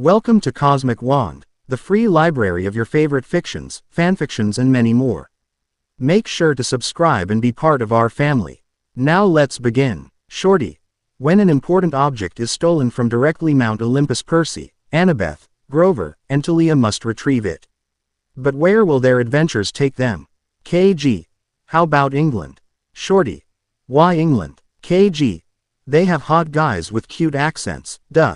Welcome to Cosmic Wand, the free library of your favorite fictions, fanfictions and many more. Make sure to subscribe and be part of our family. Now let's begin. Shorty. When an important object is stolen from directly Mount Olympus, Percy, Annabeth, Grover, and Talia must retrieve it. But where will their adventures take them? KG. How about England? Shorty. Why England? KG. They have hot guys with cute accents, duh.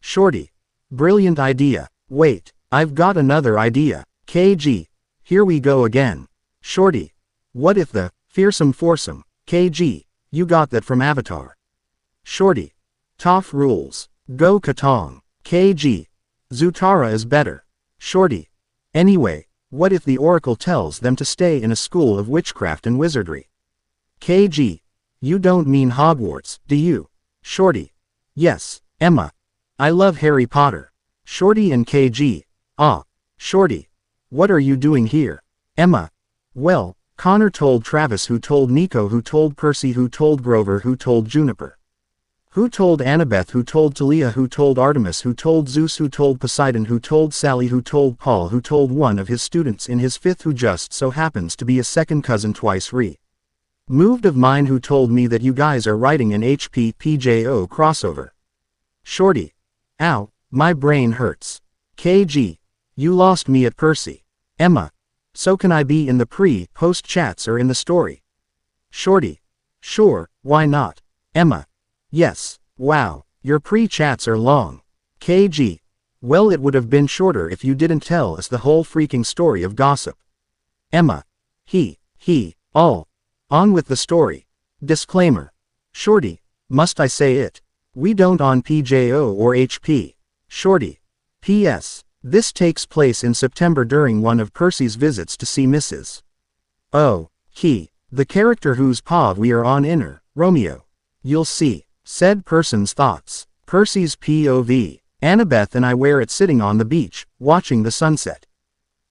Shorty. Brilliant idea. Wait, I've got another idea. KG. Here we go again. Shorty. What if the fearsome foursome? KG. You got that from Avatar. Shorty. Toph rules. Go Katong. KG. Zutara is better. Shorty. Anyway, what if the Oracle tells them to stay in a school of witchcraft and wizardry? KG. You don't mean Hogwarts, do you? Shorty. Yes, Emma. I love Harry Potter. Shorty and KG. Ah. Shorty. What are you doing here? Emma. Well, Connor told Travis, who told Nico, who told Percy, who told Grover, who told Juniper. Who told Annabeth, who told Talia, who told Artemis, who told Zeus, who told Poseidon, who told Sally, who told Paul, who told one of his students in his fifth, who just so happens to be a second cousin twice removed of mine, who told me that you guys are writing an HP-PJO crossover. Shorty. Ow, my brain hurts. KG. You lost me at Percy. Emma. So can I be in the pre-post chats or in the story? Shorty. Sure, why not? Emma. Yes, wow, your pre-chats are long. KG. Well, it would have been shorter if you didn't tell us the whole freaking story of gossip. Emma. All. On with the story. Disclaimer. Shorty. Must I say it? We don't on PJO or HP. Shorty. P.S. This takes place in September during one of Percy's visits to see Mrs. O. The character whose paw we are on inner, Romeo. You'll see. Said person's thoughts. Percy's POV. Annabeth and I were at sitting on the beach, watching the sunset.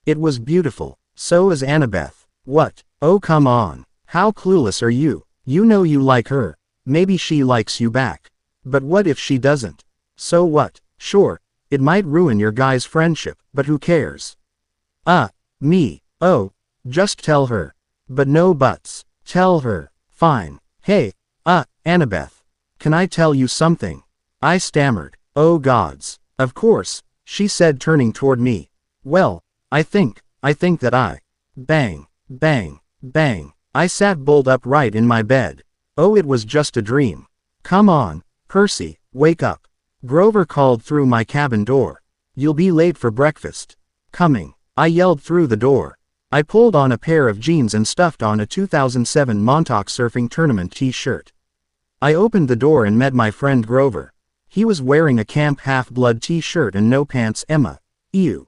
It was beautiful. So is Annabeth. What? Oh come on. How clueless are you? You know you like her. Maybe she likes you back. But what if she doesn't? So what? Sure, it might ruin your guys' friendship, but who cares? Me. Oh, just tell her. But no buts. Tell her. Fine. Hey, Annabeth. Can I tell you something? I stammered. Oh gods. Of course, she said, turning toward me. Well, I think that I. Bang, bang, bang. I sat bolt upright in my bed. Oh, it was just a dream. Come on, Percy, wake up. Grover called through my cabin door. You'll be late for breakfast. Coming. I yelled through the door. I pulled on a pair of jeans and stuffed on a 2007 Montauk Surfing Tournament t-shirt. I opened the door and met my friend Grover. He was wearing a Camp Half-Blood t-shirt and no pants. Emma. Ew.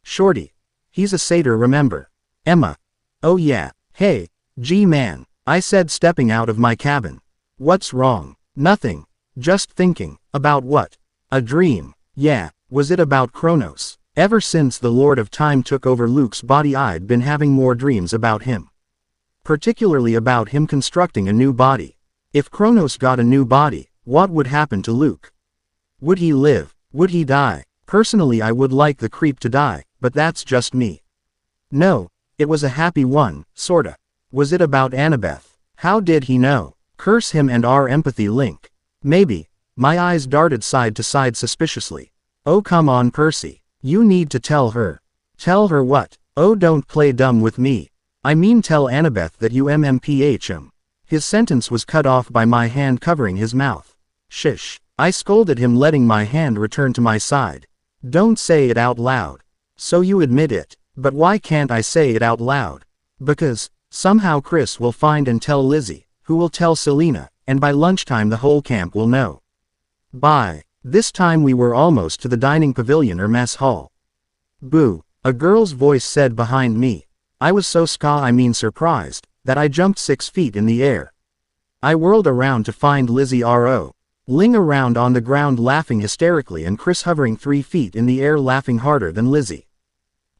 Shorty. He's a satyr, remember? Emma. Oh yeah. Hey, G-man, I said, stepping out of my cabin. What's wrong? Nothing. Just thinking. About what? A dream. Yeah, was it about Kronos? Ever since the Lord of Time took over Luke's body, I'd been having more dreams about him. Particularly about him constructing a new body. If Kronos got a new body, what would happen to Luke? Would he live? Would he die? Personally, I would like the creep to die, but that's just me. No, it was a happy one, sorta. Was it about Annabeth? How did he know? Curse him and our empathy link. Maybe. My eyes darted side to side suspiciously. Oh come on, Percy. You need to tell her. Tell her what? Oh, don't play dumb with me. I mean, tell Annabeth that you MMPHM. His sentence was cut off by my hand covering his mouth. Shish. I scolded him, letting my hand return to my side. Don't say it out loud. So you admit it. But why can't I say it out loud? Because somehow Chris will find and tell Lizzie, who will tell Selena, and by lunchtime the whole camp will know. Bye. This time we were almost to the dining pavilion or mess hall. Boo. A girl's voice said behind me. I was so surprised, that I jumped 6 feet in the air. I whirled around to find Lizzie ling around on the ground laughing hysterically, and Chris hovering 3 feet in the air laughing harder than Lizzie.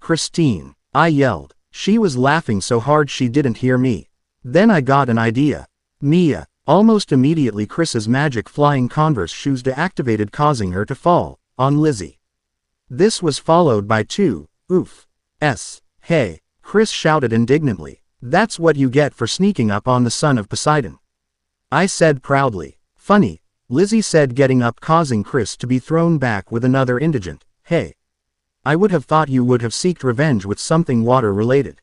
Christine. I yelled. She was laughing so hard she didn't hear me. Then I got an idea. Mia. Almost immediately Chris's magic flying Converse shoes deactivated, causing her to fall on Lizzie. This was followed by two, oof. Hey, Chris shouted indignantly. That's what you get for sneaking up on the son of Poseidon. I said proudly. Funny, Lizzie said, getting up, causing Chris to be thrown back with another indigent. Hey. I would have thought you would have sought revenge with something water related.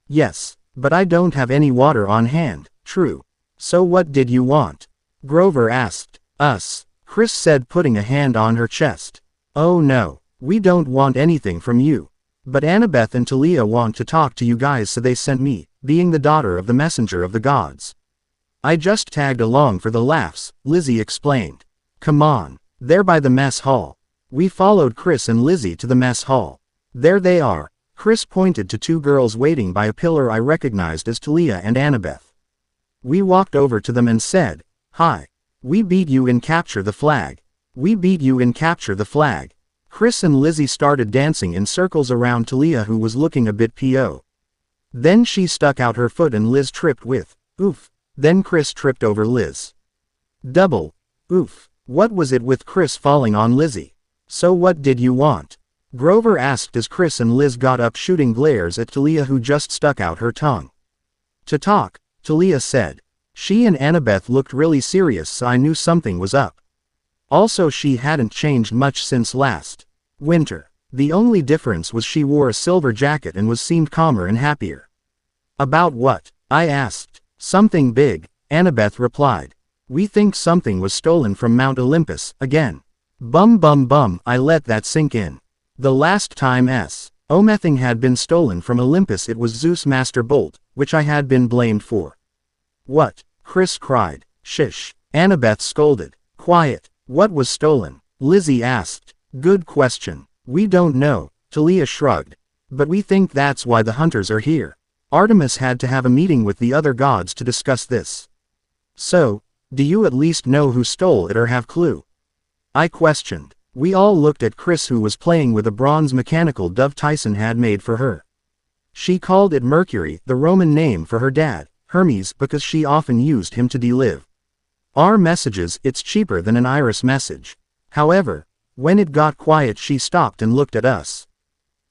Yes, but I don't have any water on hand. True. So what did you want? Grover asked. Us, Chris said, putting a hand on her chest. Oh no, we don't want anything from you. But Annabeth and Talia want to talk to you guys, so they sent me, being the daughter of the messenger of the gods. I just tagged along for the laughs, Lizzie explained. Come on, they're by the mess hall. We followed Chris and Lizzie to the mess hall. There they are. Chris pointed to two girls waiting by a pillar I recognized as Talia and Annabeth. We walked over to them and said, Hi. We beat you in Capture the Flag. We beat you in Capture the Flag. Chris and Lizzie started dancing in circles around Talia, who was looking a bit PO. Then she stuck out her foot and Liz tripped with, oof. Then Chris tripped over Liz. Double, oof. What was it with Chris falling on Lizzie? So what did you want? Grover asked as Chris and Liz got up, shooting glares at Talia, who just stuck out her tongue. To talk, Talia said. She and Annabeth looked really serious, so I knew something was up. Also, she hadn't changed much since last winter. The only difference was she wore a silver jacket and seemed calmer and happier. About what? I asked. Something big, Annabeth replied. We think something was stolen from Mount Olympus, again. Bum, I let that sink in. The last time Omething had been stolen from Olympus, it was Zeus' master bolt, which I had been blamed for. What? Chris cried. Shish, Annabeth scolded. Quiet. What was stolen? Lizzie asked. Good question. We don't know, Talia shrugged. But we think that's why the hunters are here. Artemis had to have a meeting with the other gods to discuss this. So, do you at least know who stole it or have clue? I questioned. We all looked at Chris, who was playing with a bronze mechanical dove Tyson had made for her. She called it Mercury, the Roman name for her dad, Hermes, because she often used him to deliver our messages. It's cheaper than an iris message. However, when it got quiet, she stopped and looked at us.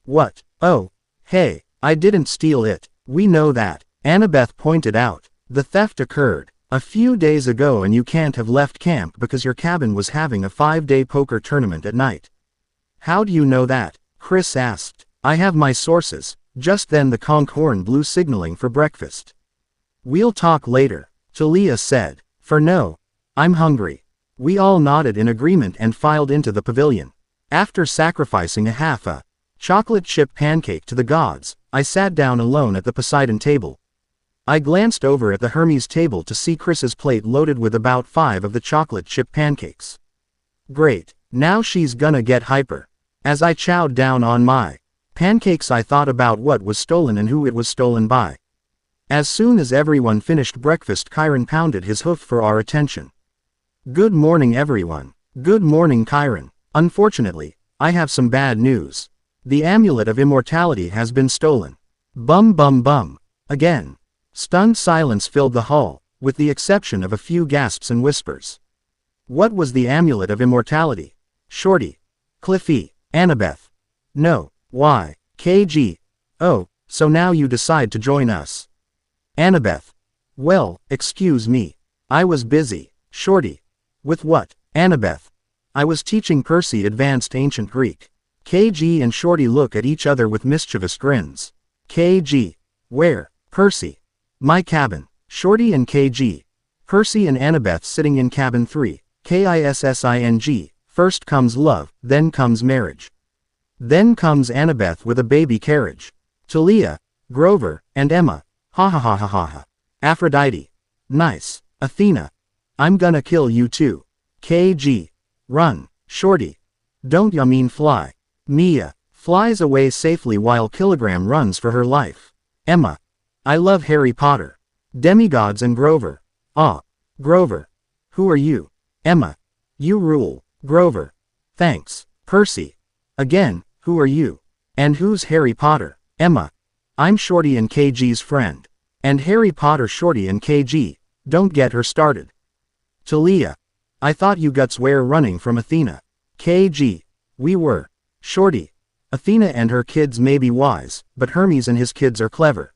What? Oh, hey, I didn't steal it. We know that, Annabeth pointed out. The theft occurred a few days ago, and you can't have left camp because your cabin was having a 5-day poker tournament at night. How do you know that? Chris asked. I have my sources. Just then the conch horn blew, signaling for breakfast. We'll talk later, Talia said. For no. I'm hungry. We all nodded in agreement and filed into the pavilion. After sacrificing a half a chocolate chip pancake to the gods, I sat down alone at the Poseidon table. I glanced over at the Hermes table to see Chris's plate loaded with about 5 of the chocolate chip pancakes. Great, now she's gonna get hyper. As I chowed down on my pancakes, I thought about what was stolen and who it was stolen by. As soon as everyone finished breakfast, Chiron pounded his hoof for our attention. Good morning, everyone. Good morning, Chiron. Unfortunately, I have some bad news. The amulet of immortality has been stolen. Bum. Again. Stunned silence filled the hall, with the exception of a few gasps and whispers. What was the amulet of immortality? Shorty. Cliffy. Annabeth. No. Why? KG. Oh, so now you decide to join us. Annabeth. Well, excuse me. I was busy. Shorty. With what? Annabeth. I was teaching Percy advanced ancient Greek. KG and Shorty look at each other with mischievous grins. KG. Where? Percy. My cabin. Shorty and KG. Percy and Annabeth sitting in cabin 3. KISSING. First comes love, then comes marriage. Then comes Annabeth with a baby carriage. Talia, Grover, and Emma. Ha ha ha ha ha ha. Aphrodite. Nice. Athena. I'm gonna kill you too. KG. Run. Shorty. Don't ya mean fly. Mia. Flies away safely while Kilogram runs for her life. Emma. I love Harry Potter. Demigods and Grover. Ah. Grover. Who are you? Emma. You rule. Grover. Thanks. Percy. Again, who are you? And who's Harry Potter? Emma. I'm Shorty and KG's friend. And Harry Potter. Shorty and KG. Don't get her started. Talia. I thought you guts were running from Athena. KG. We were. Shorty. Athena and her kids may be wise, but Hermes and his kids are clever.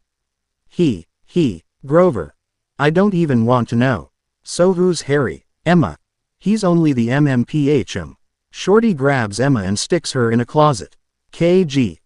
Grover. I don't even want to know. So who's Harry? Emma. He's only the MMPHM. Shorty grabs Emma and sticks her in a closet. KG.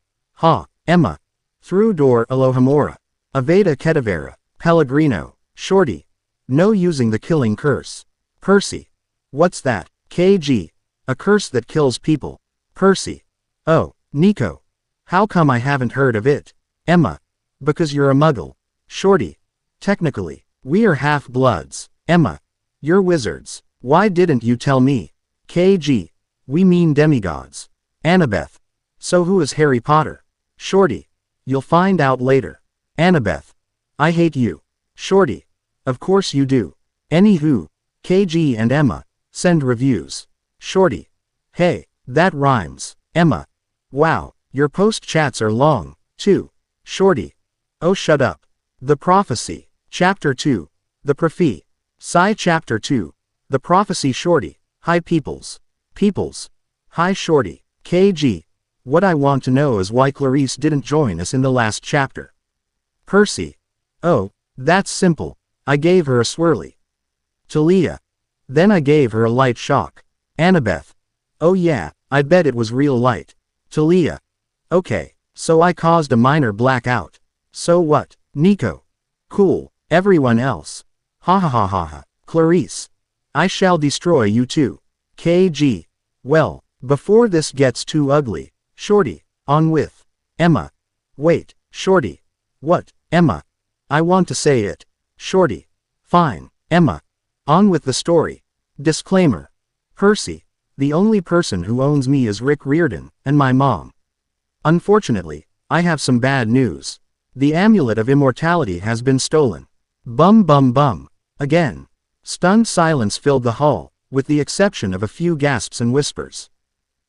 Ha, Emma. Through door Alohomora. Aveda Kedavera. Pellegrino. Shorty. No using the killing curse. Percy. What's that? KG. A curse that kills people. Percy. Oh, Nico. How come I haven't heard of it? Emma. Because you're a muggle. Shorty. Technically, we are half-bloods. Emma. You're wizards. Why didn't you tell me? KG. We mean demigods. Annabeth. So who is Harry Potter? Shorty. You'll find out later. Annabeth. I hate you. Shorty. Of course you do. Anywho. KG and Emma. Send reviews. Shorty. Hey, that rhymes. Emma. Wow, your post chats are long, too. Shorty. Oh shut up. The Prophecy. Chapter 2. The Prophecy. Chapter 2. The Prophecy. Shorty. Hi peoples. Peoples. Hi Shorty. KG. What I want to know is why Clarice didn't join us in the last chapter. Percy. Oh, that's simple. I gave her a swirly. Talia. Then I gave her a light shock. Annabeth. Oh yeah, I bet it was real light. Talia. Okay, so I caused a minor blackout. So what? Nico. Cool. Everyone else. Ha ha ha ha ha. Clarice. I shall destroy you too. KG. Well, before this gets too ugly. Shorty. On with. Emma. Wait, Shorty. What? Emma. I want to say it. Shorty. Fine. Emma. On with the story. Disclaimer. Percy. The only person who owns me is Rick Riordan, and my mom. Unfortunately, I have some bad news. The amulet of immortality has been stolen. Bum bum bum. Again. Stunned silence filled the hall, with the exception of a few gasps and whispers.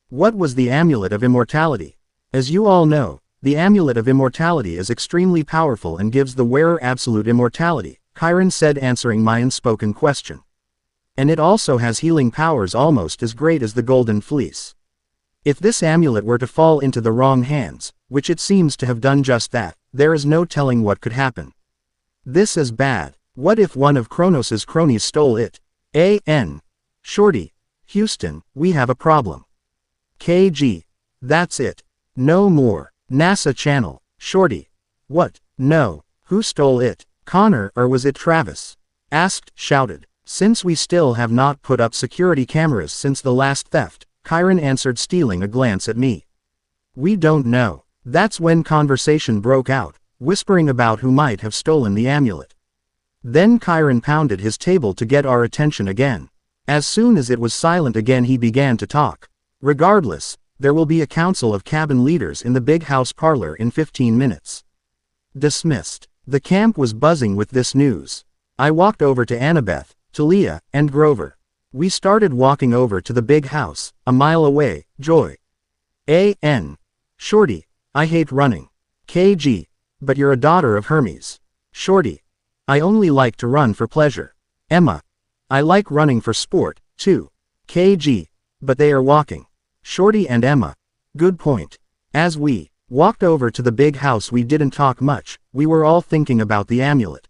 What was the amulet of immortality? As you all know, the amulet of immortality is extremely powerful and gives the wearer absolute immortality, Chiron said, answering my unspoken question. And it also has healing powers almost as great as the Golden Fleece. If this amulet were to fall into the wrong hands, which it seems to have done just that, there is no telling what could happen. This is bad. What if one of Kronos's cronies stole it? A.N. Shorty. Houston, we have a problem. KG. That's it. No more. NASA channel. Shorty. What? No. Who stole it? Connor, or was it Travis? Asked, shouted. Since we still have not put up security cameras since the last theft, Chiron answered, stealing a glance at me. We don't know. That's when conversation broke out, whispering about who might have stolen the amulet. Then Chiron pounded his table to get our attention again. As soon as it was silent again, he began to talk. Regardless, there will be a council of cabin leaders in the big house parlor in 15 minutes. Dismissed. The camp was buzzing with this news. I walked over to Annabeth, Talia, and Grover. We started walking over to the big house, a mile away. Joy. A.N. Shorty. I hate running. KG. But you're a daughter of Hermes. Shorty. I only like to run for pleasure. Emma. I like running for sport, too. KG. But they are walking. Shorty and Emma. Good point. As we walked over to the big house, we didn't talk much. We were all thinking about the amulet.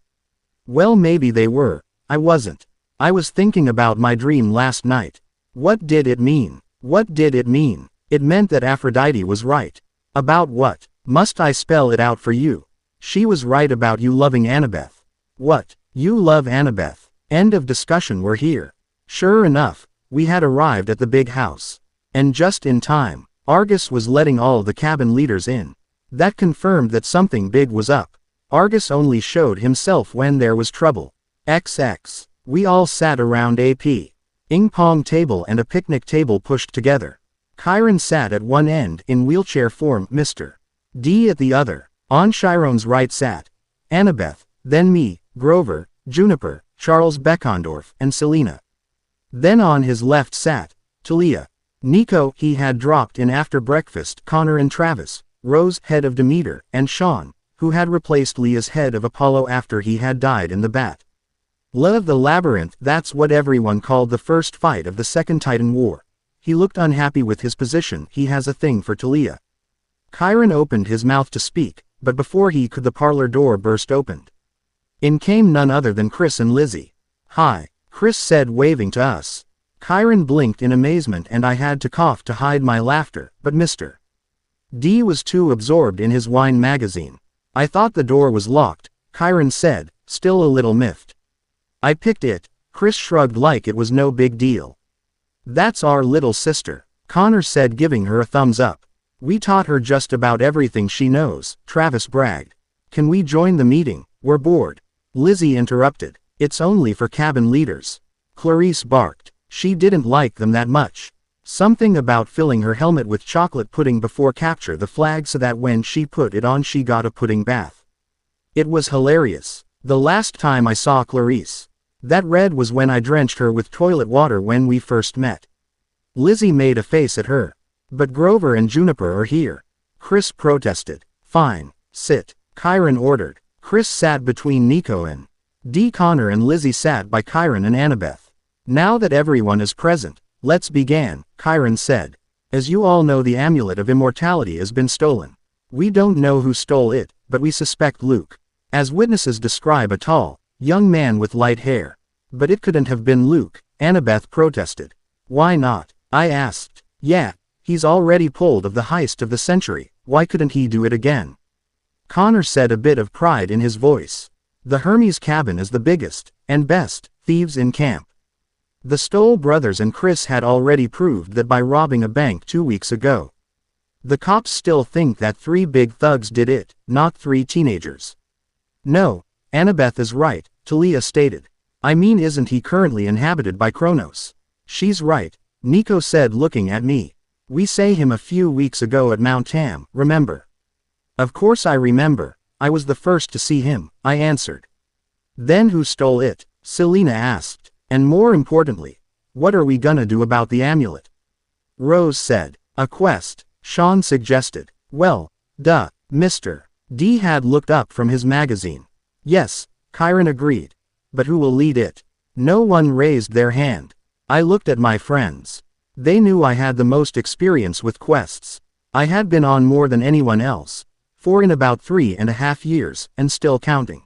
Well, maybe they were. I wasn't. I was thinking about my dream last night. What did it mean? What did it mean? It meant that Aphrodite was right. About what? Must I spell it out for you? She was right about you loving Annabeth. What? You love Annabeth. End of discussion. We're here. Sure enough, we had arrived at the big house. And just in time, Argus was letting all the cabin leaders in. That confirmed that something big was up. Argus only showed himself when there was trouble. XX. We all sat around a ping pong table and a picnic table pushed together. Chiron sat at one end in wheelchair form, Mr. D at the other. On Chiron's right sat Annabeth, then me, Grover, Juniper, Charles Beckondorf, and Selena. Then on his left sat Talia. Nico, he had dropped in after breakfast, Connor and Travis, Rose, head of Demeter, and Sean, who had replaced Leah's head of Apollo after he had died in the bat. Of the Labyrinth, that's what everyone called the first fight of the Second Titan War. He looked unhappy with his position. He has a thing for Talia. Chiron opened his mouth to speak, but before he could the parlor door burst open. In came none other than Chris and Lizzie. "Hi," Chris said, waving to us. Chiron blinked in amazement and I had to cough to hide my laughter, but Mr. D was too absorbed in his wine magazine. "I thought the door was locked," Chiron said, still a little miffed. "I picked it," Chris shrugged like it was no big deal. "That's our little sister," Connor said, giving her a thumbs up. "We taught her just about everything she knows," Travis bragged. "Can we join the meeting? We're bored." Lizzie interrupted. "It's only for cabin leaders." Clarice barked. She didn't like them that much. Something about filling her helmet with chocolate pudding before capture the flag so that when she put it on she got a pudding bath. It was hilarious. The last time I saw Clarice. That red was when I drenched her with toilet water when we first met. Lizzie made a face at her. "But Grover and Juniper are here," Chris protested. "Fine, sit," Chiron ordered. Chris sat between Nico and D. Connor and Lizzie sat by Chiron and Annabeth. "Now that everyone is present, let's begin," Chiron said. "As you all know, the amulet of immortality has been stolen. We don't know who stole it, but we suspect Luke. As witnesses describe a tall, young man with light hair. But it couldn't have been Luke," Annabeth protested. "Why not?" I asked. "Yeah, he's already pulled off the heist of the century, why couldn't he do it again?" Connor said, a bit of pride in his voice. "The Hermes cabin is the biggest, and best, thieves in camp. The Stoll brothers and Chris had already proved that by robbing a bank 2 weeks ago. The cops still think that 3 big thugs did it, not 3 teenagers." "No, Annabeth is right," Talia stated. "I mean, isn't he currently inhabited by Kronos?" "She's right," Nico said, looking at me. "We saw him a few weeks ago at Mount Tam, remember?" "Of course I remember. I was the first to see him," I answered. "Then who stole it?" Selena asked. "And more importantly, what are we gonna do about the amulet?" Rose said. "A quest," Sean suggested. "Well, duh, Mr. D had looked up from his magazine. "Yes," Chiron agreed. "But who will lead it?" No one raised their hand. I looked at my friends. They knew I had the most experience with quests. I had been on more than anyone else. 4 in about 3.5 years, and still counting.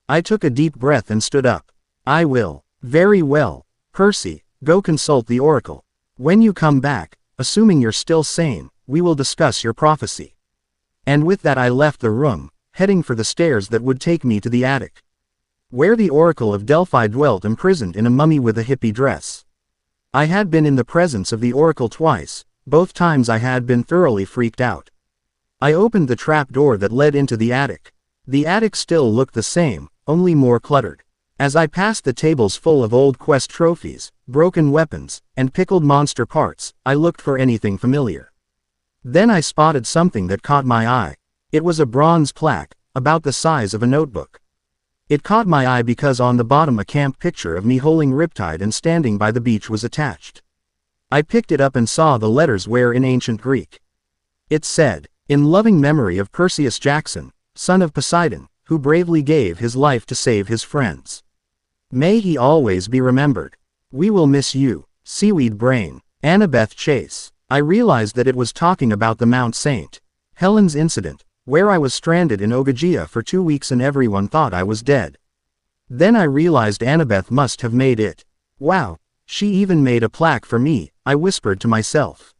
I took a deep breath and stood up. "I will." "Very well, Percy, go consult the oracle. When you come back, assuming you're still sane, we will discuss your prophecy." And with that I left the room, heading for the stairs that would take me to the attic, where the Oracle of Delphi dwelt, imprisoned in a mummy with a hippie dress. I had been in the presence of the oracle twice, both times I had been thoroughly freaked out. I opened the trap door that led into the attic. The attic still looked the same, only more cluttered. As I passed the tables full of old quest trophies, broken weapons, and pickled monster parts, I looked for anything familiar. Then I spotted something that caught my eye. It was a bronze plaque, about the size of a notebook. It caught my eye because on the bottom a camp picture of me holding Riptide and standing by the beach was attached. I picked it up and saw the letters were in ancient Greek. It said, "In loving memory of Perseus Jackson, son of Poseidon, who bravely gave his life to save his friends. May he always be remembered. We will miss you, Seaweed Brain." Annabeth Chase. I realized that it was talking about the Mount St. Helens incident, where I was stranded in Ogygia for 2 weeks and everyone thought I was dead. Then I realized Annabeth must have made it. "Wow, she even made a plaque for me," I whispered to myself.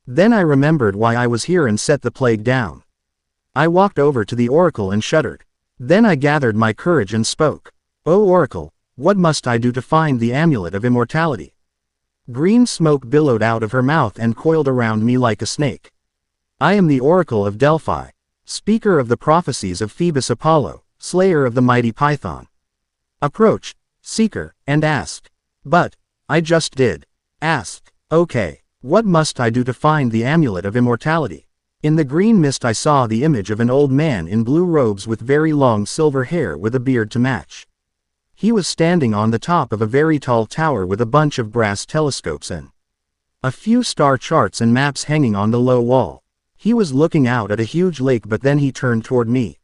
Then I remembered why I was here and set the plague down. I walked over to the oracle and shuddered. Then I gathered my courage and spoke. "O oracle, what must I do to find the amulet of immortality?" Green smoke billowed out of her mouth and coiled around me like a snake. "I am the oracle of Delphi, speaker of the prophecies of Phoebus Apollo, slayer of the mighty Python. Approach, seeker, and ask." But I just did. Ask. Okay, what must I do to find the amulet of immortality? In the green mist I saw the image of an old man in blue robes with very long silver hair with a beard to match. He was standing on the top of a very tall tower with a bunch of brass telescopes and a few star charts and maps hanging on the low wall. He was looking out at a huge lake, but then he turned toward me.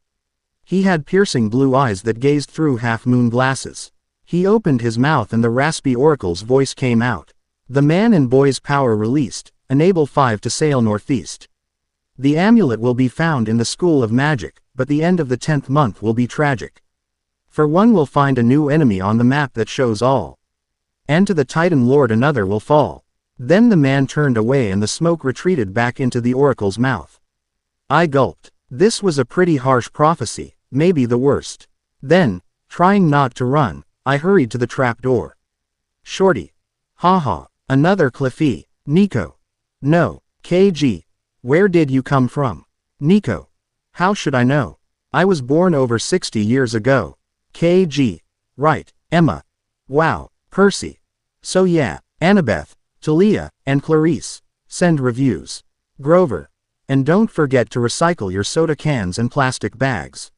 He had piercing blue eyes that gazed through half-moon glasses. He opened his mouth and the raspy oracle's voice came out. The man and boy's power released, enable 5 to sail northeast. The amulet will be found in the School of Magic, but the end of the 10th month will be tragic. For one will find a new enemy on the map that shows all. And to the Titan Lord another will fall. Then the man turned away and the smoke retreated back into the oracle's mouth. I gulped. This was a pretty harsh prophecy, maybe the worst. Then, trying not to run, I hurried to the trapdoor. Shorty. Haha, another Cliffy. Nico. No, KG. Where did you come from? Nico. How should I know? I was born over 60 years ago. KG. Right, Emma. Wow, Percy. So yeah, Annabeth, Talia, and Clarice. Send reviews. Grover. And don't forget to recycle your soda cans and plastic bags.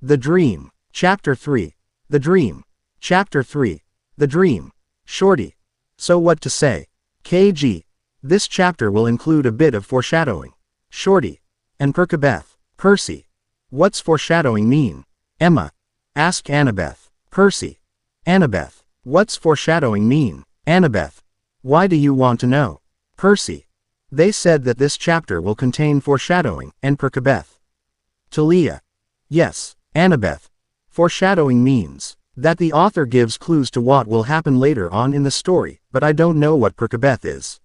The Dream. Chapter 3. The Dream. Chapter 3. The Dream. Shorty. So what to say? KG. This chapter will include a bit of foreshadowing. Shorty. And Perkabeth. Percy. What's foreshadowing mean? Emma. Ask Annabeth. Percy. Annabeth. What's foreshadowing mean? Annabeth. Why do you want to know? Percy. They said that this chapter will contain foreshadowing, and Perkabeth. Talia. Yes, Annabeth. Foreshadowing means that the author gives clues to what will happen later on in the story, but I don't know what Perkabeth is.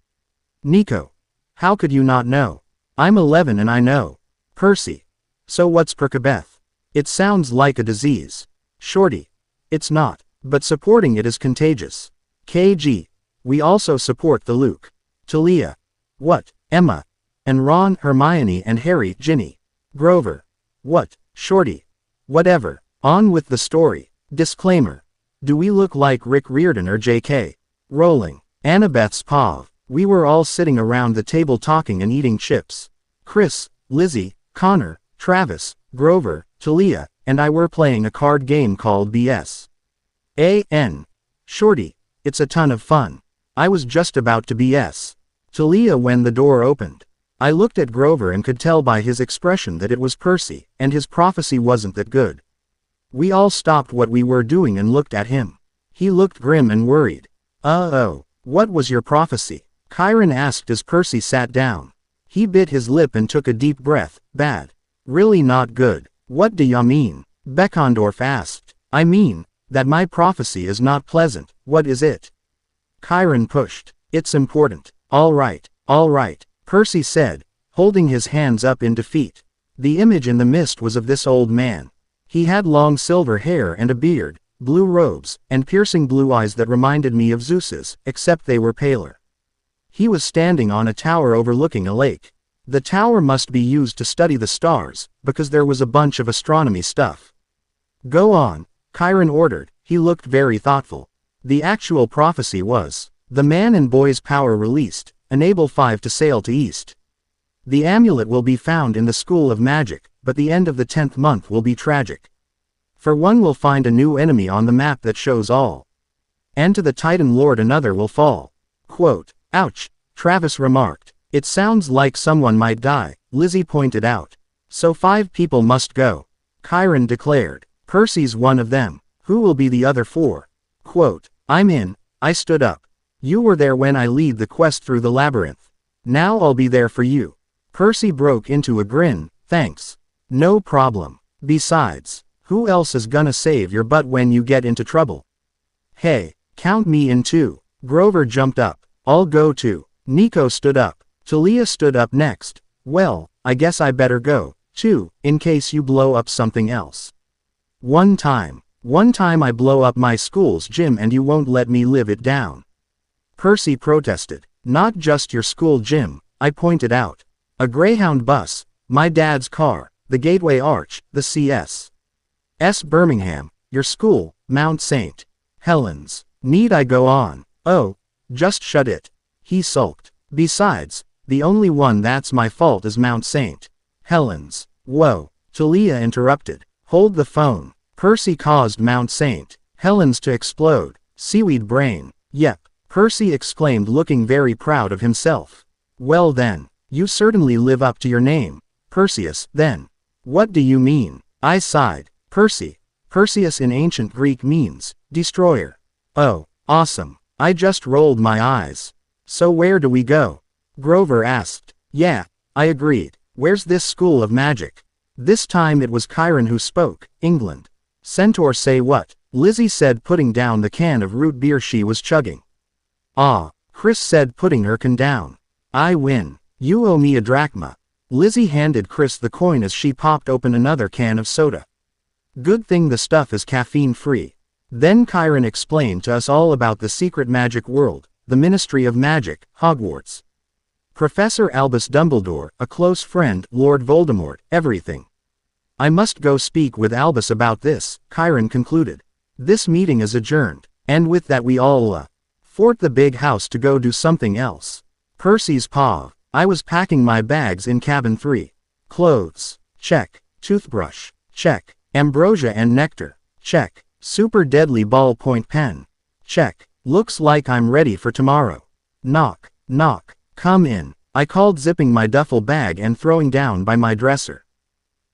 Nico. How could you not know? I'm 11 and I know. Percy. So what's Perkabeth? It sounds like a disease. Shorty. It's not, but supporting it is contagious. KG. We also support the Luke. Talia. What? Emma. And Ron, Hermione and Harry, Ginny. Grover. What? Shorty. Whatever. On with the story. Disclaimer. Do we look like Rick Riordan or JK? Rolling. Annabeth's paw. We were all sitting around the table talking and eating chips. Chris, Lizzie, Connor, Travis, Grover, Talia, and I were playing a card game called BS. A.N. Shorty. It's a ton of fun. I was just about to BS. Talia when the door opened. I looked at Grover and could tell by his expression that it was Percy, and his prophecy wasn't that good. We all stopped what we were doing and looked at him. He looked grim and worried. Uh-oh, what was your prophecy? Chiron asked as Percy sat down. He bit his lip and took a deep breath. Bad. Really not good. What do ya mean? Beckondorf asked. I mean, that my prophecy is not pleasant. What is it? Chiron pushed. It's important. All right, Percy said, holding his hands up in defeat. The image in the mist was of this old man. He had long silver hair and a beard, blue robes, and piercing blue eyes that reminded me of Zeus's, except they were paler. He was standing on a tower overlooking a lake. The tower must be used to study the stars, because there was a bunch of astronomy stuff. Go on, Chiron ordered. He looked very thoughtful. The actual prophecy was, the man and boy's power released, enable 5 to sail to east. The amulet will be found in the School of Magic, but the end of the 10th month will be tragic. For one will find a new enemy on the map that shows all. And to the Titan Lord another will fall. Quote, ouch, Travis remarked. It sounds like someone might die, Lizzie pointed out. So 5 people must go. Chiron declared. Percy's one of them. Who will be the other 4? Quote, I'm in. I stood up. You were there when I lead the quest through the labyrinth. Now I'll be there for you. Percy broke into a grin. Thanks. No problem. Besides, who else is gonna save your butt when you get into trouble? Hey, count me in too. Grover jumped up. I'll go too. Nico stood up. Talia stood up next. Well, I guess I better go, too, in case you blow up something else. One time I blow up my school's gym and you won't let me live it down. Percy protested. Not just your school gym, I pointed out. A Greyhound bus, my dad's car, the Gateway Arch, the C.S. Birmingham, your school, Mount St. Helens. Need I go on? Oh, just shut it. He sulked. Besides, the only one that's my fault is Mount St. Helens. Whoa, Talia interrupted. Hold the phone. Percy caused Mount St. Helens to explode. Seaweed brain. Yep, Percy exclaimed looking very proud of himself. Well then, you certainly live up to your name. Perseus, then. What do you mean? I sighed. Percy. Perseus in ancient Greek means, destroyer. Oh, awesome. I just rolled my eyes. So where do we go? Grover asked. Yeah, I agreed. Where's this school of magic? This time it was Chiron who spoke. England. Centaur say what? Lizzie said, putting down the can of root beer she was chugging. Ah, Chris said, putting her can down. I win. You owe me a drachma. Lizzie handed Chris the coin as she popped open another can of soda. Good thing the stuff is caffeine-free. Then Chiron explained to us all about the secret magic world, the Ministry of Magic, Hogwarts. Professor Albus Dumbledore, a close friend, Lord Voldemort, everything. I must go speak with Albus about this, Chiron concluded. This meeting is adjourned, and with that we all fort the big house to go do something else. Percy's paw. I was packing my bags in cabin 3. Clothes. Check. Toothbrush. Check. Ambrosia and nectar. Check. Super deadly ballpoint pen. Check. Looks like I'm ready for tomorrow. Knock. Knock. Come in. I called, zipping my duffel bag and throwing down by my dresser.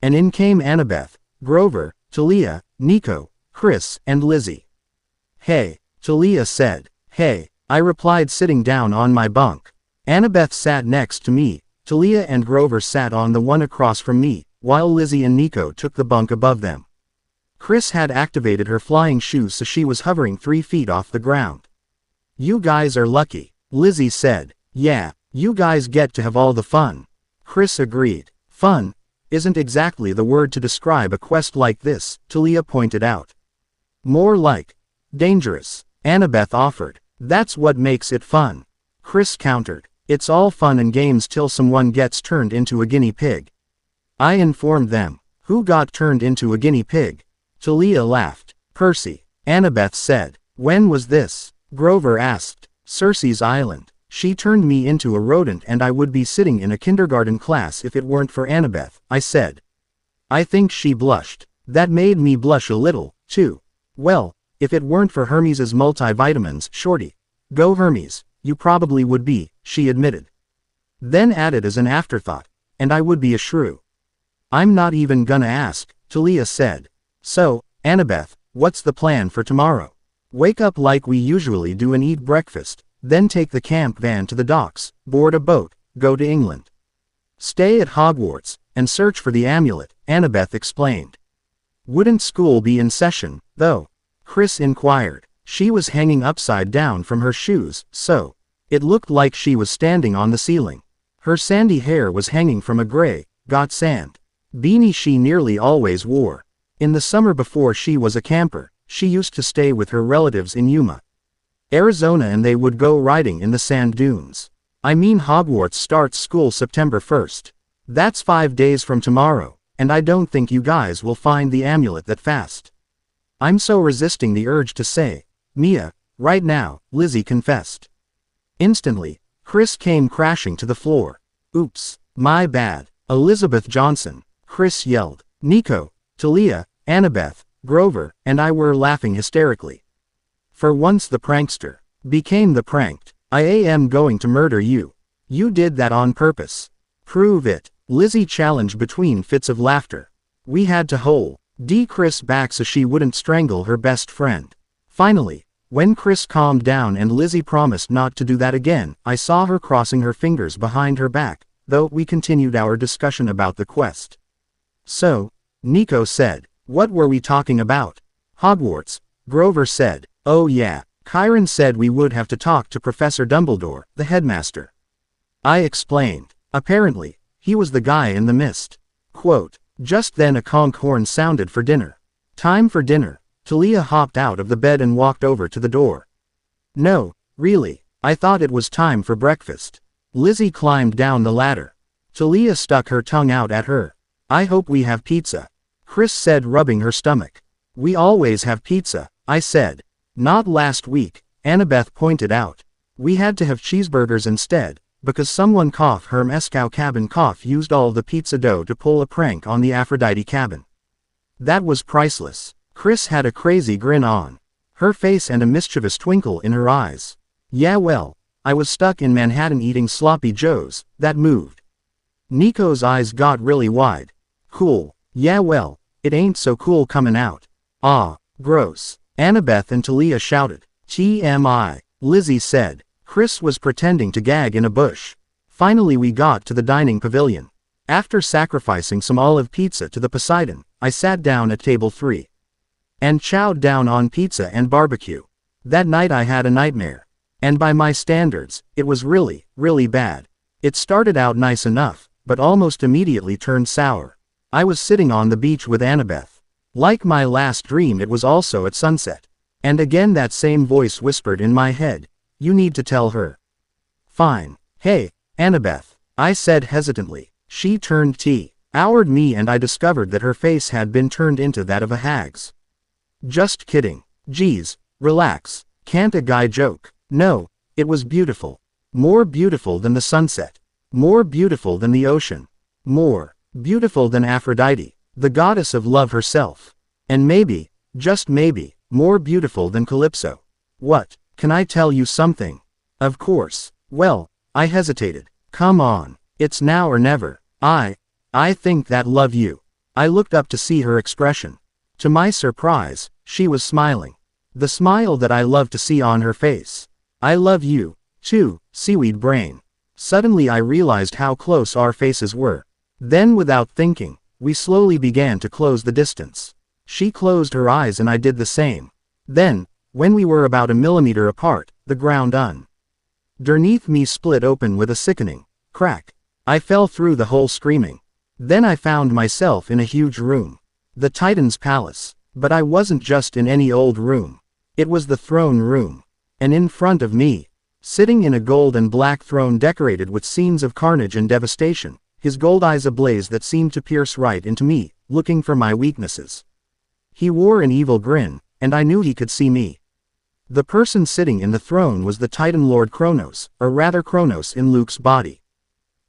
And in came Annabeth, Grover, Talia, Nico, Chris, and Lizzie. Hey, Talia said. Hey, I replied, sitting down on my bunk. Annabeth sat next to me, Talia and Grover sat on the one across from me, while Lizzie and Nico took the bunk above them. Chris had activated her flying shoes so she was hovering 3 feet off the ground. You guys are lucky, Lizzie said. Yeah, you guys get to have all the fun. Chris agreed. Fun isn't exactly the word to describe a quest like this, Talia pointed out. More like dangerous, Annabeth offered. That's what makes it fun. Chris countered. It's all fun and games till someone gets turned into a guinea pig. I informed them. Who got turned into a guinea pig? Talia laughed. Percy, Annabeth said. When was this? Grover asked. Circe's Island. She turned me into a rodent and I would be sitting in a kindergarten class if it weren't for Annabeth, I said. I think she blushed. That made me blush a little, too. Well, if it weren't for Hermes's multivitamins, Shorty. Go Hermes, you probably would be, she admitted. Then added as an afterthought, and I would be a shrew. I'm not even gonna ask, Talia said. So, Annabeth, what's the plan for tomorrow? Wake up like we usually do and eat breakfast, then take the camp van to the docks, board a boat, go to England. Stay at Hogwarts, and search for the amulet, Annabeth explained. Wouldn't school be in session, though? Chris inquired. She was hanging upside down from her shoes, so it looked like she was standing on the ceiling. Her sandy hair was hanging from a gray, got sand beanie she nearly always wore. In the summer before she was a camper, she used to stay with her relatives in Yuma, Arizona, and they would go riding in the sand dunes. I mean, Hogwarts starts school September 1st. That's 5 days from tomorrow, and I don't think you guys will find the amulet that fast. I'm so resisting the urge to say, Mia, right now, Lizzie confessed. Instantly, Chris came crashing to the floor. Oops, my bad. Elizabeth Johnson, Chris yelled. Nico, Talia, Annabeth, Grover, and I were laughing hysterically. For once the prankster became the pranked. I am going to murder you. You did that on purpose. Prove it, Lizzie challenged between fits of laughter. We had to hold Chris back so she wouldn't strangle her best friend. Finally, when Chris calmed down and Lizzie promised not to do that again, I saw her crossing her fingers behind her back, though we continued our discussion about the quest. So, Nico said, what were we talking about? Hogwarts, Grover said. Oh yeah, Chiron said we would have to talk to Professor Dumbledore, the headmaster. I explained. Apparently, he was the guy in the mist. Quote, just then a conch horn sounded for dinner. Time for dinner. Talia hopped out of the bed and walked over to the door. No, really, I thought it was time for breakfast. Lizzie climbed down the ladder. Talia stuck her tongue out at her. I hope we have pizza. Chris said, rubbing her stomach. We always have pizza, I said. Not last week, Annabeth pointed out. We had to have cheeseburgers instead, because someone Hermescow cabin used all the pizza dough to pull a prank on the Aphrodite cabin. That was priceless. Chris had a crazy grin on her face and a mischievous twinkle in her eyes. Yeah, well, I was stuck in Manhattan eating sloppy joes, that moved. Nico's eyes got really wide. Cool. Yeah, well, it ain't so cool coming out. Ah, gross. Annabeth and Talia shouted. TMI. Lizzie said. Chris was pretending to gag in a bush. Finally we got to the dining pavilion. After sacrificing some olive pizza to the Poseidon, I sat down at table 3. And chowed down on pizza and barbecue. That night I had a nightmare. And by my standards, it was really, really bad. It started out nice enough, but almost immediately turned sour. I was sitting on the beach with Annabeth. Like my last dream, it was also at sunset. And again that same voice whispered in my head, "You need to tell her." "Fine. Hey, Annabeth," I said hesitantly. She turned toward me and I discovered that her face had been turned into that of a hag's. "Just kidding. Geez, relax. Can't a guy joke?" No, it was beautiful. More beautiful than the sunset. More beautiful than the ocean. More beautiful than Aphrodite, the goddess of love herself. And maybe, just maybe, more beautiful than Calypso. "What, can I tell you something?" "Of course." "Well," I hesitated. "Come on. It's now or never. I think that love you." I looked up to see her expression. To my surprise, she was smiling. The smile that I love to see on her face. "I love you, too, seaweed brain." Suddenly I realized how close our faces were. Then without thinking, we slowly began to close the distance. She closed her eyes and I did the same. Then, when we were about a millimeter apart, the ground underneath me split open with a sickening crack. I fell through the hole screaming. Then I found myself in a huge room. The Titan's palace. But I wasn't just in any old room. It was the throne room. And in front of me, sitting in a gold and black throne decorated with scenes of carnage and devastation, his gold eyes ablaze that seemed to pierce right into me, looking for my weaknesses. He wore an evil grin, and I knew he could see me. The person sitting in the throne was the Titan Lord Kronos, or rather Kronos in Luke's body.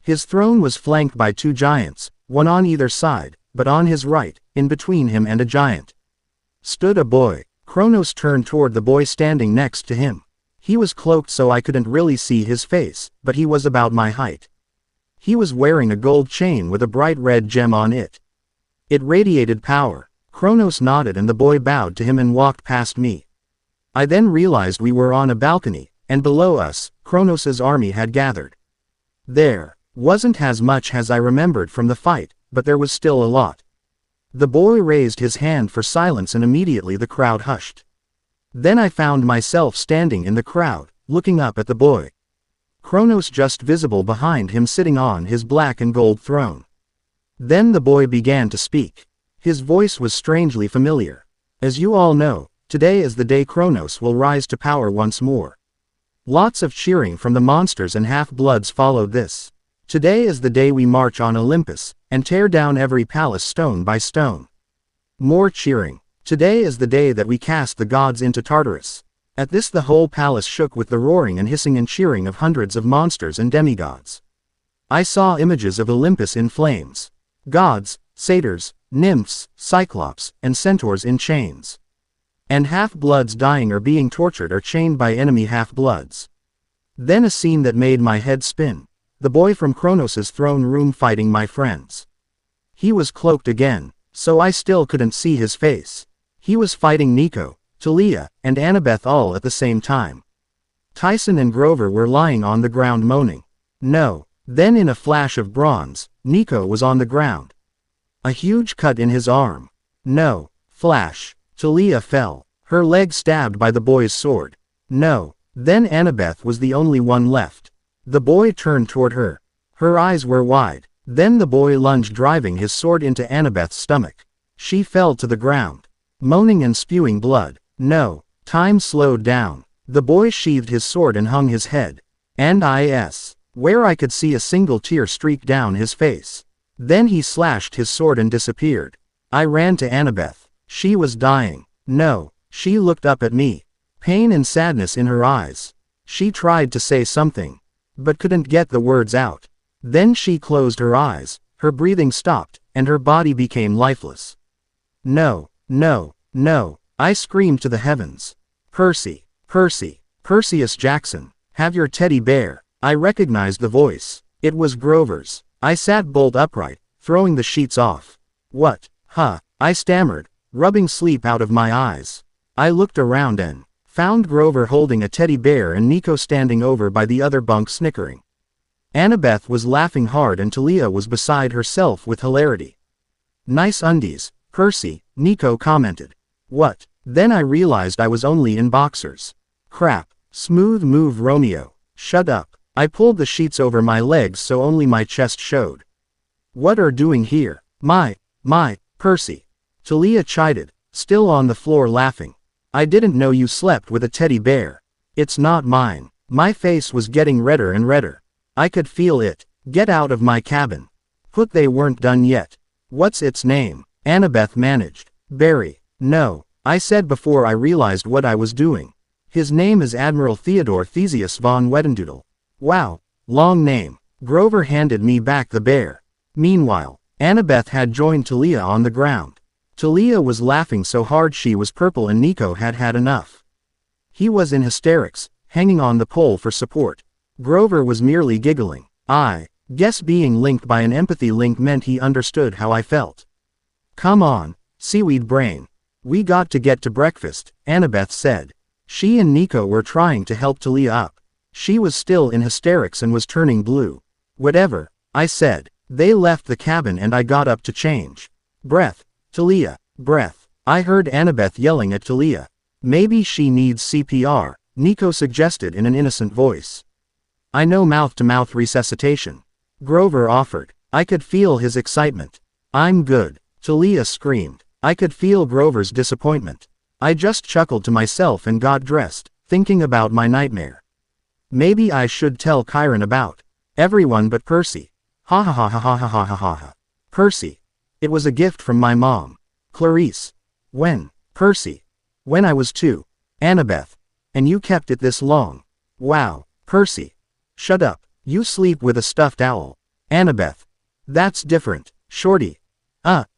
His throne was flanked by 2 giants, one on either side, but on his right, in between him and a giant, stood a boy. Kronos turned toward the boy standing next to him. He was cloaked so I couldn't really see his face, but he was about my height. He was wearing a gold chain with a bright red gem on it. It radiated power. Kronos nodded and the boy bowed to him and walked past me. I then realized we were on a balcony, and below us, Kronos's army had gathered. There wasn't as much as I remembered from the fight, but there was still a lot. The boy raised his hand for silence and immediately the crowd hushed. Then I found myself standing in the crowd, looking up at the boy. Kronos just visible behind him sitting on his black and gold throne. Then the boy began to speak. His voice was strangely familiar. "As you all know, today is the day Kronos will rise to power once more." Lots of cheering from the monsters and half-bloods followed this. "Today is the day we march on Olympus, and tear down every palace stone by stone." More cheering. "Today is the day that we cast the gods into Tartarus." At this the whole palace shook with the roaring and hissing and cheering of hundreds of monsters and demigods. I saw images of Olympus in flames. Gods, satyrs, nymphs, cyclops, and centaurs in chains. And half-bloods dying or being tortured or chained by enemy half-bloods. Then a scene that made my head spin. The boy from Kronos's throne room fighting my friends. He was cloaked again, so I still couldn't see his face. He was fighting Nico, Talia, and Annabeth all at the same time. Tyson and Grover were lying on the ground moaning. No. Then in a flash of bronze, Nico was on the ground. A huge cut in his arm. No. Flash. Talia fell, her leg stabbed by the boy's sword. No. Then Annabeth was the only one left. The boy turned toward her. Her eyes were wide. Then the boy lunged driving his sword into Annabeth's stomach. She fell to the ground, moaning and spewing blood. No. Time slowed down. The boy sheathed his sword and hung his head. And where I could see a single tear streak down his face. Then he slashed his sword and disappeared. I ran to Annabeth. She was dying. No. She looked up at me. Pain and sadness in her eyes. She tried to say something, but couldn't get the words out. Then she closed her eyes, her breathing stopped, and her body became lifeless. No, no, no, I screamed to the heavens. Percy, Percy, Perseus Jackson, have your teddy bear. I recognized the voice. It was Grover's. I sat bolt upright, throwing the sheets off. What? I stammered, rubbing sleep out of my eyes. I looked around and Found Grover holding a teddy bear and Nico standing over by the other bunk snickering. Annabeth was laughing hard and Talia was beside herself with hilarity. Nice undies, Percy, Nico commented. What? Then I realized I was only in boxers. Crap. Smooth move Romeo. Shut up. I pulled the sheets over my legs so only my chest showed. What are doing here? My, Percy. Talia chided, still on the floor laughing. I didn't know you slept with a teddy bear. It's not mine. My face was getting redder and redder. I could feel it. Get out of my cabin. Put they weren't done yet. What's its name? Annabeth managed. Barry. No, I said before I realized what I was doing. His name is Admiral Theodore Theseus von Wedendoodle. Wow, long name. Grover handed me back the bear. Meanwhile, Annabeth had joined Talia on the ground. Talia was laughing so hard she was purple and Nico had had enough. He was in hysterics, hanging on the pole for support. Grover was merely giggling. I guess being linked by an empathy link meant he understood how I felt. Come on, seaweed brain. We got to get to breakfast, Annabeth said. She and Nico were trying to help Talia up. She was still in hysterics and was turning blue. Whatever, I said. They left the cabin and I got up to change. Breath, Talia, breath. I heard Annabeth yelling at Talia. Maybe she needs CPR, Nico suggested in an innocent voice. I know mouth-to-mouth resuscitation. Grover offered. I could feel his excitement. I'm good, Talia screamed. I could feel Grover's disappointment. I just chuckled to myself and got dressed, thinking about my nightmare. Maybe I should tell Chiron about everyone but Percy. Ha ha ha ha ha ha ha ha ha ha. Percy. It was a gift from my mom. Clarice. When? Percy. When I was 2. Annabeth. And you kept it this long. Wow, Percy. Shut up, you sleep with a stuffed owl. Annabeth. That's different, Shorty.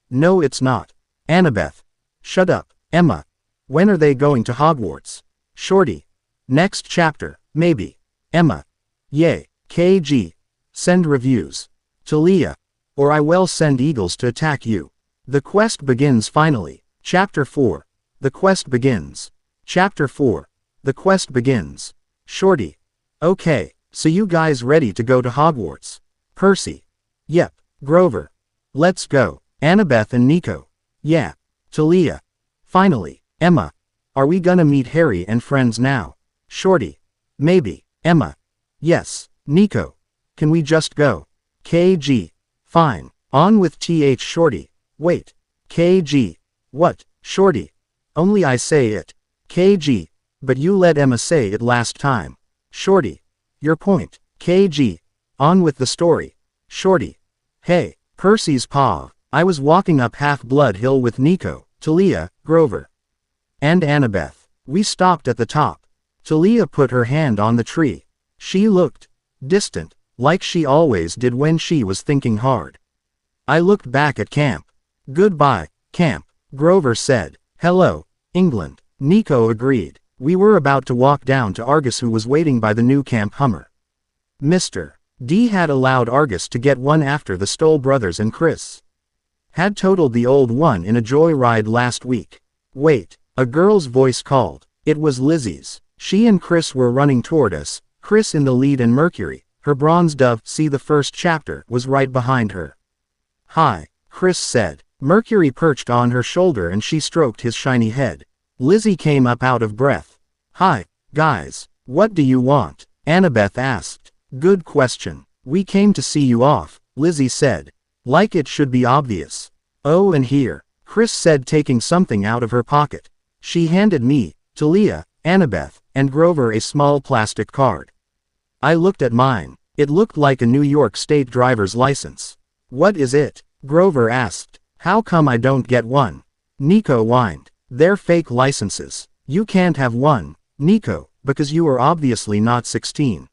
No it's not. Annabeth. Shut up, Emma. When are they going to Hogwarts? Shorty. Next chapter, maybe. Emma. Yay, KG. Send reviews. Talia. Or I will send eagles to attack you. The quest begins finally. Chapter 4. The quest begins. Chapter 4. The quest begins. Shorty. Okay, so you guys ready to go to Hogwarts? Percy. Yep. Grover. Let's go. Annabeth and Nico. Yeah. Talia. Finally. Emma. Are we gonna meet Harry and friends now? Shorty. Maybe. Emma. Yes. Nico. Can we just go? KG. Fine. On with TH Shorty. Wait. KG. What? Shorty. Only I say it. KG. But you let Emma say it last time. Shorty. Your point. KG. On with the story. Shorty. Hey. Percy's paw. I was walking up Half-Blood Hill with Nico, Talia, Grover, and Annabeth. We stopped at the top. Talia put her hand on the tree. She looked distant, like she always did when she was thinking hard. I looked back at camp. Goodbye, camp, Grover said. Hello, England, Nico agreed. We were about to walk down to Argus, who was waiting by the new camp Hummer. Mr. D had allowed Argus to get one after the Stoll brothers and Chris had totaled the old one in a joyride last week. Wait, a girl's voice called. It was Lizzie's. She and Chris were running toward us, Chris in the lead and Mercury, her bronze dove, see the first chapter, was right behind her. Hi, Chris said. Mercury perched on her shoulder and she stroked his shiny head. Lizzie came up out of breath. Hi, guys, what do you want? Annabeth asked. Good question. We came to see you off, Lizzie said. Like it should be obvious. Oh, and here, Chris said, taking something out of her pocket. She handed me, Talia, Annabeth, and Grover a small plastic card. I looked at mine. It looked like a New York State driver's license. What is it? Grover asked. How come I don't get one? Nico whined. They're fake licenses. You can't have one, Nico, because you are obviously not 16.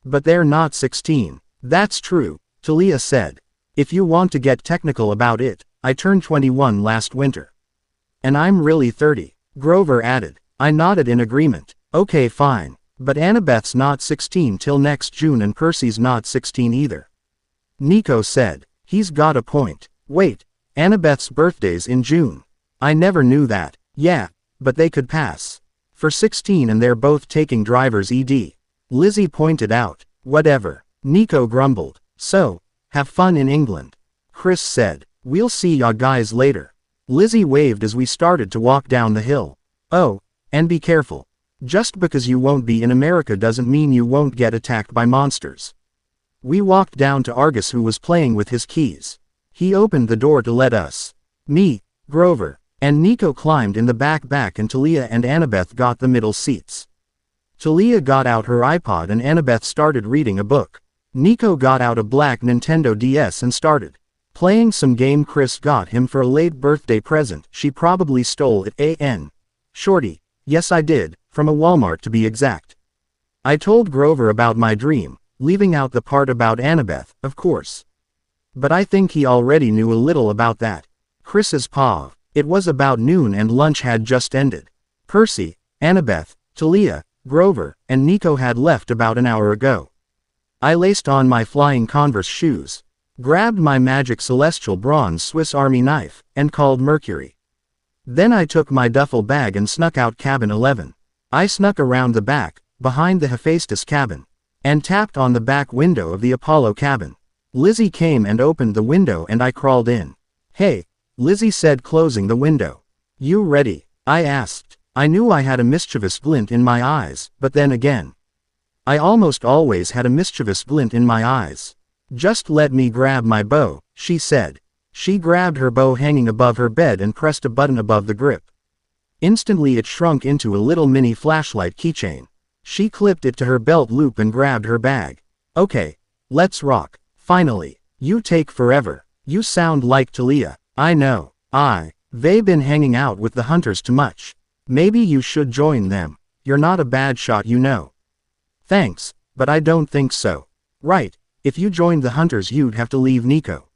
But they're not 16. That's true, Talia said. If you want to get technical about it, I turned 21 last winter. And I'm really 30, Grover added. I nodded in agreement. Okay, fine. But Annabeth's not 16 till next June and Percy's not 16 either. Nico said. He's got a point. Wait, Annabeth's birthday's in June. I never knew that. Yeah, but they could pass. For 16 and they're both taking driver's ed. Lizzie pointed out. Whatever. Nico grumbled. So, have fun in England. Chris said. We'll see ya guys later. Lizzie waved as we started to walk down the hill. Oh, and be careful. Just because you won't be in America doesn't mean you won't get attacked by monsters. We walked down to Argus, who was playing with his keys. He opened the door to let us. Me, Grover, and Nico climbed in the back and Talia and Annabeth got the middle seats. Talia got out her iPod and Annabeth started reading a book. Nico got out a black Nintendo DS and started playing some game Chris got him for a late birthday present. She probably stole it. Shorty. Yes, I did, from a Walmart to be exact. I told Grover about my dream, leaving out the part about Annabeth, of course. But I think he already knew a little about that. Chris's paw. It was about noon and lunch had just ended. Percy, Annabeth, Talia, Grover, and Nico had left about an hour ago. I laced on my flying Converse shoes, grabbed my magic celestial bronze Swiss Army knife, and called Mercury. Then I took my duffel bag and snuck out cabin 11. I snuck around the back, behind the Hephaestus cabin, and tapped on the back window of the Apollo cabin. Lizzie came and opened the window and I crawled in. Hey, Lizzie said, closing the window. You ready? I asked. I knew I had a mischievous glint in my eyes, but then again, I almost always had a mischievous glint in my eyes. Just let me grab my bow, she said. She grabbed her bow hanging above her bed and pressed a button above the grip. Instantly it shrunk into a little mini flashlight keychain. She clipped it to her belt loop and grabbed her bag. Okay, let's rock. Finally. You take forever. You sound like Talia. I know. They've been hanging out with the hunters too much. Maybe you should join them. You're not a bad shot, you know. Thanks, but I don't think so. Right, if you joined the hunters you'd have to leave Nico.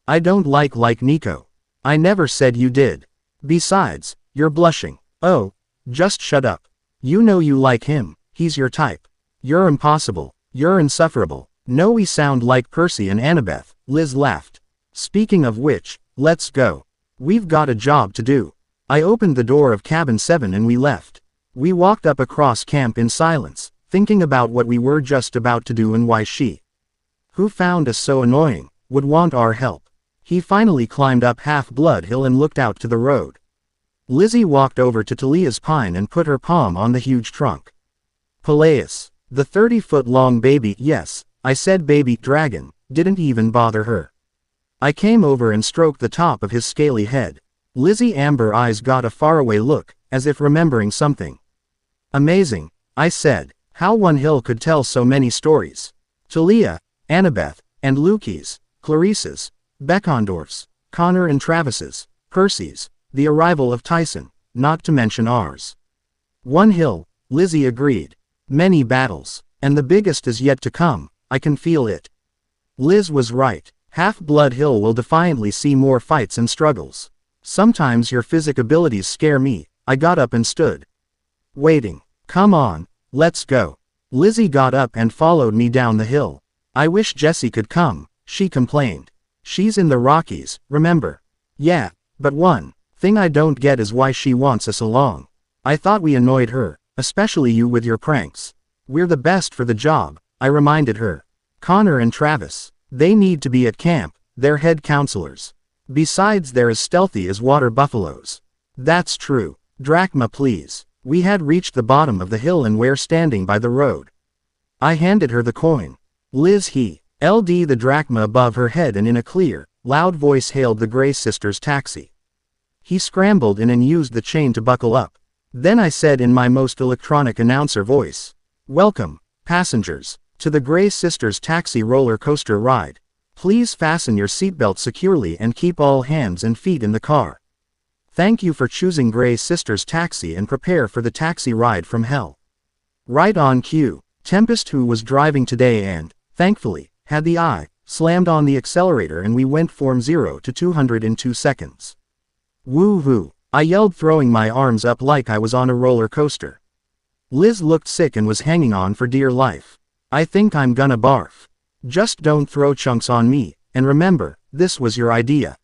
I don't like Nico. I never said you did. Besides, you're blushing. Oh, just shut up. You know you like him, he's your type. You're impossible, you're insufferable. No, we sound like Percy and Annabeth, Liz laughed. Speaking of which, let's go. We've got a job to do. I opened the door of cabin 7 and we left. We walked up across camp in silence, thinking about what we were just about to do and why she, who found us so annoying, would want our help. He finally climbed up Half-Blood Hill and looked out to the road. Lizzie walked over to Talia's pine and put her palm on the huge trunk. Peleus, the 30-foot-long baby, yes, I said baby dragon, didn't even bother her. I came over and stroked the top of his scaly head. Lizzie amber eyes got a faraway look, as if remembering something. Amazing, I said, how one hill could tell so many stories. Talia, Annabeth, and Lukey's, Clarice's, Beckondorf's, Connor and Travis's, Percy's, the arrival of Tyson, not to mention ours. One hill, Lizzie agreed. Many battles, and the biggest is yet to come, I can feel it. Liz was right. Half-Blood Hill will defiantly see more fights and struggles. Sometimes your physic abilities scare me. I got up and stood. Waiting. Come on, let's go. Lizzie got up and followed me down the hill. I wish Jessie could come, she complained. She's in the Rockies, remember? Yeah, but one thing I don't get is why she wants us along. I thought we annoyed her, especially you with your pranks. We're the best for the job, I reminded her. Connor and Travis, they need to be at camp, they're head counselors. Besides, they're as stealthy as water buffaloes. That's true. Drachma, please. We had reached the bottom of the hill and were standing by the road. I handed her the coin. Liz held the drachma above her head and in a clear, loud voice hailed the Gray Sisters taxi. He scrambled in and used the chain to buckle up. Then I said in my most electronic announcer voice, "Welcome, passengers, to the Gray Sisters taxi roller coaster ride. Please fasten your seatbelt securely and keep all hands and feet in the car. Thank you for choosing Gray Sisters taxi and prepare for the taxi ride from hell." Right on cue, Tempest, who was driving today and, thankfully, had the eye, slammed on the accelerator and we went from 0 to 200 in 2 seconds. Woo-hoo, I yelled, throwing my arms up like I was on a roller coaster. Liz looked sick and was hanging on for dear life. I think I'm gonna barf. Just don't throw chunks on me, and remember, this was your idea.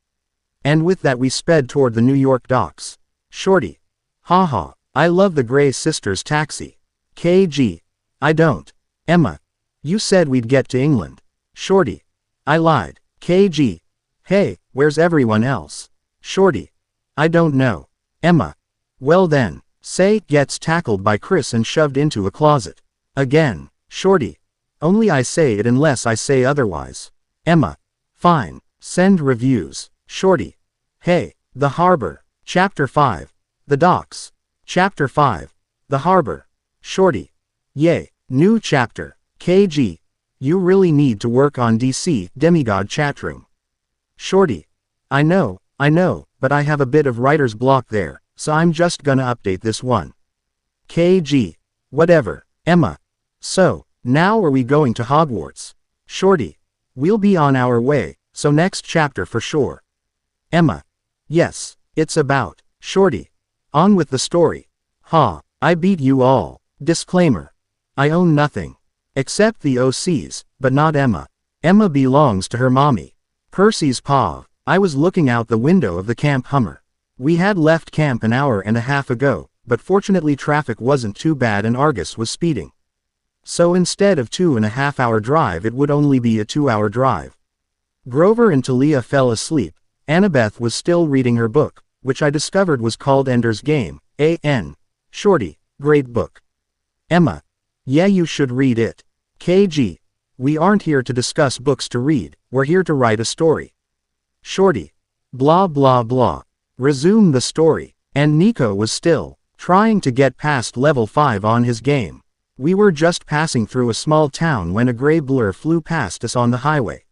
And with that we sped toward the New York docks. Shorty. Haha, I love the Gray Sisters taxi. KG. I don't. Emma. You said we'd get to England. Shorty. I lied. KG. Hey, where's everyone else? Shorty. I don't know. Emma. Well then, say, gets tackled by Chris and shoved into a closet. Again. Shorty. Only I say it unless I say otherwise. Emma. Fine. Send reviews. Shorty. Hey, the harbor. Chapter 5. The docks. Chapter 5. The harbor. Shorty. Yay, new chapter. KG. You really need to work on DC Demigod chatroom. Shorty. I know, but I have a bit of writer's block there, so I'm just gonna update this one. KG. Whatever. Emma. So, now are we going to Hogwarts? Shorty. We'll be on our way, so next chapter for sure. Emma. Yes, it's about. Shorty. On with the story. Ha, I beat you all. Disclaimer. I own nothing. Except the OCs, but not Emma. Emma belongs to her mommy. Percy's paw. I was looking out the window of the camp Hummer. We had left camp an hour and a half ago, but fortunately traffic wasn't too bad and Argus was speeding. So instead of 2.5-hour drive it would only be a 2-hour drive. Grover and Talia fell asleep. Annabeth was still reading her book, which I discovered was called Ender's Game, A.N. Shorty, great book. Emma. Yeah, you should read it. KG. We aren't here to discuss books to read, we're here to write a story. Shorty. Blah blah blah. Resume the story. And Nico was still trying to get past level 5 on his game. We were just passing through a small town when a gray blur flew past us on the highway.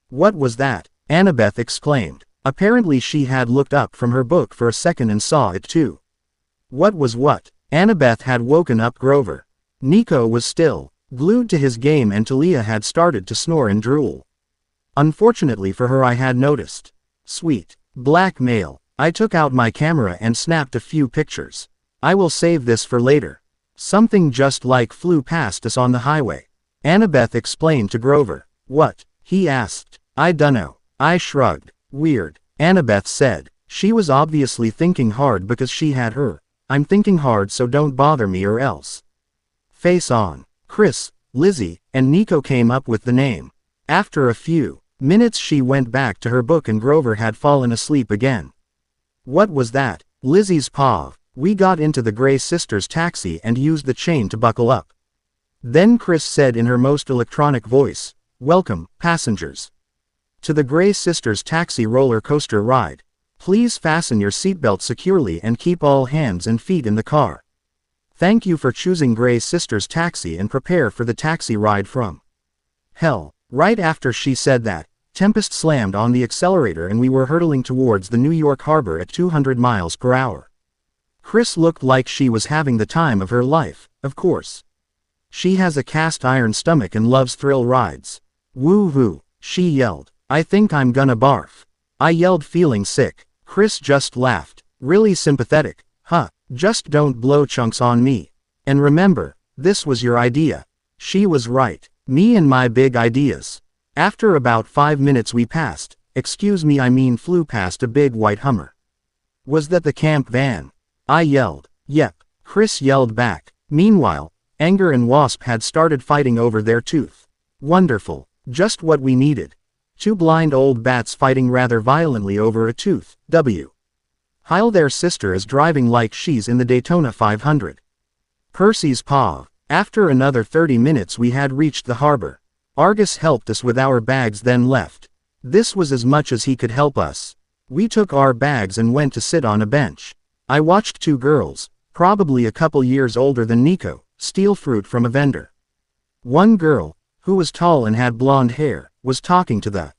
What was that? Annabeth exclaimed. Apparently she had looked up from her book for a second and saw it too. What was what? Annabeth had woken up Grover. Nico was still glued to his game and Talia had started to snore and drool. Unfortunately for her I had noticed. Sweet. Blackmail. I took out my camera and snapped a few pictures. I will save this for later. Something just like flew past us on the highway. Annabeth explained to Grover. What? He asked. I dunno. I shrugged. Weird. Annabeth said. She was obviously thinking hard because she had her. I'm thinking hard so don't bother me or else. Face on. Chris, Lizzie, and Nico came up with the name. After a few minutes she went back to her book and Grover had fallen asleep again. What was that? Lizzie's paw. We got into the Gray Sisters taxi and used the chain to buckle up. Then Chris said in her most electronic voice, Welcome, passengers, to the Gray Sisters taxi roller coaster ride. Please fasten your seatbelt securely and keep all hands and feet in the car. Thank you for choosing Gray Sisters taxi and prepare for the taxi ride from hell. Right after she said that, Tempest slammed on the accelerator and we were hurtling towards the New York harbor at 200 miles per hour. Chris looked like she was having the time of her life, of course. She has a cast iron stomach and loves thrill rides. Woo-hoo, she yelled. I think I'm gonna barf. I yelled feeling sick. Chris just laughed. Really sympathetic. Huh, just don't blow chunks on me. And remember, this was your idea. She was right. Me and my big ideas. After about 5 minutes we passed, flew past a big white Hummer. Was that the camp van? I yelled. Yep. Chris yelled back. Meanwhile, Anger and Wasp had started fighting over their tooth. Wonderful. Just what we needed. 2 blind old bats fighting rather violently over a tooth. While their sister is driving like she's in the Daytona 500. Percy's paw. After another 30 minutes we had reached the harbor. Argus helped us with our bags then left. This was as much as he could help us. We took our bags and went to sit on a bench. I watched 2 girls, probably a couple years older than Nico, steal fruit from a vendor. One girl, who was tall and had blonde hair, was talking to the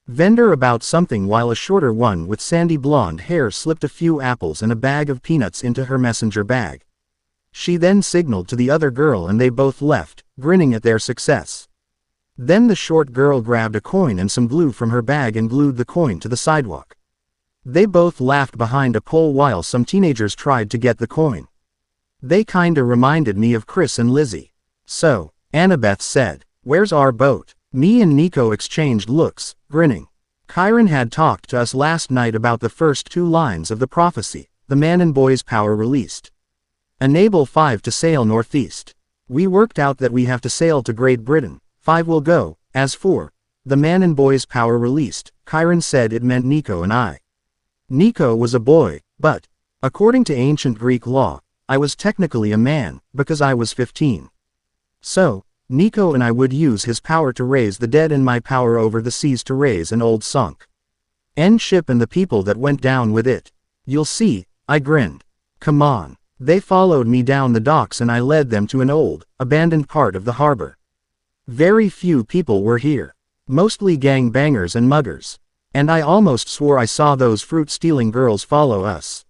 vendor about something while a shorter one with sandy blonde hair slipped a few apples and a bag of peanuts into her messenger bag. She then signaled to the other girl and they both left, grinning at their success. Then the short girl grabbed a coin and some glue from her bag and glued the coin to the sidewalk. They both laughed behind a pole while some teenagers tried to get the coin. They kinda reminded me of Chris and Lizzie. So, Annabeth said, "Where's our boat?" Me and Nico exchanged looks, grinning. Chiron had talked to us last night about the first 2 lines of the prophecy, the man and boy's power released. Enable 5 to sail northeast. We worked out that we have to sail to Great Britain. 5 will go. As for the man and boy's power released, Chiron said it meant Nico and I. Nico was a boy, but according to ancient Greek law, I was technically a man, because I was 15. So, Nico and I would use his power to raise the dead and my power over the seas to raise an old sunk ship and the people that went down with it. You'll see, I grinned. Come on. They followed me down the docks and I led them to an old, abandoned part of the harbor. Very few people were here. Mostly gang-bangers and muggers. And I almost swore I saw those fruit-stealing girls follow us.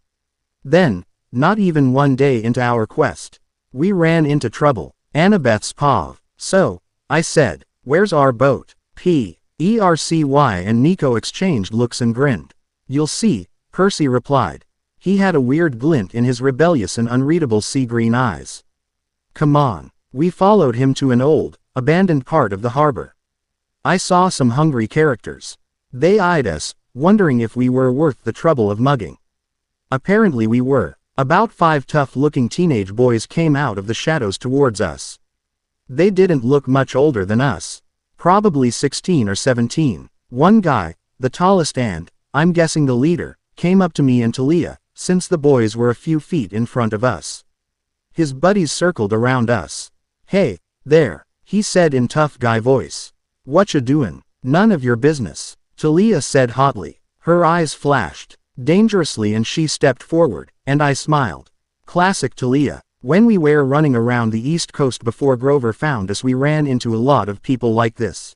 Then, not even one day into our quest, we ran into trouble. Annabeth's Pav. So, I said, where's our boat? Percy and Nico exchanged looks and grinned. You'll see, Percy replied. He had a weird glint in his rebellious and unreadable sea-green eyes. Come on. We followed him to an old, abandoned part of the harbor. I saw some hungry characters. They eyed us, wondering if we were worth the trouble of mugging. Apparently we were. About 5 tough-looking teenage boys came out of the shadows towards us. They didn't look much older than us. Probably 16 or 17. One guy, the tallest and, I'm guessing the leader, came up to me and Talia, since the boys were a few feet in front of us. His buddies circled around us. Hey, there, he said in tough guy voice. Whatcha doin'? None of your business, Talia said hotly. Her eyes flashed dangerously and she stepped forward, and I smiled. Classic Talia. When we were running around the East Coast before Grover found us, we ran into a lot of people like this.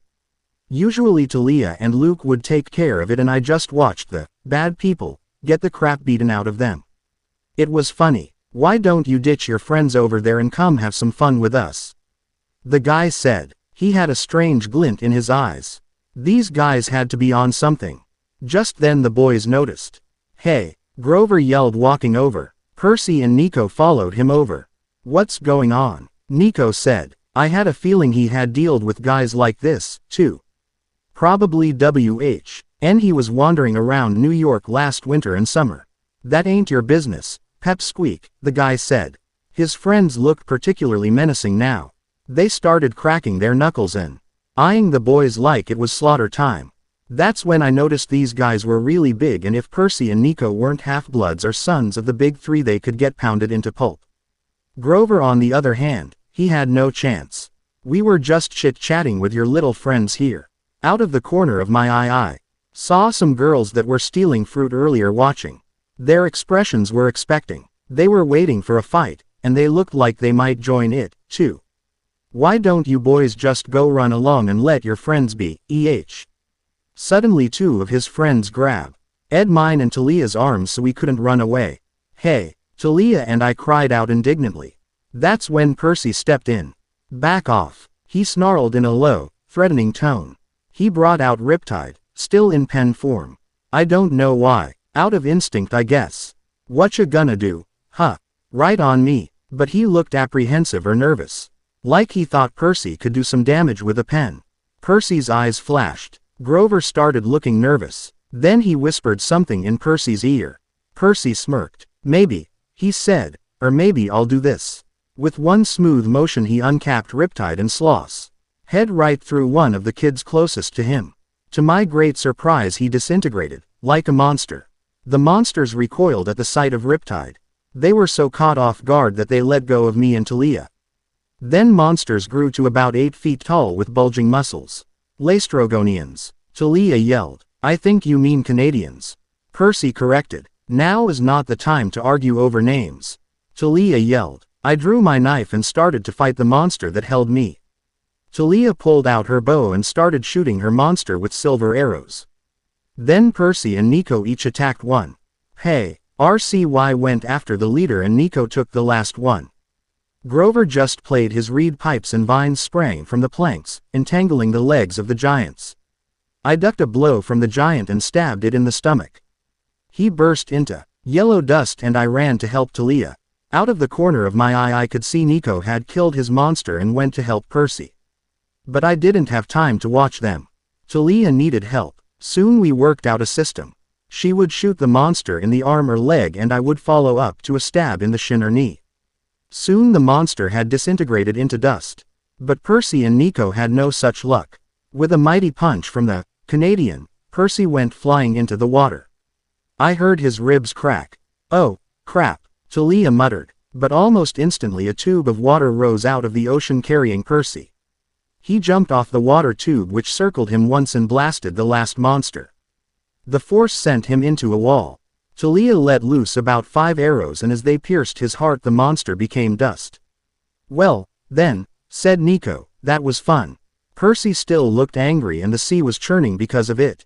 Usually Talia and Luke would take care of it and I just watched the bad people get the crap beaten out of them. It was funny. Why don't you ditch your friends over there and come have some fun with us? The guy said. He had a strange glint in his eyes. These guys had to be on something. Just then the boys noticed. Hey, Grover yelled, walking over. Percy and Nico followed him over. What's going on? Nico said. I had a feeling he had dealt with guys like this, too. Probably and he was wandering around New York last winter and summer. That ain't your business, Pep Squeak, the guy said. His friends looked particularly menacing now. They started cracking their knuckles and eyeing the boys like it was slaughter time. That's when I noticed these guys were really big, and if Percy and Nico weren't half-bloods or sons of the big three, they could get pounded into pulp. Grover, on the other hand, he had no chance. We were just chit-chatting with your little friends here. Out of the corner of my eye I saw some girls that were stealing fruit earlier watching. Their expressions were expecting. They were waiting for a fight, and they looked like they might join it, too. Why don't you boys just go run along and let your friends be, Suddenly 2 of his friends grabbed mine and Talia's arms so we couldn't run away. Hey, Talia and I cried out indignantly. That's when Percy stepped in. Back off, he snarled in a low, threatening tone. He brought out Riptide, still in pen form. I don't know why, out of instinct I guess. Whatcha gonna do? Huh. Right on me. But he looked apprehensive or nervous. Like he thought Percy could do some damage with a pen. Percy's eyes flashed. Grover started looking nervous. Then he whispered something in Percy's ear. Percy smirked. Maybe, he said, or maybe I'll do this. With one smooth motion he uncapped Riptide and Sloss. Head right through one of the kids closest to him. To my great surprise he disintegrated, like a monster. The monsters recoiled at the sight of Riptide. They were so caught off guard that they let go of me and Talia. Then monsters grew to about 8 feet tall with bulging muscles. Laestrogonians, Talia yelled. I think you mean Canadians. Percy corrected. Now is not the time to argue over names. Talia yelled. I drew my knife and started to fight the monster that held me. Talia pulled out her bow and started shooting her monster with silver arrows. Then Percy and Nico each attacked one. Hey, RCY went after the leader and Nico took the last one. Grover just played his reed pipes and vines sprang from the planks, entangling the legs of the giants. I ducked a blow from the giant and stabbed it in the stomach. He burst into yellow dust and I ran to help Talia. Out of the corner of my eye I could see Nico had killed his monster and went to help Percy. But I didn't have time to watch them. Talia needed help. Soon we worked out a system. She would shoot the monster in the arm or leg and I would follow up to a stab in the shin or knee. Soon the monster had disintegrated into dust. But Percy and Nico had no such luck. With a mighty punch from the Canadian, Percy went flying into the water. I heard his ribs crack. "Oh, crap," Talia muttered, but almost instantly a tube of water rose out of the ocean carrying Percy. He jumped off the water tube which circled him once and blasted the last monster. The force sent him into a wall. Talia let loose about 5 arrows, and as they pierced his heart the monster became dust. "Well, then," said Nico, "that was fun." Percy still looked angry and the sea was churning because of it.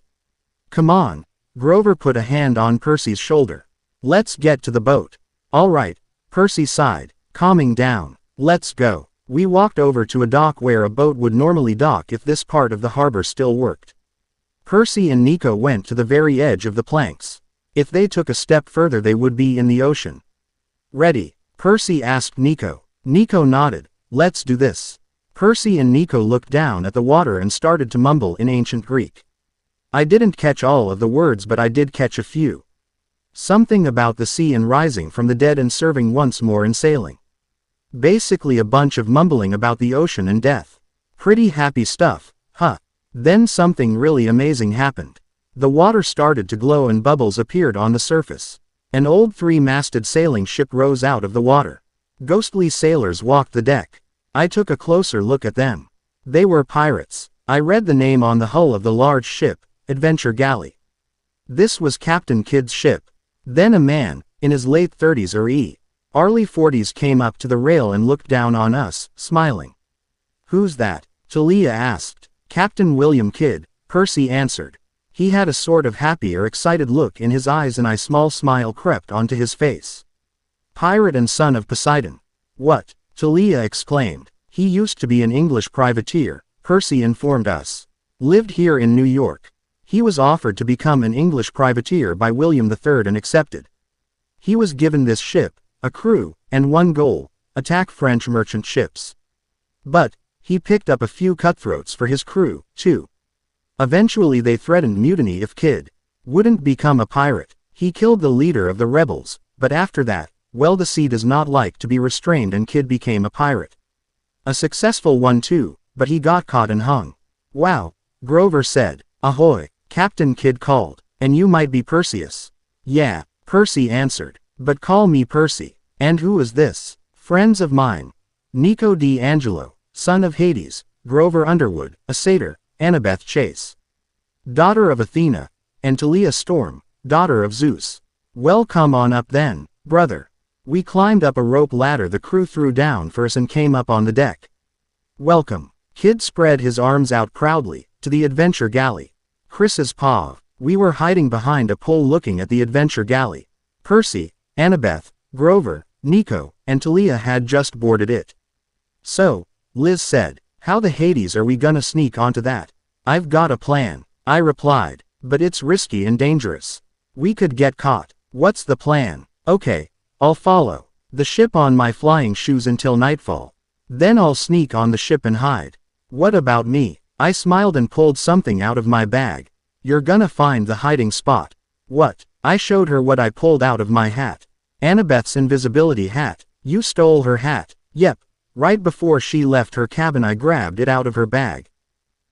"Come on." Grover put a hand on Percy's shoulder. "Let's get to the boat." "All right," Percy sighed, calming down. "Let's go." We walked over to a dock where a boat would normally dock if this part of the harbor still worked. Percy and Nico went to the very edge of the planks. If they took a step further they would be in the ocean. "Ready?" Percy asked Nico. Nico nodded. "Let's do this." Percy and Nico looked down at the water and started to mumble in ancient Greek. I didn't catch all of the words, but I did catch a few. Something about the sea and rising from the dead and serving once more and sailing. Basically a bunch of mumbling about the ocean and death. Pretty happy stuff, huh? Then something really amazing happened. The water started to glow and bubbles appeared on the surface. An old 3-masted sailing ship rose out of the water. Ghostly sailors walked the deck. I took a closer look at them. They were pirates. I read the name on the hull of the large ship, Adventure Galley. This was Captain Kidd's ship. Then a man, in his late 30s or early 40s, came up to the rail and looked down on us, smiling. "Who's that?" Talia asked. "Captain William Kidd," Percy answered. He had a sort of happy or excited look in his eyes and a small smile crept onto his face. "Pirate and son of Poseidon." "What?" Talia exclaimed. "He used to be an English privateer," Percy informed us. "Lived here in New York. He was offered to become an English privateer by William III and accepted. He was given this ship, a crew, and one goal: attack French merchant ships. But he picked up a few cutthroats for his crew, too. Eventually they threatened mutiny if Kidd wouldn't become a pirate. He killed the leader of the rebels, but after that, well, the sea does not like to be restrained and Kidd became a pirate. A successful one too, but he got caught and hung." "Wow," Grover said. "Ahoy," Captain Kidd called. "And you might be Perseus." "Yeah," Percy answered. "But call me Percy." "And who is this?" "Friends of mine. Nico D'Angelo, son of Hades, Grover Underwood, a satyr, Annabeth Chase, daughter of Athena, and Talia Storm, daughter of Zeus." "Well, come on up then, brother." We climbed up a rope ladder the crew threw down for us and came up on the deck. "Welcome." Kidd spread his arms out proudly, "to the Adventure Galley. Chris's paw." We were hiding behind a pole looking at the Adventure Galley. Percy, Annabeth, Grover, Nico, and Talia had just boarded it. "So," Liz said, "how the Hades are we gonna sneak onto that?" "I've got a plan," I replied, "but it's risky and dangerous. We could get caught." "What's the plan?" "Okay, I'll follow the ship on my flying shoes until nightfall. Then I'll sneak on the ship and hide." "What about me?" I smiled and pulled something out of my bag. "You're gonna find the hiding spot." "What?" I showed her what I pulled out of my hat. "Annabeth's invisibility hat." "You stole her hat?" "Yep. Right before she left her cabin I grabbed it out of her bag."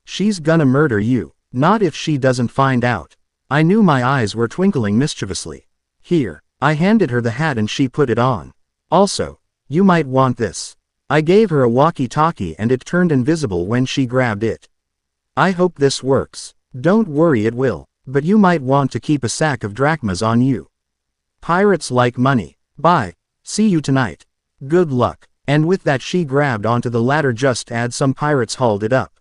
"She's gonna murder you." "Not if she doesn't find out." I knew my eyes were twinkling mischievously. "Here." I handed her the hat and she put it on. "Also, you might want this." I gave her a walkie-talkie and it turned invisible when she grabbed it. "I hope this works." "Don't worry, it will, but you might want to keep a sack of drachmas on you. Pirates like money. Bye. See you tonight. Good luck." And with that she grabbed onto the ladder just as some pirates hauled it up.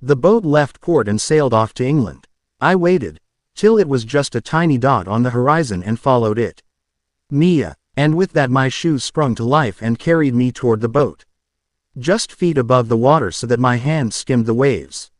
The boat left port and sailed off to England. I waited till it was just a tiny dot on the horizon and followed it. Mia. And with that my shoes sprung to life and carried me toward the boat. Just feet above the water so that my hands skimmed the waves.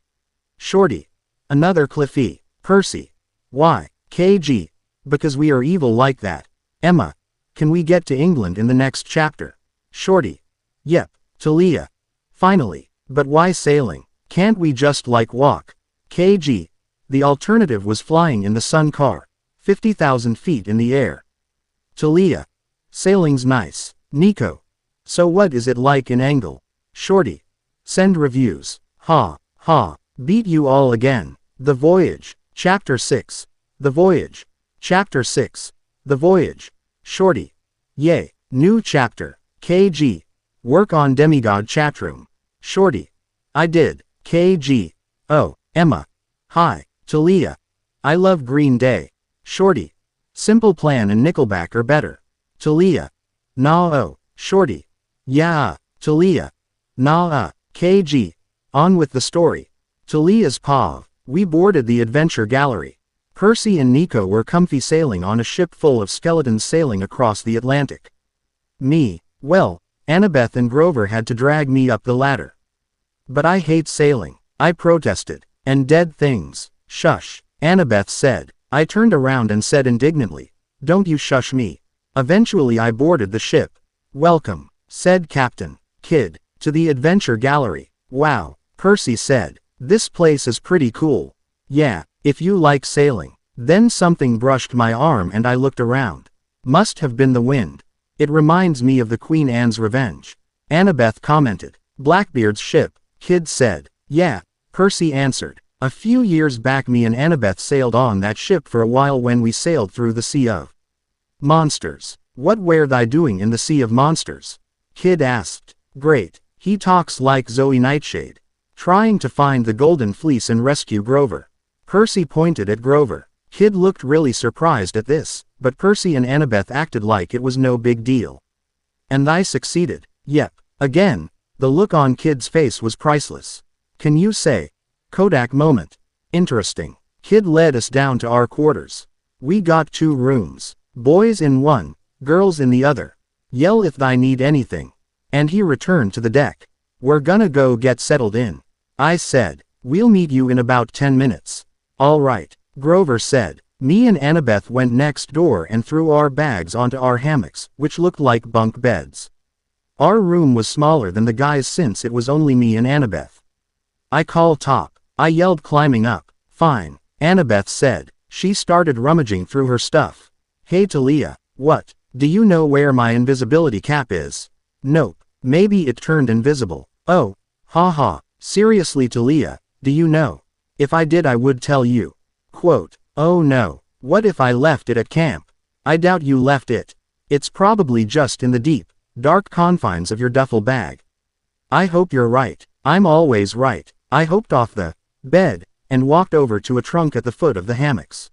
"Shorty." "Another Cliffy." "Percy." "Why?" "KG. Because we are evil like that." "Emma. Can we get to England in the next chapter?" "Shorty." "Yep." "Talia. Finally. But why sailing? Can't we just walk?" "KG. The alternative was flying in the Sun car. 50,000 feet in the air." "Talia. Sailing's nice." "Nico. So what is it like in Angle? Shorty. Send reviews. Ha, ha, beat you all again. The Voyage. Chapter 6. The Voyage. Chapter 6. The Voyage. Shorty. Yay. New chapter. KG. Work on Demigod chatroom. Shorty. I did. KG. Oh, Emma. Hi. Talia. I love Green Day. Shorty. Simple Plan and Nickelback are better. Talia. Nah oh. Shorty. Yeah. Talia. Nah KG. On with the story. Talia's Pav. We boarded the Adventure Gallery. Percy and Nico were comfy sailing on a ship full of skeletons sailing across the Atlantic. Me, well, Annabeth and Grover had to drag me up the ladder. But I hate sailing, I protested. And dead things. Shush, Annabeth said. I turned around and said indignantly, don't you shush me. Eventually I boarded the ship. Welcome, said Captain Kidd, to the Adventure Gallery. Wow, Percy said. This place is pretty cool. Yeah, if you like sailing. Then something brushed my arm and I looked around. Must have been the wind. It reminds me of the Queen Anne's Revenge. Annabeth commented. Blackbeard's ship, Kidd said. Yeah, Percy answered. A few years back me and Annabeth sailed on that ship for a while when we sailed through the Sea of Monsters. What were they doing in the Sea of Monsters? Kidd asked. Great, he talks like Zoe Nightshade. Trying to find the Golden Fleece and rescue Grover. Percy pointed at Grover. Kidd looked really surprised at this, but Percy and Annabeth acted like it was no big deal. And I succeeded. Yep. Again, the look on Kidd's face was priceless. Can you say? Kodak moment. Interesting. Kidd led us down to our quarters. We got 2 rooms. Boys in one, girls in the other. Yell if they need anything. And he returned to the deck. We're gonna go get settled in. I said. We'll meet you in about 10 minutes. All right, Grover said. Me and Annabeth went next door and threw our bags onto our hammocks, which looked like bunk beds. Our room was smaller than the guys since it was only me and Annabeth. I call top. I yelled climbing up. Fine, Annabeth said. She started rummaging through her stuff. Hey Talia, what? Do you know where my invisibility cap is? Nope, maybe it turned invisible. Oh, haha, seriously Talia, do you know? If I did I would tell you. Quote, oh no, what if I left it at camp? I doubt you left it. It's probably just in the deep, dark confines of your duffel bag. I hope you're right. I'm always right. I hopped off the bed and walked over to a trunk at the foot of the hammocks.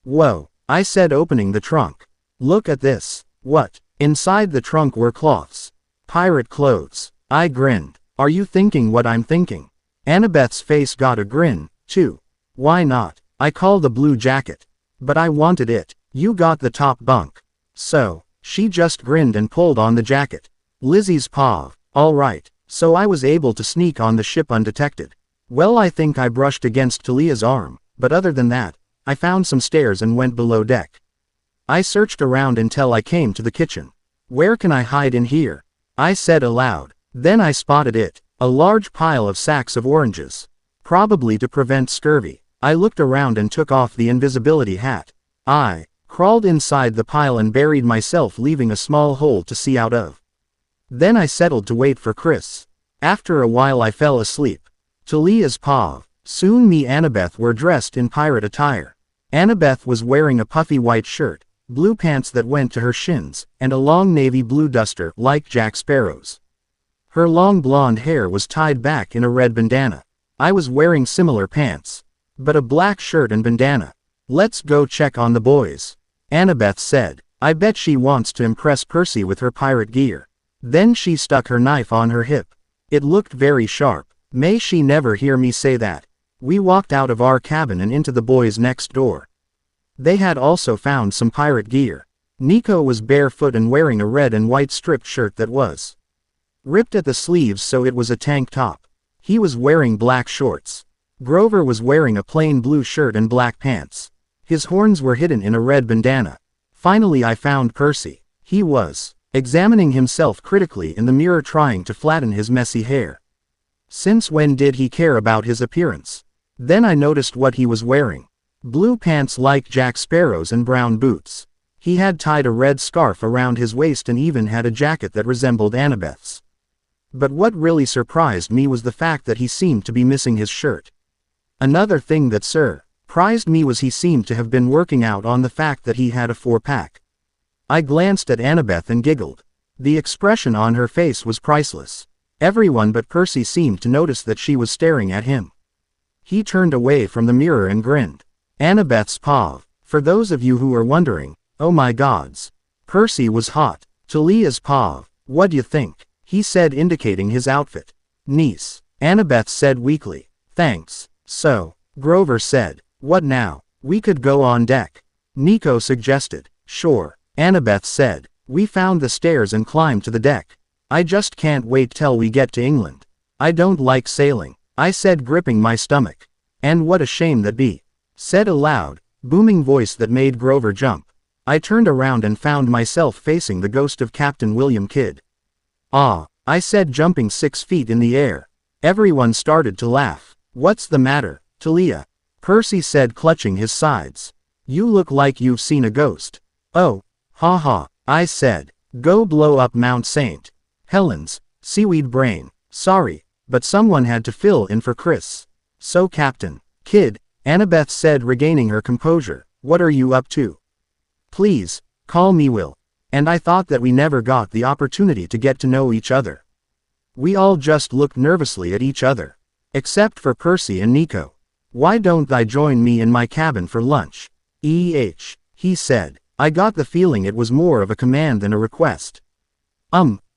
Whoa, I said opening the trunk. Look at this. What? Inside the trunk were cloths. Pirate clothes. I grinned. Are you thinking what I'm thinking? Annabeth's face got a grin, too. Why not? I called the blue jacket. But I wanted it. You got the top bunk. So, she just grinned and pulled on the jacket. Lizzie's paw. All right, so I was able to sneak on the ship undetected. Well, I think I brushed against Talia's arm, but other than that, I found some stairs and went below deck. I searched around until I came to the kitchen. Where can I hide in here? I said aloud. Then I spotted it, a large pile of sacks of oranges. Probably to prevent scurvy. I looked around and took off the invisibility hat. I crawled inside the pile and buried myself, leaving a small hole to see out of. Then I settled to wait for Chris. After a while I fell asleep. Talia's paw. Soon me and Annabeth were dressed in pirate attire. Annabeth was wearing a puffy white shirt, blue pants that went to her shins, and a long navy blue duster like Jack Sparrow's. Her long blonde hair was tied back in a red bandana. I was wearing similar pants, but a black shirt and bandana. Let's go check on the boys, Annabeth said. I bet she wants to impress Percy with her pirate gear. Then she stuck her knife on her hip. It looked very sharp. May she never hear me say that. We walked out of our cabin and into the boys next door. They had also found some pirate gear. Nico was barefoot and wearing a red and white striped shirt that was ripped at the sleeves, so it was a tank top. He was wearing black shorts. Grover was wearing a plain blue shirt and black pants. His horns were hidden in a red bandana. Finally I found Percy. He was examining himself critically in the mirror, trying to flatten his messy hair. Since when did he care about his appearance? Then I noticed what he was wearing. Blue pants like Jack Sparrow's and brown boots. He had tied a red scarf around his waist and even had a jacket that resembled Annabeth's. But what really surprised me was the fact that he seemed to be missing his shirt. Another thing that surprised me was he seemed to have been working out on the fact that he had a 4-pack. I glanced at Annabeth and giggled. The expression on her face was priceless. Everyone but Percy seemed to notice that she was staring at him. He turned away from the mirror and grinned. Annabeth's paw. For those of you who are wondering, oh my gods. Percy was hot. Talia's paw. What d'you think? He said, indicating his outfit. Niece. Annabeth said weakly. Thanks. So, Grover said. What now? We could go on deck. Nico suggested. Sure. Annabeth said. We found the stairs and climbed to the deck. I just can't wait till we get to England. I don't like sailing, I said, gripping my stomach. And what a shame that be, said a loud, booming voice that made Grover jump. I turned around and found myself facing the ghost of Captain William Kidd. Ah, I said, jumping 6 feet in the air. Everyone started to laugh. What's the matter, Talia? Percy said, clutching his sides. You look like you've seen a ghost. Oh, ha ha, I said. Go blow up Mount St. Helens, seaweed brain. Sorry, but someone had to fill in for Chris. So Captain Kidd, Annabeth said, regaining her composure, what are you up to? Please, call me Will. And I thought that we never got the opportunity to get to know each other. We all just looked nervously at each other. Except for Percy and Nico. Why don't they join me in my cabin for lunch? He said. I got the feeling it was more of a command than a request.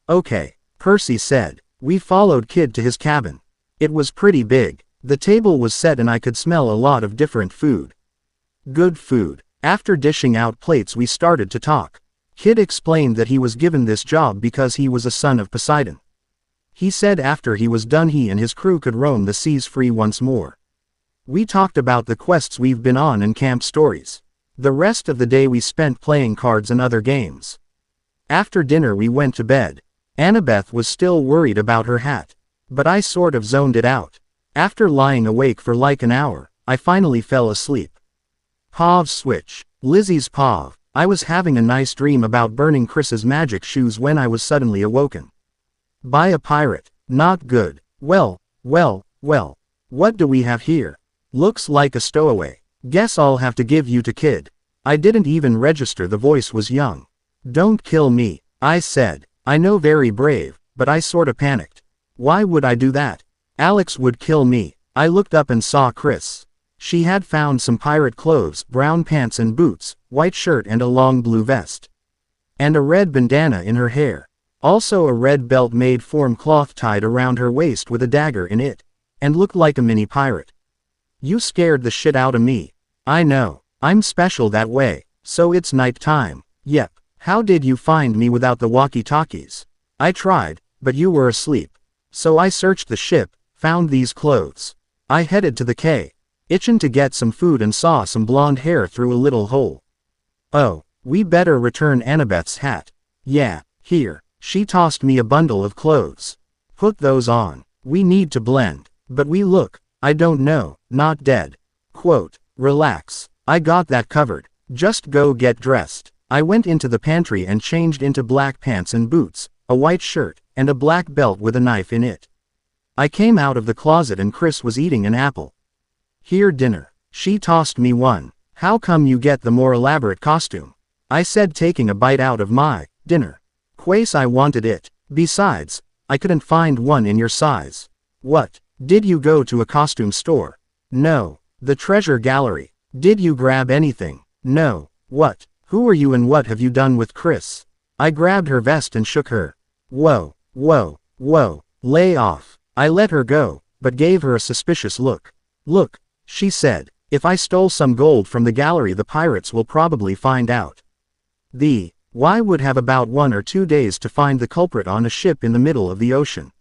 Okay, Percy said. We followed Kidd to his cabin. It was pretty big. The table was set and I could smell a lot of different food. Good food. After dishing out plates, we started to talk. Kidd explained that he was given this job because he was a son of Poseidon. He said after he was done he and his crew could roam the seas free once more. We talked about the quests we've been on and camp stories. The rest of the day we spent playing cards and other games. After dinner we went to bed. Annabeth was still worried about her hat. But I sort of zoned it out. After lying awake for like an hour, I finally fell asleep. Pav switch. Lizzie's pav. I was having a nice dream about burning Chris's magic shoes when I was suddenly awoken. By a pirate. Not good. Well. What do we have here? Looks like a stowaway. Guess I'll have to give you to Kidd. I didn't even register the voice was young. Don't kill me, I said. I know, very brave, but I sorta panicked. Why would I do that? Alex would kill me. I looked up and saw Chris. She had found some pirate clothes, brown pants and boots, white shirt and a long blue vest. And a red bandana in her hair. Also a red belt made from cloth tied around her waist with a dagger in it. And looked like a mini pirate. You scared the shit out of me. I know, I'm special that way, so it's night time. Yep. How did you find me without the walkie-talkies? I tried, but you were asleep. So I searched the ship, found these clothes. I headed to the quay, itching to get some food, and saw some blonde hair through a little hole. Oh, we better return Annabeth's hat. Yeah, here. She tossed me a bundle of clothes. Put those on. We need to blend. But we look, I don't know, not dead. Quote, relax. I got that covered. Just go get dressed. I went into the pantry and changed into black pants and boots, a white shirt, and a black belt with a knife in it. I came out of the closet and Chris was eating an apple. Here, dinner. She tossed me one. How come you get the more elaborate costume? I said, taking a bite out of my dinner. Quace, I wanted it. Besides, I couldn't find one in your size. What? Did you go to a costume store? No. The treasure gallery. Did you grab anything? No. What? Who are you and what have you done with Chris? I grabbed her vest and shook her. Whoa, lay off. I let her go, but gave her a suspicious look. Look, she said, if I stole some gold from the gallery, the pirates will probably find out. Why would have about 1 or 2 days to find the culprit on a ship in the middle of the ocean.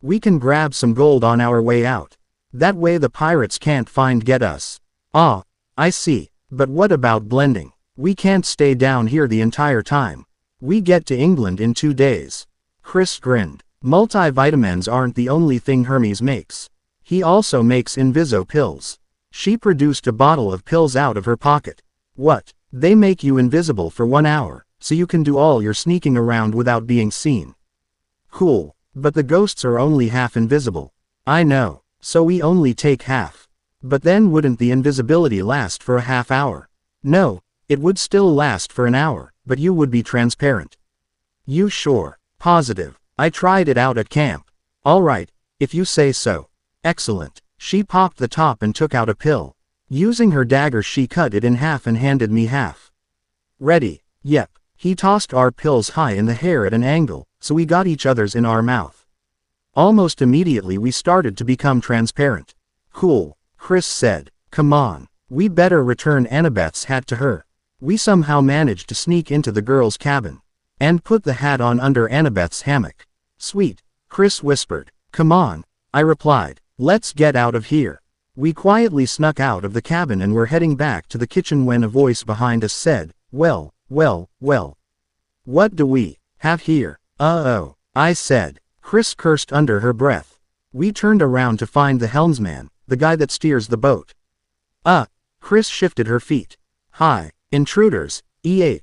We can grab some gold on our way out. That way the pirates can't get us. Ah, I see, but what about blending? We can't stay down here the entire time. We get to England in 2 days. Chris grinned. Multivitamins aren't the only thing Hermes makes. He also makes Inviso pills. She produced a bottle of pills out of her pocket. What? They make you invisible for 1 hour, so you can do all your sneaking around without being seen. Cool, but the ghosts are only half invisible. I know, so we only take half. But then wouldn't the invisibility last for a half hour? No, it would still last for an hour, but you would be transparent. You sure? Positive. I tried it out at camp. Alright, if you say so. Excellent. She popped the top and took out a pill. Using her dagger she cut it in half and handed me half. Ready? Yep. He tossed our pills high in the air at an angle, so we got each other's in our mouth. Almost immediately we started to become transparent. Cool, Chris said. Come on, we better return Annabeth's hat to her. We somehow managed to sneak into the girl's cabin. And put the hat on under Annabeth's hammock. Sweet, Chris whispered. Come on, I replied. Let's get out of here. We quietly snuck out of the cabin and were heading back to the kitchen when a voice behind us said, well. What do we have here? Uh-oh, I said. Chris cursed under her breath. We turned around to find the helmsman, the guy that steers the boat. Chris shifted her feet. Hi, intruders, he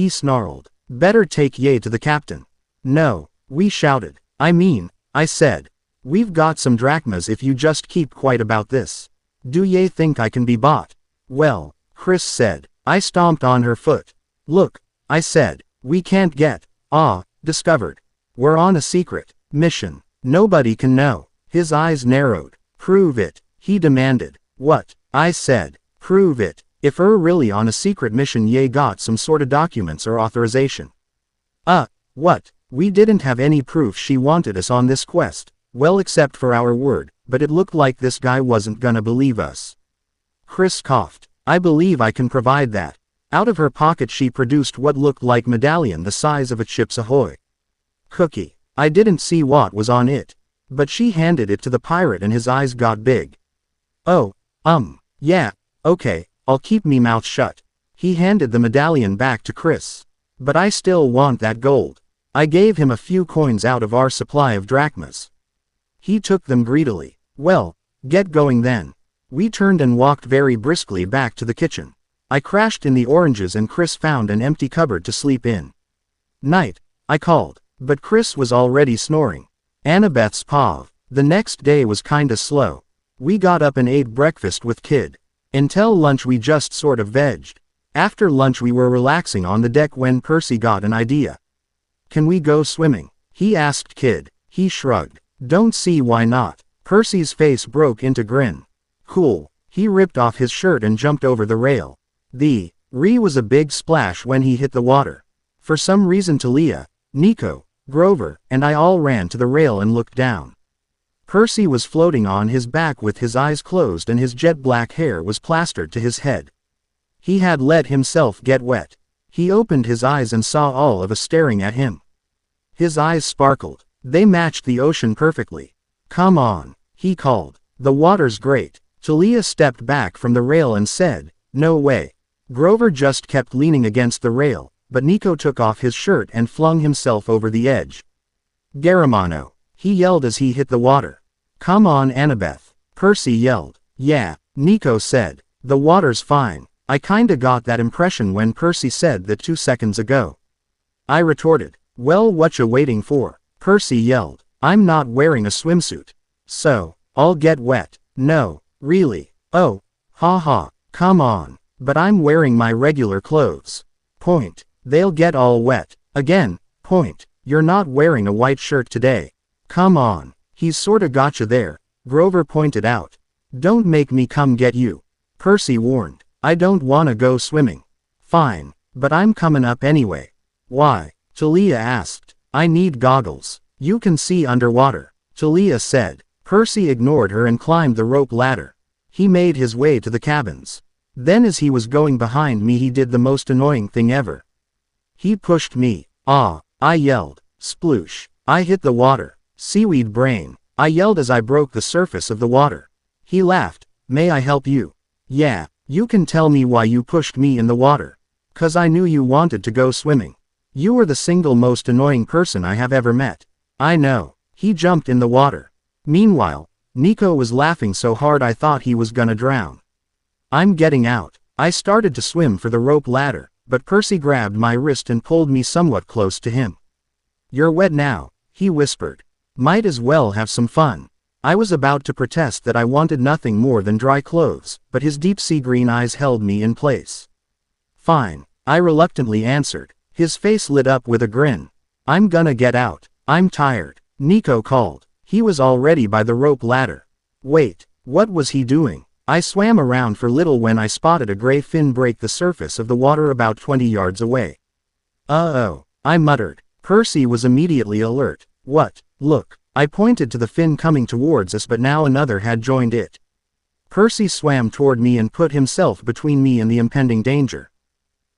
snarled. Better take ye to the captain. No, we shouted. I said. We've got some drachmas if you just keep quiet about this. Do ye think I can be bought? Well, Chris said. I stomped on her foot. Look, I said, we can't get, discovered. We're on a secret mission. Nobody can know. His eyes narrowed. Prove it, he demanded. What? I said. Prove it. If we're really on a secret mission, ye got some sort of documents or authorization. What? We didn't have any proof she wanted us on this quest. Well, except for our word, but it looked like this guy wasn't gonna believe us. Chris coughed. I believe I can provide that. Out of her pocket she produced what looked like medallion the size of a Chips Ahoy cookie. I didn't see what was on it, but she handed it to the pirate and his eyes got big. Oh, yeah, okay, I'll keep me mouth shut. He handed the medallion back to Chris. But I still want that gold. I gave him a few coins out of our supply of drachmas. He took them greedily. Well, get going then. We turned and walked very briskly back to the kitchen. I crashed in the oranges and Chris found an empty cupboard to sleep in. Night, I called, but Chris was already snoring. Annabeth's paw. The next day was kinda slow. We got up and ate breakfast with Kid. Until lunch we just sort of vegged. After lunch we were relaxing on the deck when Percy got an idea. Can we go swimming? He asked Kid. He shrugged. Don't see why not. Percy's face broke into grin. Cool. He ripped off his shirt and jumped over the rail. The was a big splash when he hit the water. For some reason Talia, Nico, Grover, and I all ran to the rail and looked down. Percy was floating on his back with his eyes closed and his jet black hair was plastered to his head. He had let himself get wet. He opened his eyes and saw all of us staring at him. His eyes sparkled. They matched the ocean perfectly. Come on, he called. The water's great. Talia stepped back from the rail and said, no way. Grover just kept leaning against the rail, but Nico took off his shirt and flung himself over the edge. Garamano, he yelled as he hit the water. Come on Annabeth, Percy yelled. Yeah, Nico said. The water's fine. I kinda got that impression when Percy said that 2 seconds ago. I retorted. Well, whatcha waiting for? Percy yelled. I'm not wearing a swimsuit. So, I'll get wet. No, really. Oh, haha, come on. But I'm wearing my regular clothes. Point. They'll get all wet. Again. Point. You're not wearing a white shirt today. Come on. He's sorta gotcha there. Grover pointed out. Don't make me come get you. Percy warned. I don't wanna go swimming. Fine. But I'm coming up anyway. Why? Talia asked. I need goggles. You can see underwater. Talia said. Percy ignored her and climbed the rope ladder. He made his way to the cabins. Then as he was going behind me he did the most annoying thing ever. He pushed me. I yelled. Sploosh. I hit the water. Seaweed brain. I yelled as I broke the surface of the water. He laughed. May I help you? Yeah, you can tell me why you pushed me in the water. 'Cause I knew you wanted to go swimming. You are the single most annoying person I have ever met. I know. He jumped in the water. Meanwhile, Nico was laughing so hard I thought he was gonna drown. I'm getting out. I started to swim for the rope ladder, but Percy grabbed my wrist and pulled me somewhat close to him. "You're wet now," he whispered. "Might as well have some fun." I was about to protest that I wanted nothing more than dry clothes, but his deep sea green eyes held me in place. "Fine," I reluctantly answered. His face lit up with a grin. "I'm gonna get out. I'm tired," Nico called. He was already by the rope ladder. Wait, what was he doing? I swam around for little when I spotted a gray fin break the surface of the water about 20 yards away. "Uh-oh," I muttered. Percy was immediately alert. "What? Look." I pointed to the fin coming towards us, but now another had joined it. Percy swam toward me and put himself between me and the impending danger.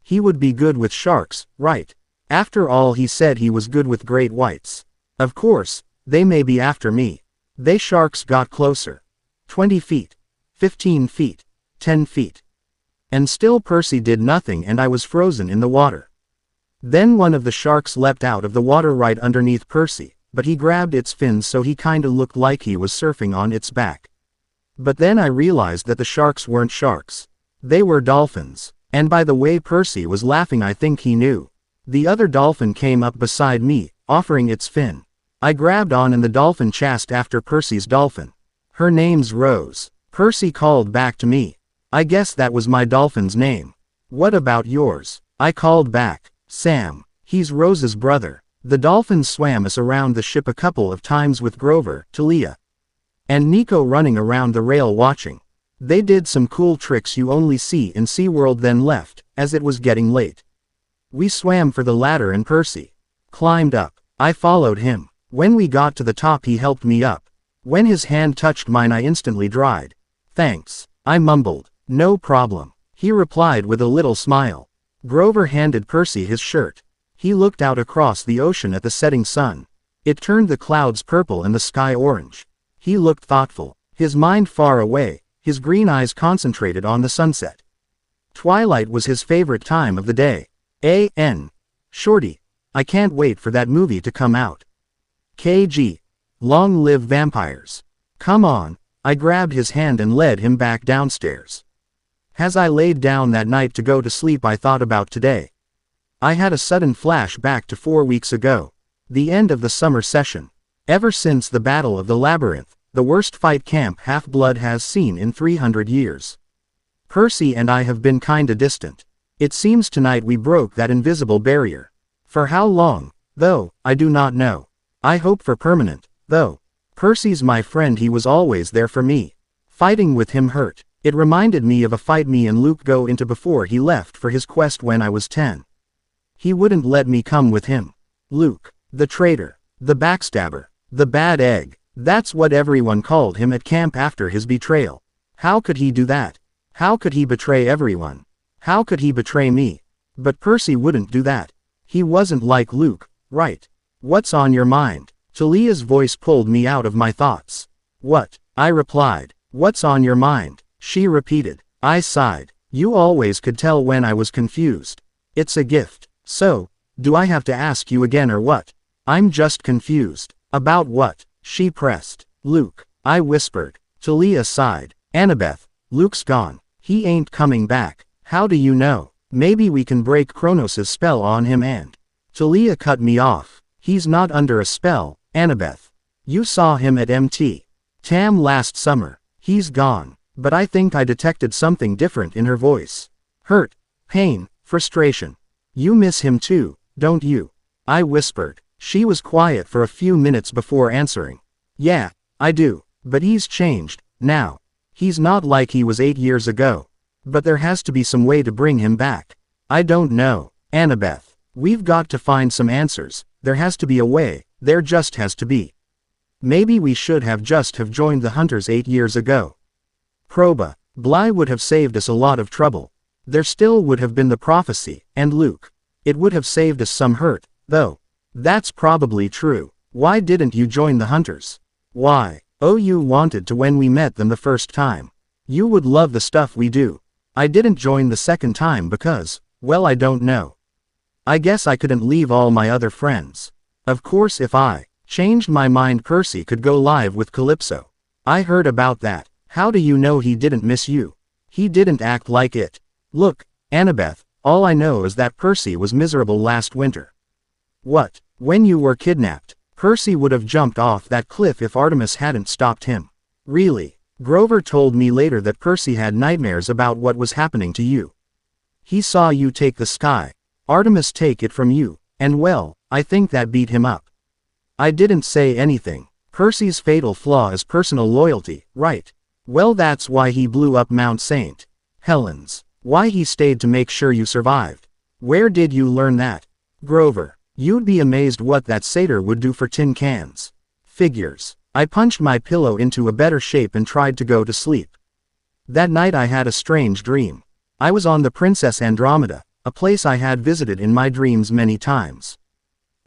He would be good with sharks, right? After all, he said he was good with great whites. Of course, they may be after me. They sharks got closer. 20 feet. 15 feet. 10 feet. And still Percy did nothing, and I was frozen in the water. Then one of the sharks leapt out of the water right underneath Percy, but he grabbed its fins so he kinda looked like he was surfing on its back. But then I realized that the sharks weren't sharks. They were dolphins. And by the way Percy was laughing, I think he knew. The other dolphin came up beside me, offering its fin. I grabbed on and the dolphin chased after Percy's dolphin. "Her name's Rose," Percy called back to me. "I guess that was my dolphin's name." "What about yours?" I called back. "Sam. He's Rose's brother." The dolphins swam us around the ship a couple of times with Grover, Talia, and Nico running around the rail watching. They did some cool tricks you only see in SeaWorld, then left, as it was getting late. We swam for the ladder and Percy climbed up. I followed him. When we got to the top, he helped me up. When his hand touched mine, I instantly dried. "Thanks," I mumbled. "No problem," he replied with a little smile. Grover handed Percy his shirt. He looked out across the ocean at the setting sun. It turned the clouds purple and the sky orange. He looked thoughtful, his mind far away, his green eyes concentrated on the sunset. Twilight was his favorite time of the day. Shorty, I can't wait for that movie to come out. KG. Long live vampires. Come on. I grabbed his hand and led him back downstairs. As I laid down that night to go to sleep, I thought about today. I had a sudden flashback to 4 weeks ago. The end of the summer session. Ever since the Battle of the Labyrinth, the worst fight Camp Half-Blood has seen in 300 years. Percy and I have been kinda distant. It seems tonight we broke that invisible barrier. For how long, though, I do not know. I hope for permanent, though. Percy's my friend, he was always there for me. Fighting with him hurt. It reminded me of a fight me and Luke go into before he left for his quest when I was 10. He wouldn't let me come with him. Luke, the traitor, the backstabber, the bad egg, that's what everyone called him at camp after his betrayal. How could he do that? How could he betray everyone? How could he betray me? But Percy wouldn't do that. He wasn't like Luke, right? "What's on your mind?" Talia's voice pulled me out of my thoughts. "What?" I replied. "What's on your mind?" she repeated. I sighed. You always could tell when I was confused. It's a gift. So, do I have to ask you again or what? I'm just confused. About what? She pressed. "Luke," I whispered. Talia sighed. "Annabeth, Luke's gone. He ain't coming back." "How do you know?" "Maybe we can break Kronos' spell on him and..." Talia cut me off. "He's not under a spell, Annabeth. You saw him at MT Tam last summer. He's gone." But I think I detected something different in her voice. Hurt, pain, frustration. "You miss him too, don't you?" I whispered. She was quiet for a few minutes before answering. "Yeah, I do. But he's changed, now. He's not like he was 8 years ago. But there has to be some way to bring him back." "I don't know, Annabeth. We've got to find some answers. There has to be a way, there just has to be. Maybe we should have joined the hunters 8 years ago. Proba, Bly would have saved us a lot of trouble. There still would have been the prophecy, and Luke. It would have saved us some hurt, though." "That's probably true. Why didn't you join the hunters?" "Why? Oh, you wanted to when we met them the first time. You would love the stuff we do." "I didn't join the second time because, well, I don't know. I guess I couldn't leave all my other friends. Of course if I changed my mind, Percy could go live with Calypso." "I heard about that. How do you know he didn't miss you?" "He didn't act like it. Look, Annabeth, all I know is that Percy was miserable last winter. What? When you were kidnapped, Percy would have jumped off that cliff if Artemis hadn't stopped him. Really? Grover told me later that Percy had nightmares about what was happening to you. He saw you take the sky, Artemis take it from you, and well, I think that beat him up. I didn't say anything. Percy's fatal flaw is personal loyalty, right? Well, that's why he blew up Mount St. Helens. Why he stayed to make sure you survived. Where did you learn that? Grover, you'd be amazed what that satyr would do for tin cans. Figures. I punched my pillow into a better shape and tried to go to sleep. That night I had a strange dream. I was on the Princess Andromeda, a place I had visited in my dreams many times.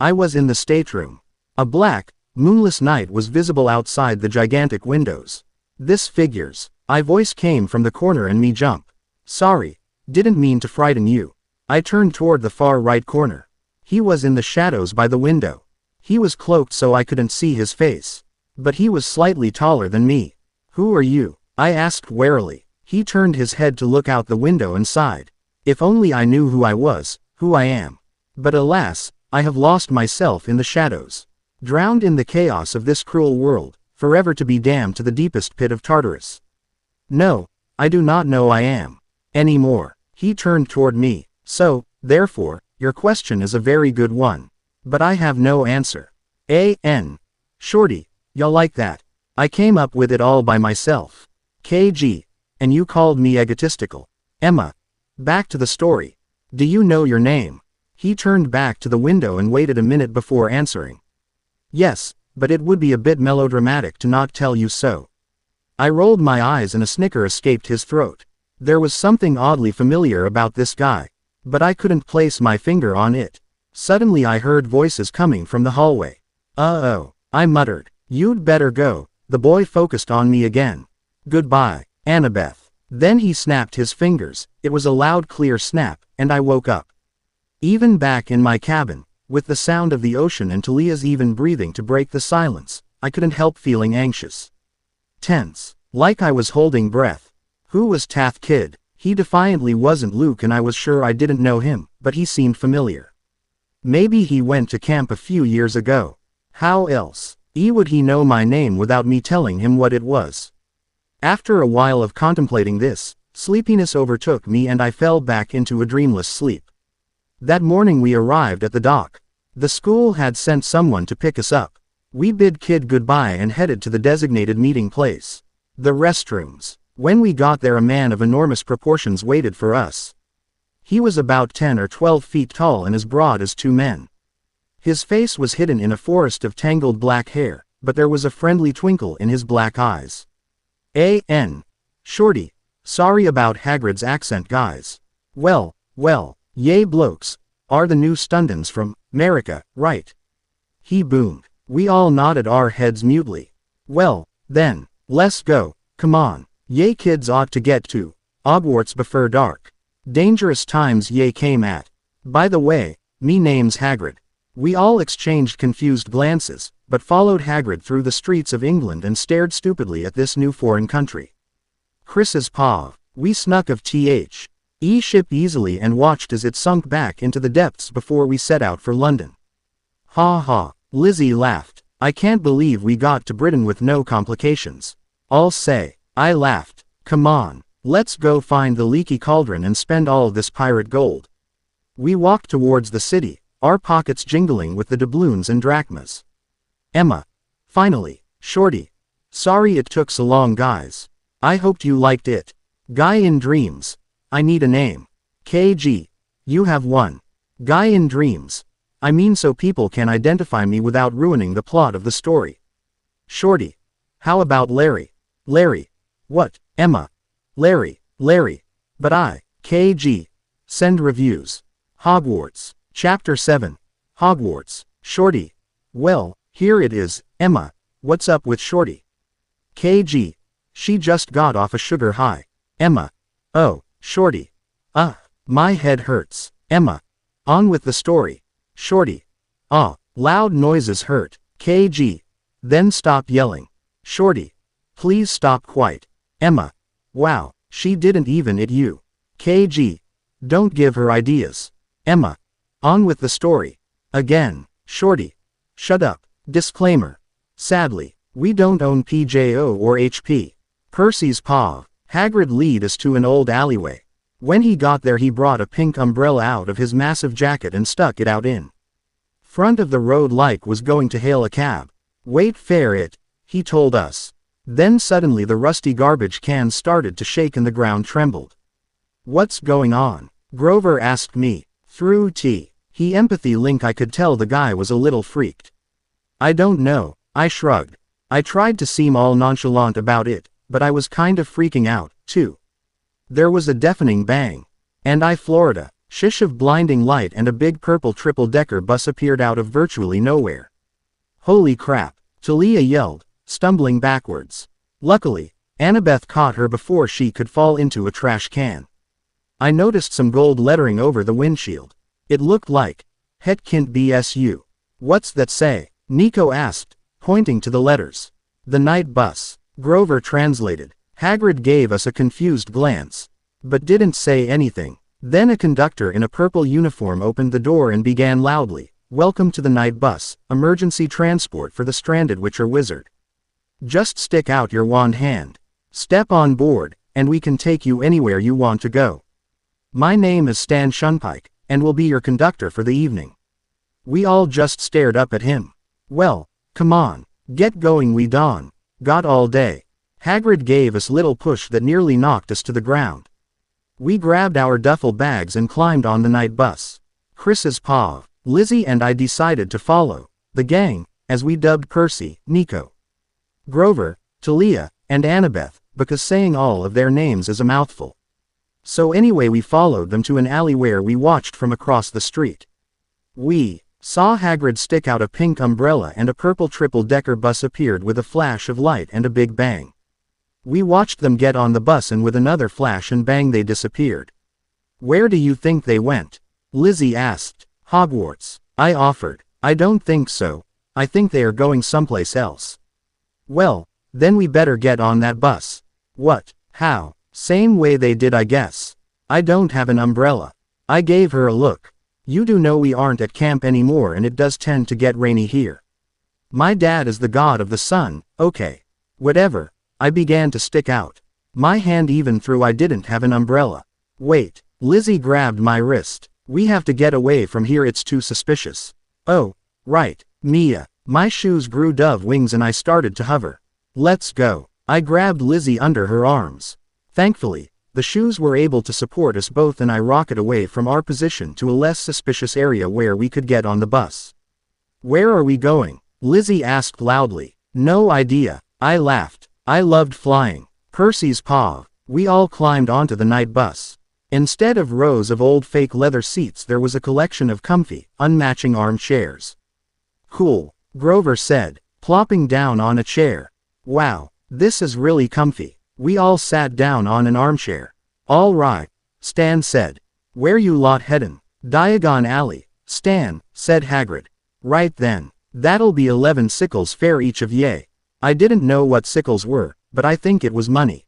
I was in the stateroom. A black, moonless night was visible outside the gigantic windows. This figures. My voice came from the corner and me jump. Sorry, didn't mean to frighten you. I turned toward the far right corner. He was in the shadows by the window. He was cloaked so I couldn't see his face. But he was slightly taller than me. Who are you? I asked warily. He turned his head to look out the window and sighed. If only I knew who I was, who I am. But alas, I have lost myself in the shadows. Drowned in the chaos of this cruel world, forever to be damned to the deepest pit of Tartarus. No, I do not know I am. Anymore. He turned toward me. So, therefore, your question is a very good one. But I have no answer. Shorty, y'all like that? I came up with it all by myself. KG. And you called me egotistical. Emma. Back to the story. Do you know your name? He turned back to the window and waited a minute before answering. Yes, but it would be a bit melodramatic to not tell you so. I rolled my eyes and a snicker escaped his throat. There was something oddly familiar about this guy, but I couldn't place my finger on it. Suddenly I heard voices coming from the hallway. Uh-oh, I muttered. You'd better go. The boy focused on me again. Goodbye, Annabeth. Then he snapped his fingers. It was a loud clear snap, and I woke up. Even back in my cabin, with the sound of the ocean and Talia's even breathing to break the silence, I couldn't help feeling anxious. Tense. Like I was holding breath. Who was Tath Kid? He defiantly wasn't Luke and I was sure I didn't know him, but he seemed familiar. Maybe he went to camp a few years ago. How else would he know my name without me telling him what it was? After a while of contemplating this, sleepiness overtook me and I fell back into a dreamless sleep. That morning we arrived at the dock. The school had sent someone to pick us up. We bid Kid goodbye and headed to the designated meeting place. The restrooms. When we got there a man of enormous proportions waited for us. He was about 10 or 12 feet tall and as broad as two men. His face was hidden in a forest of tangled black hair, but there was a friendly twinkle in his black eyes. Shorty. Sorry about Hagrid's accent, guys. Well, yay blokes. Are the new Stundens from America, right? He boomed. We all nodded our heads mutely. Well, then, let's go, come on. Yay kids ought to get to Hogwarts before dark. Dangerous times yay came at. By the way, me name's Hagrid. We all exchanged confused glances, but followed Hagrid through the streets of England and stared stupidly at this new foreign country. Chris's paw. We snuck of ship easily and watched as it sunk back into the depths before we set out for London. Ha ha, Lizzie laughed. I can't believe we got to Britain with no complications. I'll say. I laughed. Come on, let's go find the leaky cauldron and spend all this pirate gold. We walked towards the city, our pockets jingling with the doubloons and drachmas. Emma. Finally, Shorty. Sorry it took so long, guys. I hoped you liked it. Guy in Dreams. I need a name. KG. You have one. Guy in Dreams. I mean so people can identify me without ruining the plot of the story. Shorty. How about Larry? Larry. What, Emma? Larry. But I, KG. Send reviews. Hogwarts. Chapter 7. Hogwarts. Shorty. Well, here it is, Emma. What's up with Shorty? KG. She just got off a sugar high. Emma. Oh, Shorty. My head hurts. Emma. On with the story. Shorty. Loud noises hurt. KG. Then stop yelling. Shorty. Please stop quite. Emma. Wow, she didn't even hit you. KG. Don't give her ideas. Emma. On with the story. Again. Shorty. Shut up. Disclaimer. Sadly, we don't own PJO or HP. Percy's paw. Hagrid lead us to an old alleyway. When he got there he brought a pink umbrella out of his massive jacket and stuck it out in front of the road like was going to hail a cab. Wait fair it, he told us. Then suddenly the rusty garbage can started to shake and the ground trembled. What's going on? Grover asked me. Through he empathy link I could tell the guy was a little freaked. I don't know, I shrugged. I tried to seem all nonchalant about it, but I was kind of freaking out, too. There was a deafening bang. And Florida, shish of blinding light and a big purple triple-decker bus appeared out of virtually nowhere. Holy crap, Talia yelled, stumbling backwards. Luckily, Annabeth caught her before she could fall into a trash can. I noticed some gold lettering over the windshield. It looked like Hetkint BSU. What's that say? Nico asked, pointing to the letters. The night bus. Grover translated. Hagrid gave us a confused glance, but didn't say anything. Then a conductor in a purple uniform opened the door and began loudly, "Welcome to the night bus, emergency transport for the stranded Witcher Wizard. Just stick out your wand hand. Step on board, and we can take you anywhere you want to go. My name is Stan Shunpike, and will be your conductor for the evening." We all just stared up at him. Well, come on, get going, we got all day. Hagrid gave us a little push that nearly knocked us to the ground. We grabbed our duffel bags and climbed on the night bus. Chris's paw. Lizzie and I decided to follow the gang, as we dubbed Percy, Nico, Grover, Talia, and Annabeth, because saying all of their names is a mouthful. So anyway we followed them to an alley where we watched from across the street. We saw Hagrid stick out a pink umbrella and a purple triple-decker bus appeared with a flash of light and a big bang. We watched them get on the bus and with another flash and bang they disappeared. Where do you think they went? Lizzie asked. Hogwarts, I offered. I don't think so. I think they are going someplace else. Well, then we better get on that bus. What? How? Same way they did, I guess. I don't have an umbrella. I gave her a look. You do know we aren't at camp anymore and it does tend to get rainy here. My dad is the god of the sun, okay. Whatever. I began to stick out my hand even though I didn't have an umbrella. Wait, Lizzie grabbed my wrist. We have to get away from here, it's too suspicious. Oh, right, Mia. My shoes grew dove wings and I started to hover. Let's go. I grabbed Lizzie under her arms. Thankfully, the shoes were able to support us both and I rocketed away from our position to a less suspicious area where we could get on the bus. Where are we going? Lizzie asked loudly. No idea. I laughed. I loved flying. Percy's paw. We all climbed onto the night bus. Instead of rows of old fake leather seats there was a collection of comfy, unmatching armchairs. Cool, Grover said, plopping down on a chair. Wow, this is really comfy. We all sat down on an armchair. All right, Stan said. Where you lot headin'? Diagon Alley, Stan, said Hagrid. Right then. That'll be 11 sickles fair each of ye. I didn't know what sickles were, but I think it was money.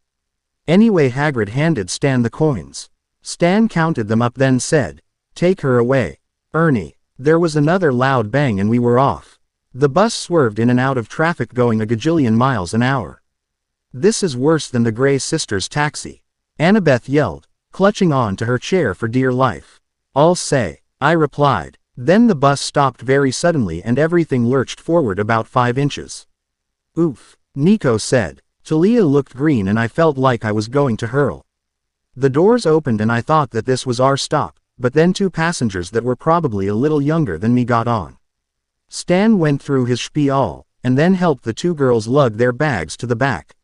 Anyway, Hagrid handed Stan the coins. Stan counted them up then said, "Take her away, Ernie." There was another loud bang and we were off. The bus swerved in and out of traffic going a gajillion miles an hour. This is worse than the Grey Sisters taxi, Annabeth yelled, clutching on to her chair for dear life. I'll say, I replied. Then the bus stopped very suddenly and everything lurched forward about 5 inches. Oof, Nico said. Talia looked green and I felt like I was going to hurl. The doors opened and I thought that this was our stop, but then 2 passengers that were probably a little younger than me got on. Stan went through his spiel, and then helped the 2 girls lug their bags to the back.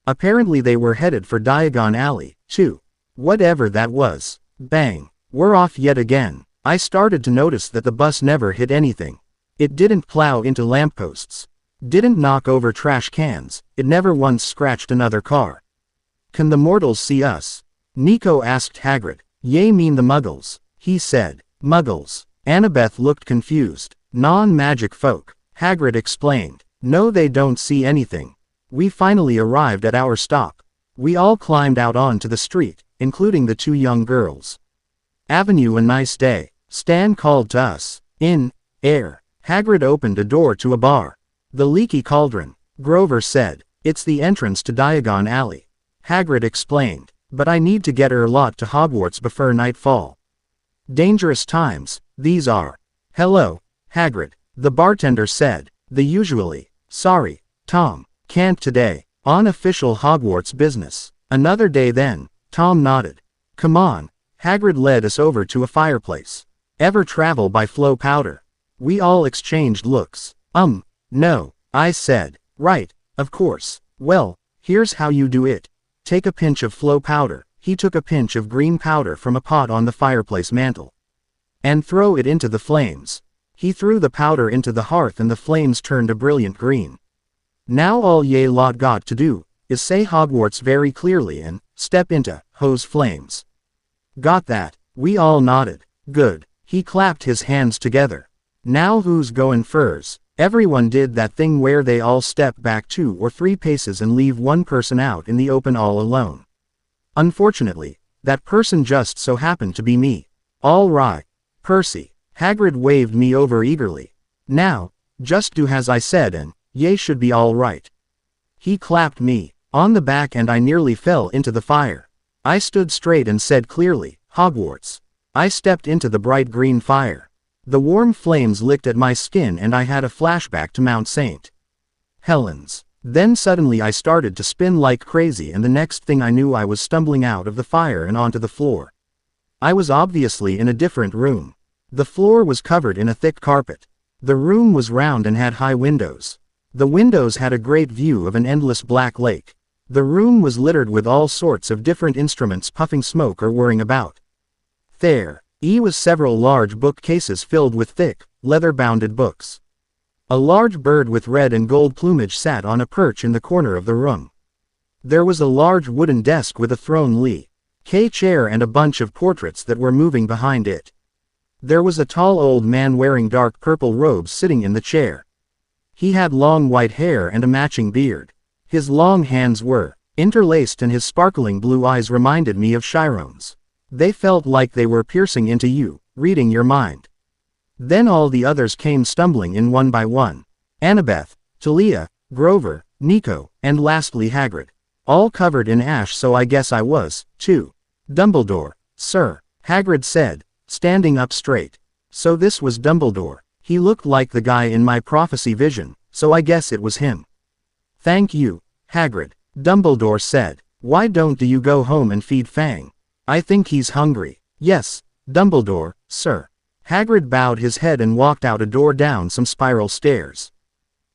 Apparently they were headed for Diagon Alley, too. Whatever that was. Bang. We're off yet again. I started to notice that the bus never hit anything. It didn't plow into lampposts. Didn't knock over trash cans. It never once scratched another car. Can the mortals see us? Nico asked Hagrid. Ye mean the muggles, he said. Muggles. Annabeth looked confused. Non-magic folk, Hagrid explained. No, they don't see anything. We finally arrived at our stop. We all climbed out onto the street, including the 2 young girls. "Avenue, a nice day," Stan called to us. "In air." Hagrid opened a door to a bar. "The Leaky Cauldron," Grover said. "It's the entrance to Diagon Alley," Hagrid explained. "But I need to get lot to Hogwarts before nightfall. Dangerous times, these are." "Hello, Hagrid," the bartender said. "The usually sorry, Tom, can't today. On official Hogwarts business." "Another day then," Tom nodded. "Come on." Hagrid led us over to a fireplace. "Ever travel by Flow Powder?" We all exchanged looks. No," I said. "Right, of course. Well, here's how you do it. Take a pinch of Flow Powder." He took a pinch of green powder from a pot on the fireplace mantel. "And throw it into the flames." He threw the powder into the hearth and the flames turned a brilliant green. "Now all ye lot got to do, is say Hogwarts very clearly and step into hose flames. Got that?" We all nodded. "Good." He clapped his hands together. "Now who's goin' first?" Everyone did that thing where they all step back 2 or 3 paces and leave one person out in the open all alone. Unfortunately, that person just so happened to be me. "All right, Percy." Hagrid waved me over eagerly. "Now, just do as I said and ye should be all right." He clapped me on the back and I nearly fell into the fire. I stood straight and said clearly, "Hogwarts." I stepped into the bright green fire. The warm flames licked at my skin and I had a flashback to Mount St. Helens. Then suddenly I started to spin like crazy and the next thing I knew I was stumbling out of the fire and onto the floor. I was obviously in a different room. The floor was covered in a thick carpet. The room was round and had high windows. The windows had a great view of an endless black lake. The room was littered with all sorts of different instruments puffing smoke or whirring about. There was several large bookcases filled with thick, leather-bounded books. A large bird with red and gold plumage sat on a perch in the corner of the room. There was a large wooden desk with a throne chair and a bunch of portraits that were moving behind it. There was a tall old man wearing dark purple robes sitting in the chair. He had long white hair and a matching beard. His long hands were interlaced and his sparkling blue eyes reminded me of Chiron's. They felt like they were piercing into you, reading your mind. Then all the others came stumbling in one by one. Annabeth, Talia, Grover, Nico, and lastly Hagrid. All covered in ash, so I guess I was, too. "Dumbledore, sir," Hagrid said, standing up straight. So this was Dumbledore. He looked like the guy in my prophecy vision, so I guess it was him. "Thank you, Hagrid," Dumbledore said. "Why don't you go home and feed Fang? I think he's hungry." "Yes, Dumbledore, sir." Hagrid bowed his head and walked out a door down some spiral stairs.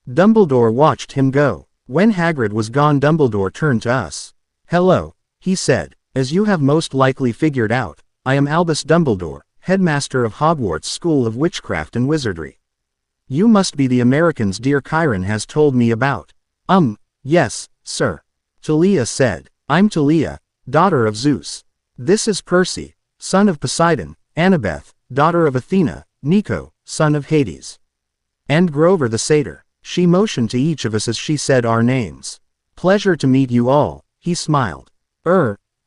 Dumbledore watched him go. When Hagrid was gone, Dumbledore turned to us. "Hello," he said. "As you have most likely figured out, I am Albus Dumbledore, headmaster of Hogwarts School of Witchcraft and Wizardry. You must be the Americans dear Chiron has told me about." Yes, sir," Talia said. "I'm Talia, daughter of Zeus. This is Percy, son of Poseidon, Annabeth, daughter of Athena, Nico, son of Hades. And Grover the satyr." She motioned to each of us as she said our names. "Pleasure to meet you all," he smiled.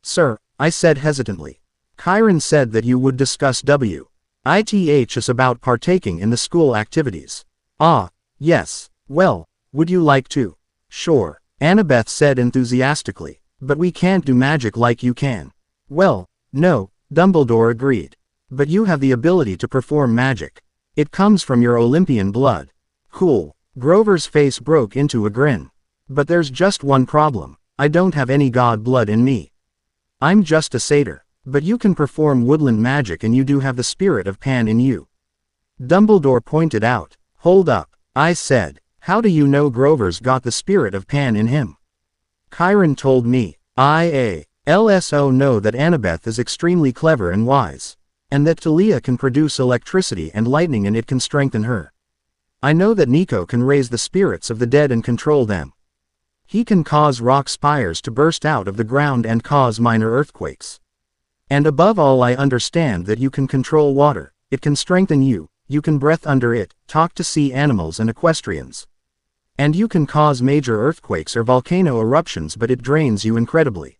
Sir," I said hesitantly. "Chiron said that you would discuss us about partaking in the school activities." "Ah, yes. Well, would you like to?" "Sure," Annabeth said enthusiastically. "But we can't do magic like you can." "Well, no," Dumbledore agreed. "But you have the ability to perform magic. It comes from your Olympian blood." "Cool." Grover's face broke into a grin. "But there's just one problem. I don't have any god blood in me. I'm just a satyr. But you can perform woodland magic and you do have the spirit of Pan in you." Dumbledore pointed out. "Hold up," I said. "How do you know Grover's got the spirit of Pan in him?" "Chiron told me. I also know that Annabeth is extremely clever and wise. And that Talia can produce electricity and lightning and it can strengthen her. I know that Nico can raise the spirits of the dead and control them. He can cause rock spires to burst out of the ground and cause minor earthquakes. And above all, I understand that you can control water, it can strengthen you, you can breathe under it, talk to sea animals and equestrians. And you can cause major earthquakes or volcano eruptions, but it drains you incredibly.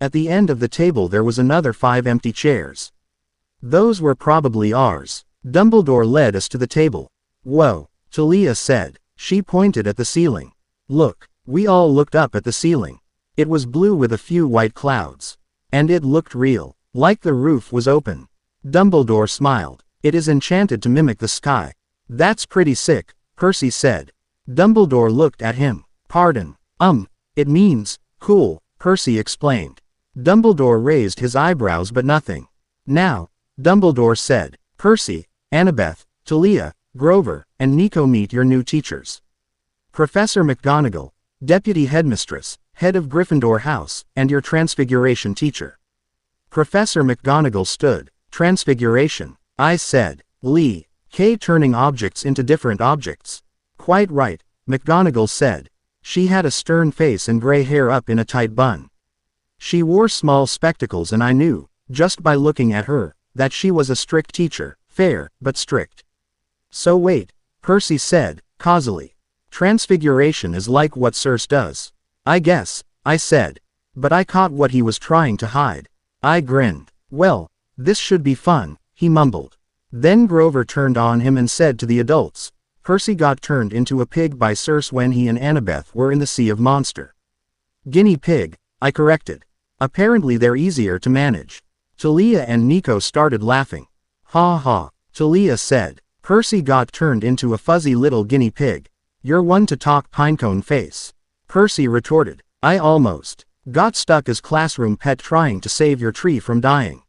At the end of the table there was another 5 empty chairs. Those were probably ours. Dumbledore led us to the table. Whoa, Talia said. She pointed at the ceiling. Look. We all looked up at the ceiling. It was blue with a few white clouds. And it looked real, like the roof was open. Dumbledore smiled. It is enchanted to mimic the sky. That's pretty sick, Percy said. Dumbledore looked at him. Pardon. It means, cool, Percy explained. Dumbledore raised his eyebrows but nothing. Now, Dumbledore said, Percy, Annabeth, Talia, Grover, and Nico, meet your new teachers. Professor McGonagall, Deputy Headmistress, Head of Gryffindor House, and your Transfiguration teacher. Professor McGonagall stood. Transfiguration, I said. Lee, K, turning objects into different objects. Quite right, McGonagall said. She had a stern face and gray hair up in a tight bun. She wore small spectacles and I knew, just by looking at her, that she was a strict teacher, fair, but strict. So wait, Percy said, causally. Transfiguration is like what Zeus does. I guess, I said. But I caught what he was trying to hide. I grinned. Well, this should be fun, he mumbled. Then Grover turned on him and said to the adults, Percy got turned into a pig by Zeus when he and Annabeth were in the Sea of Monster. Guinea pig, I corrected. Apparently they're easier to manage. Talia and Nico started laughing. Ha ha, Talia said. Percy got turned into a fuzzy little guinea pig. You're one to talk, pinecone face. Percy retorted. I almost got stuck as classroom pet trying to save your tree from dying.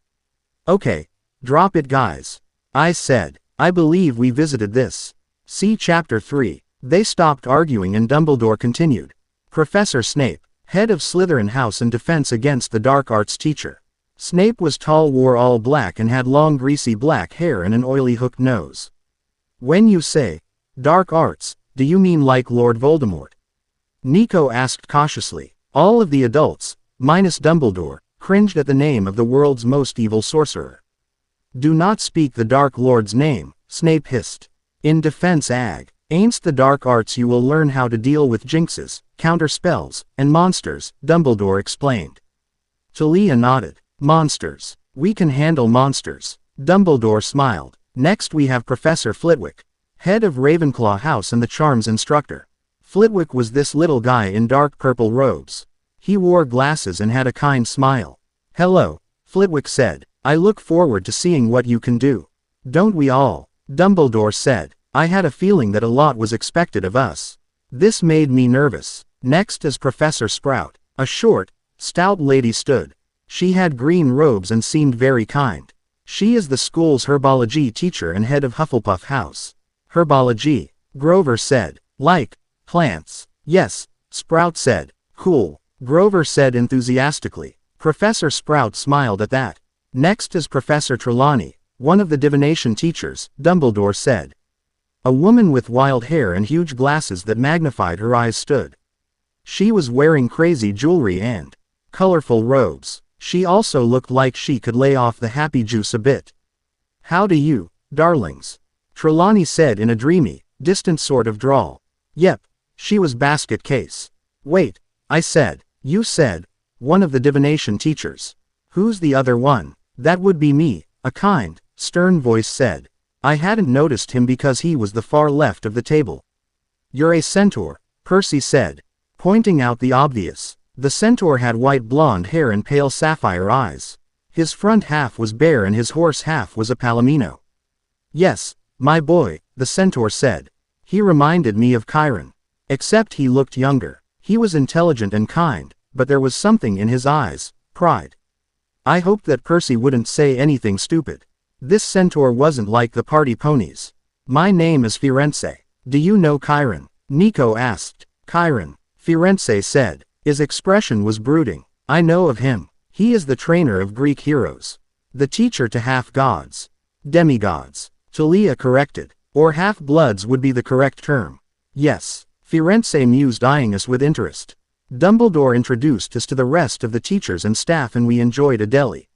Okay, drop it guys. I said. I believe we visited this. See Chapter 3. They stopped arguing and Dumbledore continued. Professor Snape, head of Slytherin House and defense against the dark arts teacher. Snape was tall, wore all black and had long greasy black hair and an oily hooked nose. When you say dark arts, do you mean like Lord Voldemort? Nico asked cautiously. All of the adults, minus Dumbledore, cringed at the name of the world's most evil sorcerer. Do not speak the Dark Lord's name, Snape hissed. In defense against the dark arts you will learn how to deal with jinxes, counter spells, and monsters, Dumbledore explained. Talia nodded. Monsters. We can handle monsters. Dumbledore smiled. Next we have Professor Flitwick, head of Ravenclaw House and the charms instructor. Flitwick was this little guy in dark purple robes. He wore glasses and had a kind smile. Hello, Flitwick said. I look forward to seeing what you can do. Don't we all? Dumbledore said. I had a feeling that a lot was expected of us. This made me nervous. Next is Professor Sprout. A short, stout lady stood. She had green robes and seemed very kind. She is the school's herbology teacher and head of Hufflepuff House. Herbology, Grover said. Like plants. Yes, Sprout said. Cool, Grover said enthusiastically. Professor Sprout smiled at that. Next is Professor Trelawney, one of the divination teachers, Dumbledore said. A woman with wild hair and huge glasses that magnified her eyes stood. She was wearing crazy jewelry and colorful robes. She also looked like she could lay off the happy juice a bit. How do you, darlings? Trelawney said in a dreamy, distant sort of drawl. Yep, she was basket case. Wait, I said. You said, one of the divination teachers. Who's the other one? That would be me, a kind, stern voice said. I hadn't noticed him because he was the far left of the table. You're a centaur, Percy said, pointing out the obvious. The centaur had white blonde hair and pale sapphire eyes. His front half was bare and his horse half was a palomino. Yes, my boy, the centaur said. He reminded me of Chiron. Except he looked younger. He was intelligent and kind, but there was something in his eyes, pride. I hoped that Percy wouldn't say anything stupid. This centaur wasn't like the party ponies. My name is Firenze. Do you know Chiron? Nico asked. Chiron, Firenze said. His expression was brooding. I know of him. He is the trainer of Greek heroes. The teacher to half-gods. Demigods. Talia corrected. Or half-bloods would be the correct term. Yes. Firenze mused, eyeing us with interest. Dumbledore introduced us to the rest of the teachers and staff and we enjoyed a deli.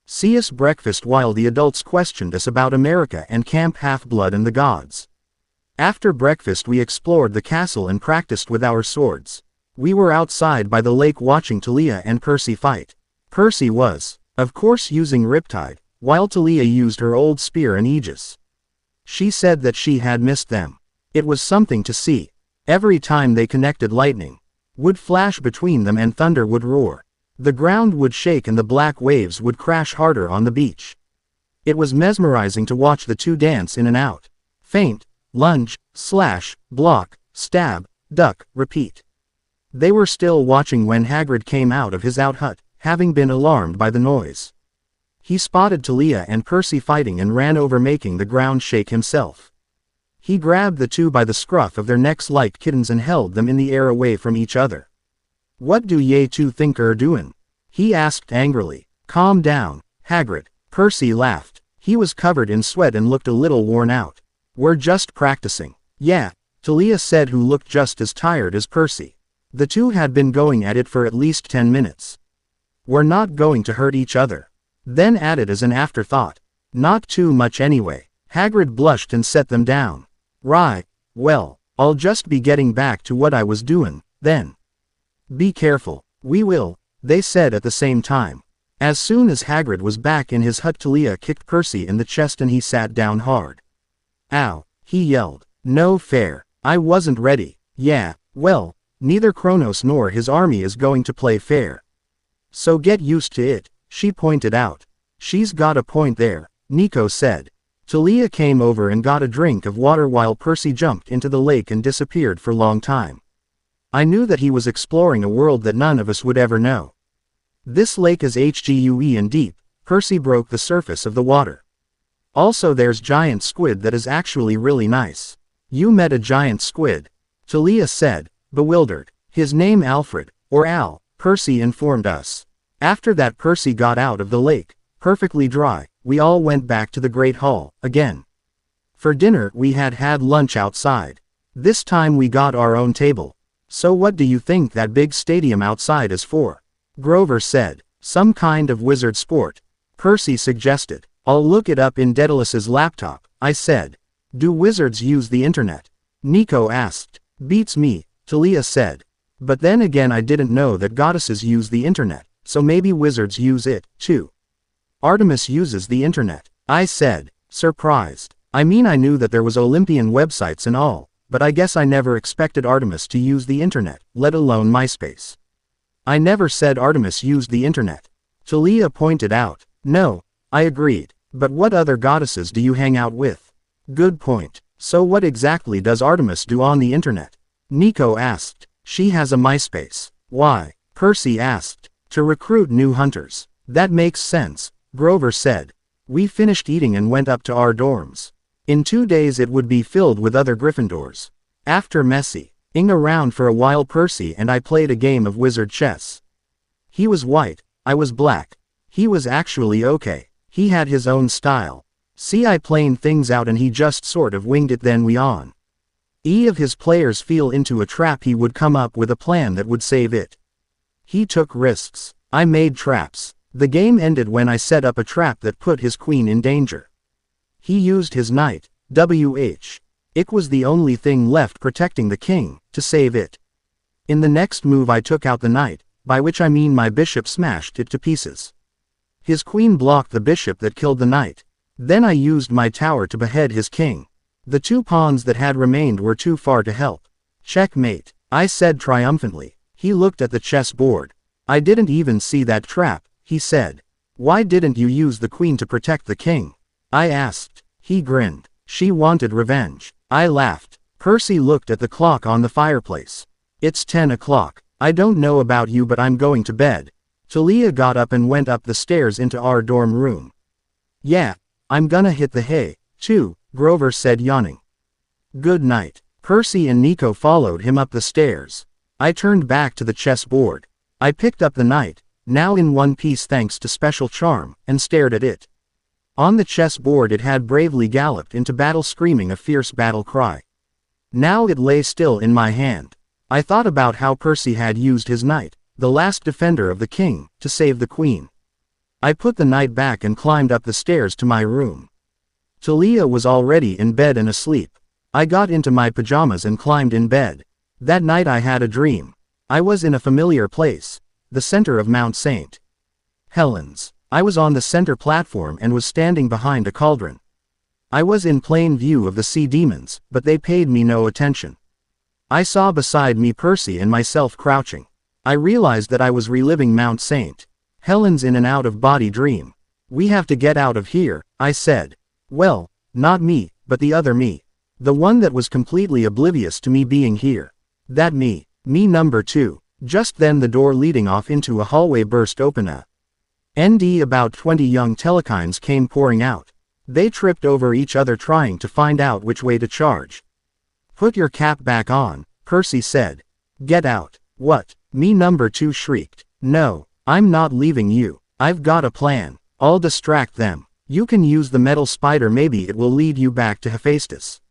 See us breakfast while the adults questioned us about America and Camp Half-Blood and the Gods. After breakfast we explored the castle and practiced with our swords. We were outside by the lake watching Talia and Percy fight. Percy was, of course, using Riptide, while Talia used her old spear and Aegis. She said that she had missed them. It was something to see. Every time they connected, lightning would flash between them and thunder would roar. The ground would shake and the black waves would crash harder on the beach. It was mesmerizing to watch the two dance in and out. Feint, lunge, slash, block, stab, duck, repeat. They were still watching when Hagrid came out of his out-hut, having been alarmed by the noise. He spotted Talia and Percy fighting and ran over, making the ground shake himself. He grabbed the two by the scruff of their necks like kittens and held them in the air away from each other. "What do ye two think er doin'?" he asked angrily. "Calm down, Hagrid." Percy laughed. He was covered in sweat and looked a little worn out. "We're just practicing." "Yeah," Talia said, who looked just as tired as Percy. The two had been going at it for at least 10 minutes. "We're not going to hurt each other." Then added as an afterthought, "Not too much anyway." Hagrid blushed and set them down. "Right, well, I'll just be getting back to what I was doing, then." "Be careful." "We will," they said at the same time. As soon as Hagrid was back in his hut, Talia kicked Percy in the chest and he sat down hard. "Ow," he yelled. "No fair. I wasn't ready." "Yeah, well, neither Kronos nor his army is going to play fair. So get used to it," she pointed out. "She's got a point there," Nico said. Talia came over and got a drink of water while Percy jumped into the lake and disappeared for a long time. I knew that he was exploring a world that none of us would ever know. "This lake is HGUE and deep." Percy broke the surface of the water. "Also there's giant squid that is actually really nice." "You met a giant squid?" Talia said, bewildered. "His name Alfred, or Al," Percy informed us. After that Percy got out of the lake, perfectly dry. We all went back to the Great Hall, again. For dinner we had lunch outside. This time we got our own table. "So what do you think that big stadium outside is for?" Grover said. "Some kind of wizard sport," Percy suggested. "I'll look it up in Daedalus's laptop," I said. "Do wizards use the internet?" Nico asked. "Beats me," Talia said. "But then again, I didn't know that goddesses use the internet, so maybe wizards use it, too." "Artemis uses the internet," I said, surprised. I mean, I knew that there was Olympian websites and all, but I guess I never expected Artemis to use the internet, let alone MySpace. "I never said Artemis used the internet," Talia pointed out. "No," I agreed. "But what other goddesses do you hang out with?" "Good point. So what exactly does Artemis do on the internet?" Nico asked. "She has a MySpace." "Why?" Percy asked. "To recruit new hunters." "That makes sense," Grover said. "We finished eating and went up to our dorms. In 2 days it would be filled with other Gryffindors." After messing around for a while, Percy and I played a game of wizard chess. He was white, I was black. He was actually okay. He had his own style. See, I planned things out and he just sort of winged it, then we on. If his players fell into a trap, he would come up with a plan that would save it. He took risks. I made traps. The game ended when I set up a trap that put his queen in danger. He used his knight, WH. It was the only thing left protecting the king, to save it. In the next move I took out the knight, by which I mean my bishop, smashed it to pieces. His queen blocked the bishop that killed the knight. Then I used my tower to behead his king. The 2 pawns that had remained were too far to help. "Checkmate," I said triumphantly. He looked at the chessboard. "I didn't even see that trap," he said. "Why didn't you use the queen to protect the king?" I asked. He grinned. "She wanted revenge." I laughed. Percy looked at the clock on the fireplace. "It's 10 o'clock. I don't know about you, but I'm going to bed." Talia got up and went up the stairs into our dorm room. "Yeah, I'm gonna hit the hay, too," Grover said, yawning. "Good night." Percy and Nico followed him up the stairs. I turned back to the chessboard. I picked up the knight, now in one piece thanks to special charm, and stared at it. On the chessboard it had bravely galloped into battle, screaming a fierce battle cry. Now it lay still in my hand. I thought about how Percy had used his knight, the last defender of the king, to save the queen. I put the knight back and climbed up the stairs to my room. Talia was already in bed and asleep. I got into my pajamas and climbed in bed. That night I had a dream. I was in a familiar place, the center of Mount St. Helen's. I was on the center platform and was standing behind a cauldron. I was in plain view of the sea demons, but they paid me no attention. I saw beside me Percy and myself crouching. I realized that I was reliving Mount St. Helen's in an out-of-body dream. We have to get out of here, I said. Well, not me, but the other me. The one that was completely oblivious to me being here. That me. Me number 2. Just then the door leading off into a hallway burst open. About 20 young telekines came pouring out. They tripped over each other trying to find out which way to charge. Put your cap back on, Percy said. Get out. What? Me number 2 shrieked. No, I'm not leaving you. I've got a plan. I'll distract them. You can use the metal spider, maybe it will lead you back to Hephaestus.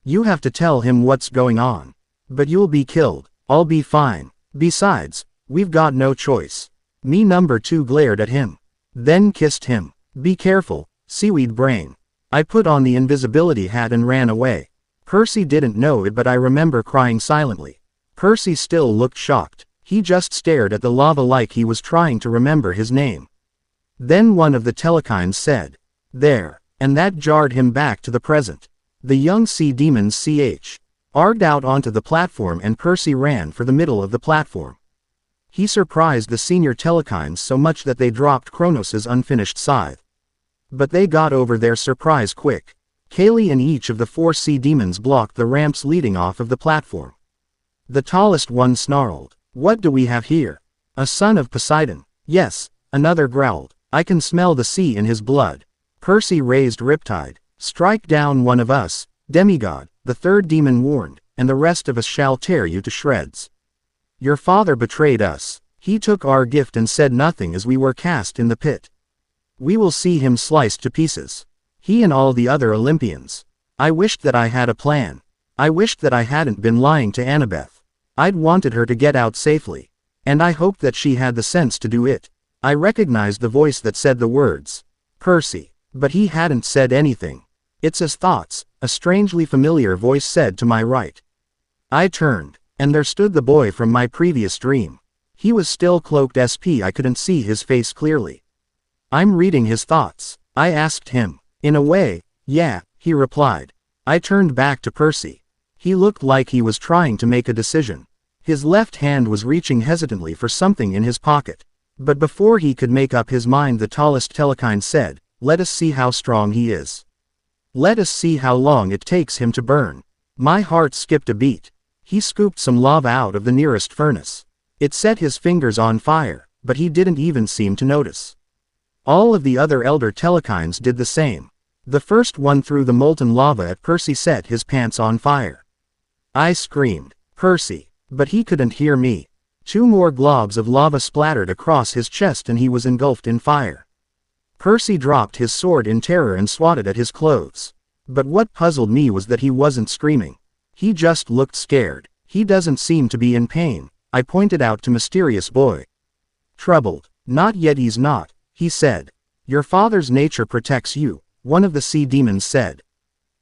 You have to tell him what's going on. But you'll be killed. I'll be fine. Besides, we've got no choice. Me number 2 glared at him. Then kissed him. Be careful, seaweed brain. I put on the invisibility hat and ran away. Percy didn't know it, but I remember crying silently. Percy still looked shocked. He just stared at the lava like he was trying to remember his name. Then one of the telekines said, "There," and that jarred him back to the present. The young sea demons arced out onto the platform and Percy ran for the middle of the platform. He surprised the senior telekines so much that they dropped Kronos' unfinished scythe. But they got over their surprise quick. Kaylee and each of the 4 sea demons blocked the ramps leading off of the platform. The tallest one snarled, "What do we have here? A son of Poseidon?" "Yes," another growled. "I can smell the sea in his blood." Percy raised Riptide. "Strike down one of us, demigod," the third demon warned, "and the rest of us shall tear you to shreds. Your father betrayed us. He took our gift and said nothing as we were cast in the pit. We will see him sliced to pieces. He and all the other Olympians. I wished that I had a plan. I wished that I hadn't been lying to Annabeth. I'd wanted her to get out safely. And I hoped that she had the sense to do it." I recognized the voice that said the words. Percy. But he hadn't said anything. "It's his thoughts," a strangely familiar voice said to my right. I turned, and there stood the boy from my previous dream. He was still cloaked. I couldn't see his face clearly. "I'm reading his thoughts?" I asked him. "In a way, yeah," he replied. I turned back to Percy. He looked like he was trying to make a decision. His left hand was reaching hesitantly for something in his pocket. But before he could make up his mind, the tallest telekine said, "Let us see how strong he is. Let us see how long it takes him to burn." My heart skipped a beat. He scooped some lava out of the nearest furnace. It set his fingers on fire, but he didn't even seem to notice. All of the other elder telekines did the same. The first one threw the molten lava at Percy, set his pants on fire. I screamed, "Percy!" But he couldn't hear me. 2 more globs of lava splattered across his chest and he was engulfed in fire. Percy dropped his sword in terror and swatted at his clothes. But what puzzled me was that he wasn't screaming. He just looked scared. "He doesn't seem to be in pain," I pointed out to Mysterious Boy. "Troubled? Not yet, he's not," he said. "Your father's nature protects you," one of the sea demons said.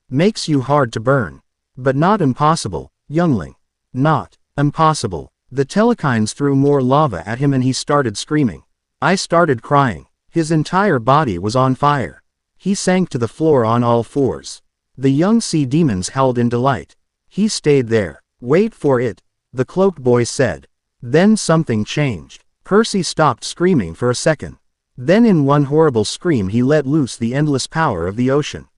"Makes you hard to burn. But not impossible, youngling. Not impossible." The telekines threw more lava at him and he started screaming. I started crying. His entire body was on fire. He sank to the floor on all fours. The young sea demons howled in delight. He stayed there. "Wait for it," the cloaked boy said. Then something changed. Percy stopped screaming for a second. Then in one horrible scream he let loose the endless power of the ocean.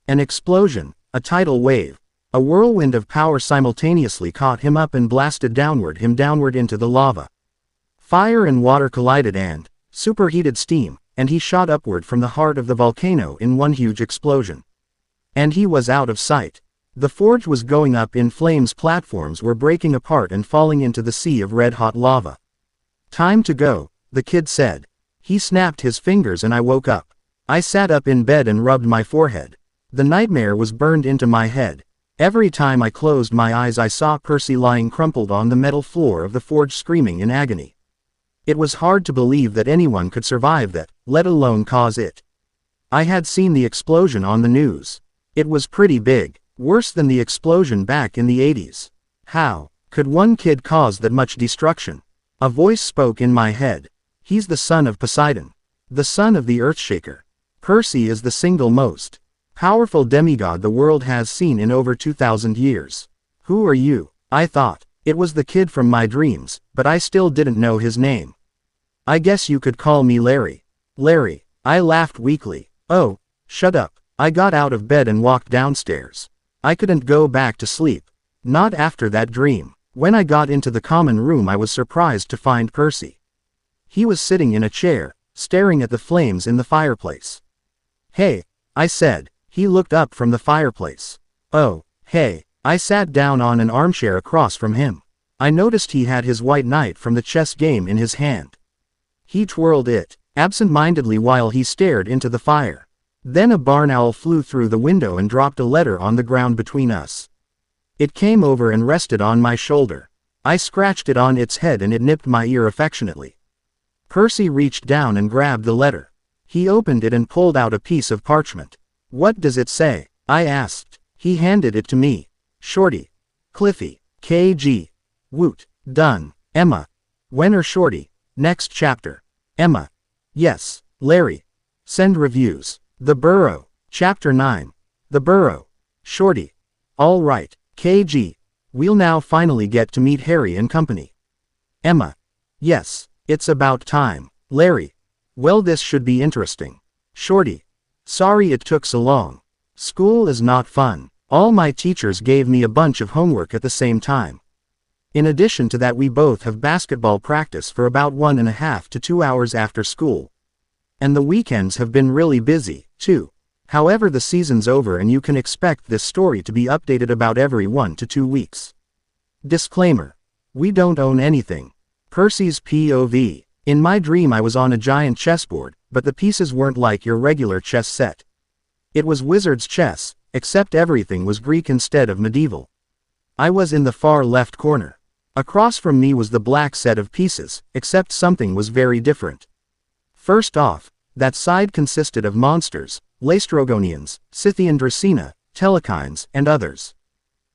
An explosion, a tidal wave, a whirlwind of power simultaneously caught him up and blasted him downward into the lava. Fire and water collided and superheated steam, and he shot upward from the heart of the volcano in one huge explosion. And he was out of sight. The forge was going up in flames, platforms were breaking apart and falling into the sea of red-hot lava. "Time to go," the kid said. He snapped his fingers and I woke up. I sat up in bed and rubbed my forehead. The nightmare was burned into my head. Every time I closed my eyes I saw Percy lying crumpled on the metal floor of the forge screaming in agony. It was hard to believe that anyone could survive that, let alone cause it. I had seen the explosion on the news. It was pretty big, worse than the explosion back in the 80s. How could one kid cause that much destruction? A voice spoke in my head. He's the son of Poseidon. The son of the Earthshaker. Percy is the single most powerful demigod the world has seen in over 2,000 years. Who are you? I thought. It was the kid from my dreams, but I still didn't know his name. I guess you could call me Larry. Larry. I laughed weakly. Oh, shut up. I got out of bed and walked downstairs. I couldn't go back to sleep. Not after that dream. When I got into the common room I was surprised to find Percy. He was sitting in a chair, staring at the flames in the fireplace. Hey, I said. He looked up from the fireplace. Oh, hey. I sat down on an armchair across from him. I noticed he had his white knight from the chess game in his hand. He twirled it, absent-mindedly while he stared into the fire. Then a barn owl flew through the window and dropped a letter on the ground between us. It came over and rested on my shoulder. I scratched it on its head and it nipped my ear affectionately. Percy reached down and grabbed the letter. He opened it and pulled out a piece of parchment. What does it say? I asked. He handed it to me. Shorty. Cliffy. KG. Woot. Done. Emma. When are Shorty? Next chapter. Emma. Yes. Larry. Send reviews. The Burrow. Chapter 9. The Burrow. Shorty. All right. KG. We'll now finally get to meet Harry and company. Emma. Yes. It's about time. Larry. Well, this should be interesting. Shorty. Sorry it took so long. School is not fun. All my teachers gave me a bunch of homework at the same time. In addition to that, we both have basketball practice for about 1.5 to 2 hours after school. And the weekends have been really busy, too. However, the season's over and you can expect this story to be updated about every 1 to 2 weeks. Disclaimer. We don't own anything. Percy's POV. In my dream I was on a giant chessboard, but the pieces weren't like your regular chess set. It was wizard's chess, except everything was Greek instead of medieval. I was in the far left corner. Across from me was the black set of pieces, except something was very different. First off, that side consisted of monsters, Laestrogonians, Scythian Dracena, Telekines, and others.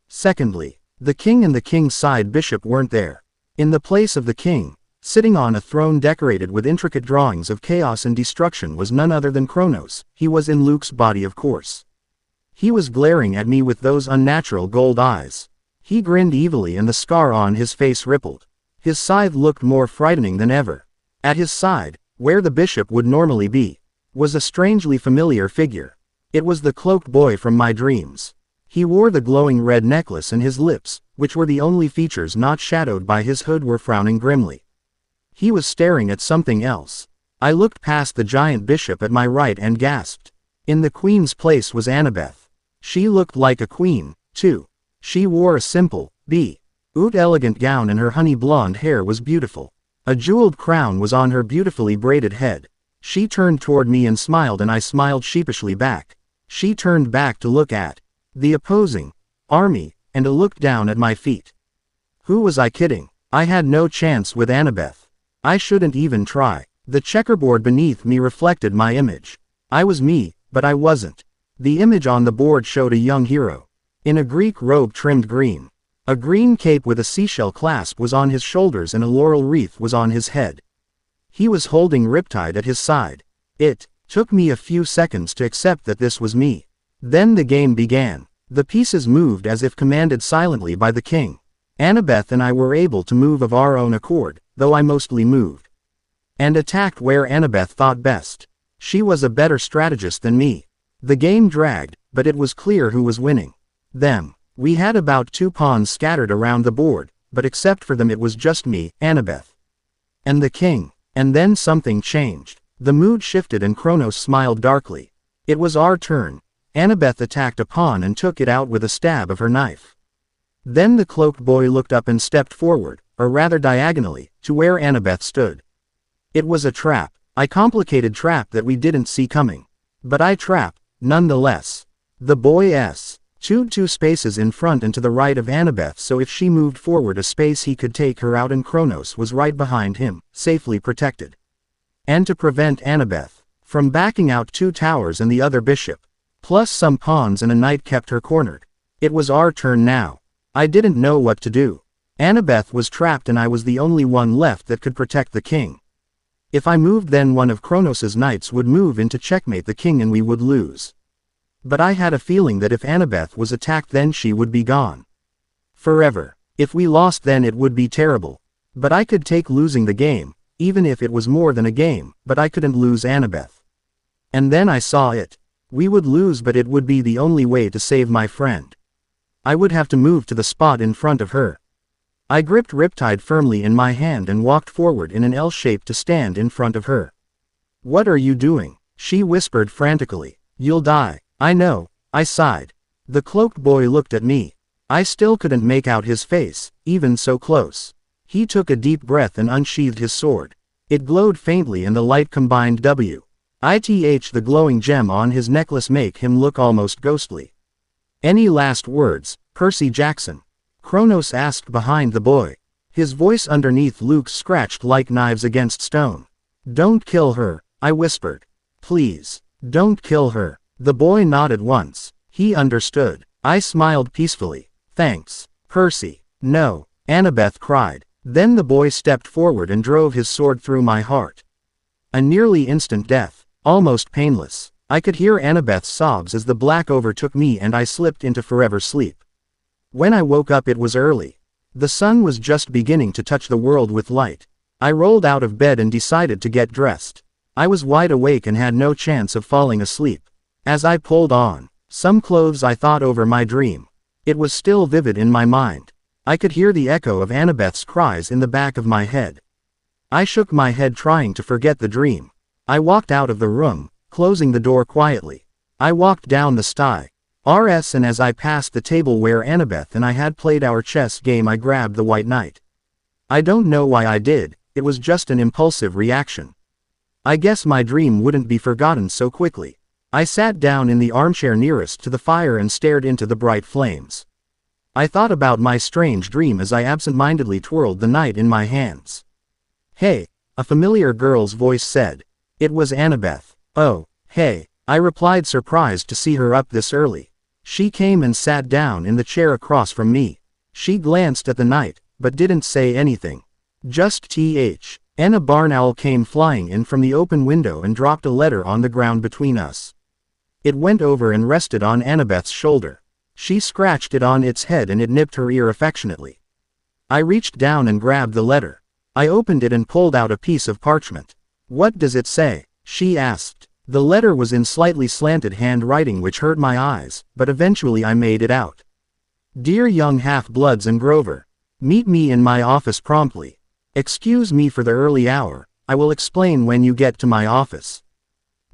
Secondly, the king and the king's side bishop weren't there. In the place of the king, sitting on a throne decorated with intricate drawings of chaos and destruction, was none other than Kronos. He was in Luke's body, of course. He was glaring at me with those unnatural gold eyes. He grinned evilly and the scar on his face rippled. His scythe looked more frightening than ever. At his side, where the bishop would normally be, was a strangely familiar figure. It was the cloaked boy from my dreams. He wore the glowing red necklace and his lips, which were the only features not shadowed by his hood, were frowning grimly. He was staring at something else. I looked past the giant bishop at my right and gasped. In the queen's place was Annabeth. She looked like a queen, too. She wore a simple, elegant gown and her honey blonde hair was beautiful. A jeweled crown was on her beautifully braided head. She turned toward me and smiled, and I smiled sheepishly back. She turned back to look at the opposing army, and looked down at my feet. Who was I kidding? I had no chance with Annabeth. I shouldn't even try. The checkerboard beneath me reflected my image. I was me, but I wasn't. The image on the board showed a young hero. In a Greek robe trimmed green. A green cape with a seashell clasp was on his shoulders and a laurel wreath was on his head. He was holding Riptide at his side. It took me a few seconds to accept that this was me. Then the game began. The pieces moved as if commanded silently by the king. Annabeth and I were able to move of our own accord, though I mostly moved and attacked where Annabeth thought best. She was a better strategist than me. The game dragged, but it was clear who was winning. Them. We had about 2 pawns scattered around the board, but except for them it was just me, Annabeth, and the king. And then something changed. The mood shifted and Kronos smiled darkly. It was our turn. Annabeth attacked a pawn and took it out with a stab of her knife. Then the cloaked boy looked up and stepped forward, or rather diagonally, to where Annabeth stood. It was a trap, a complicated trap that we didn't see coming. But I trapped, nonetheless. The boy two spaces in front and to the right of Annabeth, so if she moved forward a space he could take her out, and Kronos was right behind him, safely protected. And to prevent Annabeth from backing out, 2 towers and the other bishop, plus some pawns and a knight kept her cornered. It was our turn now. I didn't know what to do. Annabeth was trapped and I was the only one left that could protect the king. If I moved, then one of Kronos's knights would move in to checkmate the king and we would lose. But I had a feeling that if Annabeth was attacked, then she would be gone forever. If we lost, then it would be terrible. But I could take losing the game, even if it was more than a game, but I couldn't lose Annabeth. And then I saw it. We would lose, but it would be the only way to save my friend. I would have to move to the spot in front of her. I gripped Riptide firmly in my hand and walked forward in an L shape to stand in front of her. "What are you doing?" she whispered frantically. "You'll die." "I know," I sighed. The cloaked boy looked at me. I still couldn't make out his face, even so close. He took a deep breath and unsheathed his sword. It glowed faintly and the light combined with the glowing gem on his necklace make him look almost ghostly. "Any last words, Percy Jackson?" Kronos asked behind the boy. His voice underneath Luke's scratched like knives against stone. "Don't kill her," I whispered. "Please, don't kill her." The boy nodded once. He understood. I smiled peacefully. "Thanks, Percy." "No," Annabeth cried. Then the boy stepped forward and drove his sword through my heart. A nearly instant death, almost painless. I could hear Annabeth's sobs as the black overtook me and I slipped into forever sleep. When I woke up, it was early. The sun was just beginning to touch the world with light. I rolled out of bed and decided to get dressed. I was wide awake and had no chance of falling asleep. As I pulled on some clothes, I thought over my dream. It was still vivid in my mind. I could hear the echo of Annabeth's cries in the back of my head. I shook my head trying to forget the dream. I walked out of the room, closing the door quietly. I walked down the stairs, and as I passed the table where Annabeth and I had played our chess game, I grabbed the white knight. I don't know why I did, it was just an impulsive reaction. I guess my dream wouldn't be forgotten so quickly. I sat down in the armchair nearest to the fire and stared into the bright flames. I thought about my strange dream as I absent-mindedly twirled the knight in my hands. "Hey," a familiar girl's voice said. It was Annabeth. "Oh, hey," I replied, surprised to see her up this early. She came and sat down in the chair across from me. She glanced at the knight, but didn't say anything. Just a barn owl came flying in from the open window and dropped a letter on the ground between us. It went over and rested on Annabeth's shoulder. She scratched it on its head and it nipped her ear affectionately. I reached down and grabbed the letter. I opened it and pulled out a piece of parchment. "What does it say?" she asked. The letter was in slightly slanted handwriting which hurt my eyes, but eventually I made it out. "Dear young half-bloods and Grover, meet me in my office promptly. Excuse me for the early hour, I will explain when you get to my office.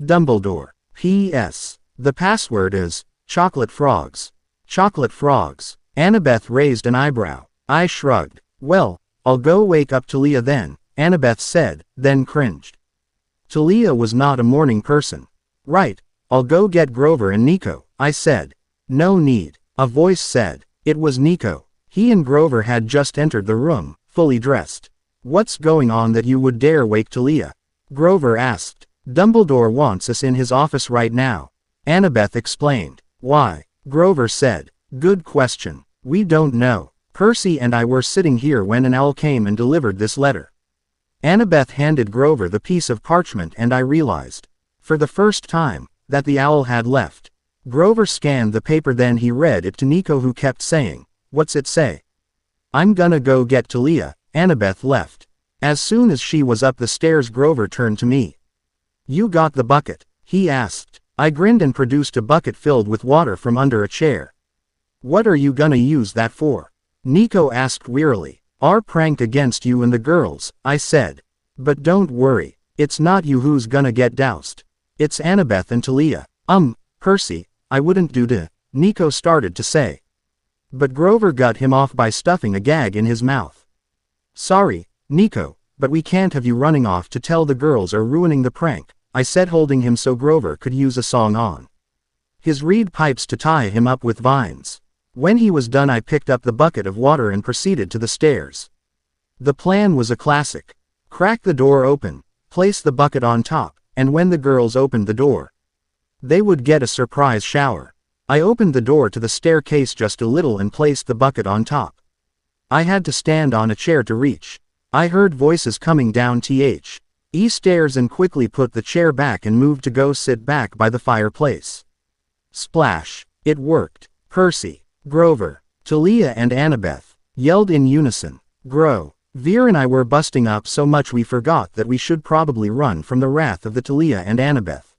Dumbledore. P.S. The password is, chocolate frogs." "Chocolate frogs." Annabeth raised an eyebrow. I shrugged. "Well, I'll go wake up Talia then," Annabeth said, then cringed. Talia was not a morning person. "Right, I'll go get Grover and Nico," I said. "No need," a voice said. It was Nico. He and Grover had just entered the room, fully dressed. "What's going on that you would dare wake Talia?" Grover asked. "Dumbledore wants us in his office right now," Annabeth explained. "Why?" Grover said. "Good question. We don't know. Percy and I were sitting here when an owl came and delivered this letter." Annabeth handed Grover the piece of parchment and I realized, for the first time, that the owl had left. Grover scanned the paper, then he read it to Nico, who kept saying, "What's it say?" "I'm gonna go get Talia." Annabeth left. As soon as she was up the stairs, Grover turned to me. "You got the bucket?" he asked. I grinned and produced a bucket filled with water from under a chair. "What are you gonna use that for?" Nico asked wearily. "Our prank against you and the girls," I said. "But don't worry, it's not you who's gonna get doused. It's Annabeth and Talia." Percy, I wouldn't do to," Nico started to say. But Grover got him off by stuffing a gag in his mouth. "Sorry, Nico, but we can't have you running off to tell the girls or ruining the prank," I said, holding him so Grover could use a song on his reed pipes to tie him up with vines. When he was done, I picked up the bucket of water and proceeded to the stairs. The plan was a classic. Crack the door open, place the bucket on top, and when the girls opened the door, they would get a surprise shower. I opened the door to the staircase just a little and placed the bucket on top. I had to stand on a chair to reach. I heard voices coming down. E stares and quickly put the chair back and moved to go sit back by the fireplace. Splash. It worked. Percy, Grover, Talia and Annabeth yelled in unison. Grow. Veer and I were busting up so much we forgot that we should probably run from the wrath of the Talia and Annabeth.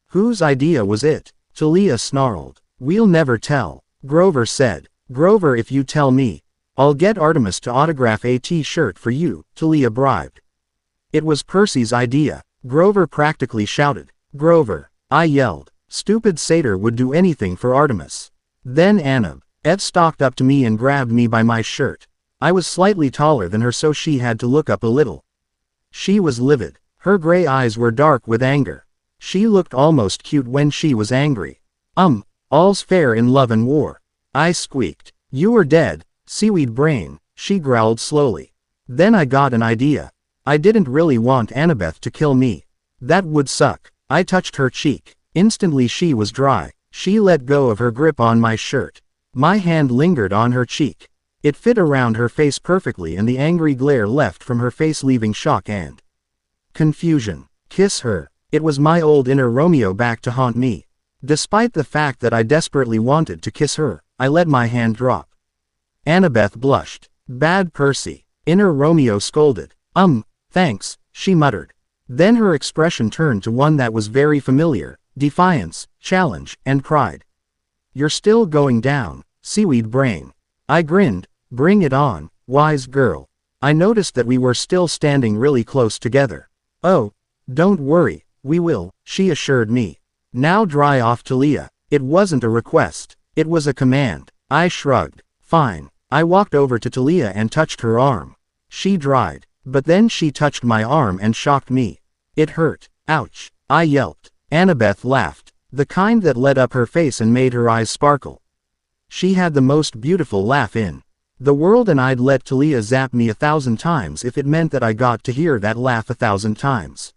Whose idea was it? Talia snarled. We'll never tell, Grover said. Grover, if you tell me, I'll get Artemis to autograph a t-shirt for you, Talia bribed. It was Percy's idea, Grover practically shouted. Grover, I yelled. Stupid satyr would do anything for Artemis. Then Annabeth stalked up to me and grabbed me by my shirt. I was slightly taller than her, so she had to look up a little. She was livid. Her gray eyes were dark with anger. She looked almost cute when she was angry. All's fair in love and war, I squeaked. You were dead, seaweed brain, she growled slowly. Then I got an idea. I didn't really want Annabeth to kill me. That would suck. I touched her cheek. Instantly she was dry. She let go of her grip on my shirt. My hand lingered on her cheek. It fit around her face perfectly and the angry glare left from her face leaving shock and confusion. Kiss her. It was my old inner Romeo back to haunt me. Despite the fact that I desperately wanted to kiss her, I let my hand drop. Annabeth blushed. Bad Percy. Inner Romeo scolded. Thanks, she muttered. Then her expression turned to one that was very familiar, defiance, challenge, and pride. You're still going down, seaweed brain. I grinned. Bring it on, wise girl. I noticed that we were still standing really close together. Oh, don't worry, we will, she assured me. Now dry off, Talia. It wasn't a request. It was a command. I shrugged. Fine. I walked over to Talia and touched her arm. She dried. But then she touched my arm and shocked me. It hurt. Ouch. I yelped. Annabeth laughed. The kind that lit up her face and made her eyes sparkle. She had the most beautiful laugh in the world, and I'd let Talia zap me 1,000 times if it meant that I got to hear that laugh 1,000 times.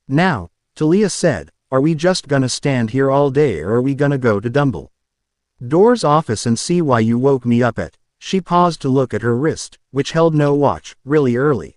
Now, Talia said, are we just gonna stand here all day or are we gonna go to Dumbledore's office and see why you woke me up at? She paused to look at her wrist, which held no watch, really early.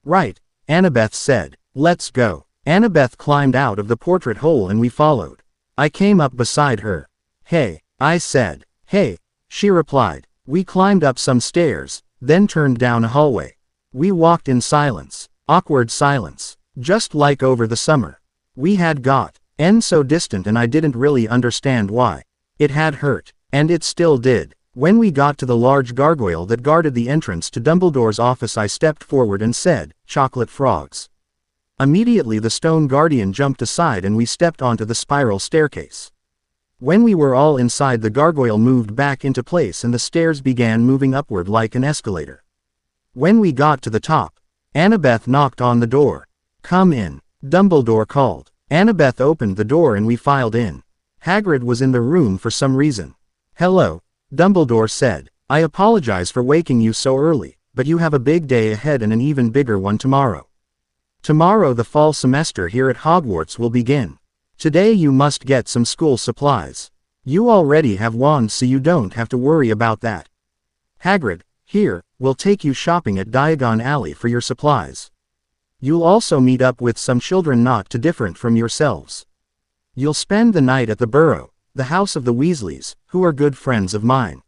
Right, Annabeth said. Let's go. Annabeth climbed out of the portrait hole and we followed. I came up beside her. Hey, I said. Hey, she replied. We climbed up some stairs, then turned down a hallway. We walked in silence. Awkward silence. Just like over the summer. We had gotten so distant and I didn't really understand why. It had hurt. And it still did. When we got to the large gargoyle that guarded the entrance to Dumbledore's office, I stepped forward and said, chocolate frogs. Immediately the stone guardian jumped aside and we stepped onto the spiral staircase. When we were all inside, the gargoyle moved back into place and the stairs began moving upward like an escalator. When we got to the top, Annabeth knocked on the door. Come in, Dumbledore called. Annabeth opened the door and we filed in. Hagrid was in the room for some reason. Hello, Dumbledore said. I apologize for waking you so early, but you have a big day ahead and an even bigger one tomorrow. Tomorrow the fall semester here at Hogwarts will begin. Today you must get some school supplies. You already have wands, so you don't have to worry about that. Hagrid, here, we'll take you shopping at Diagon Alley for your supplies. You'll also meet up with some children not too different from yourselves. You'll spend the night at the Burrow, the house of the Weasleys, who are good friends of mine.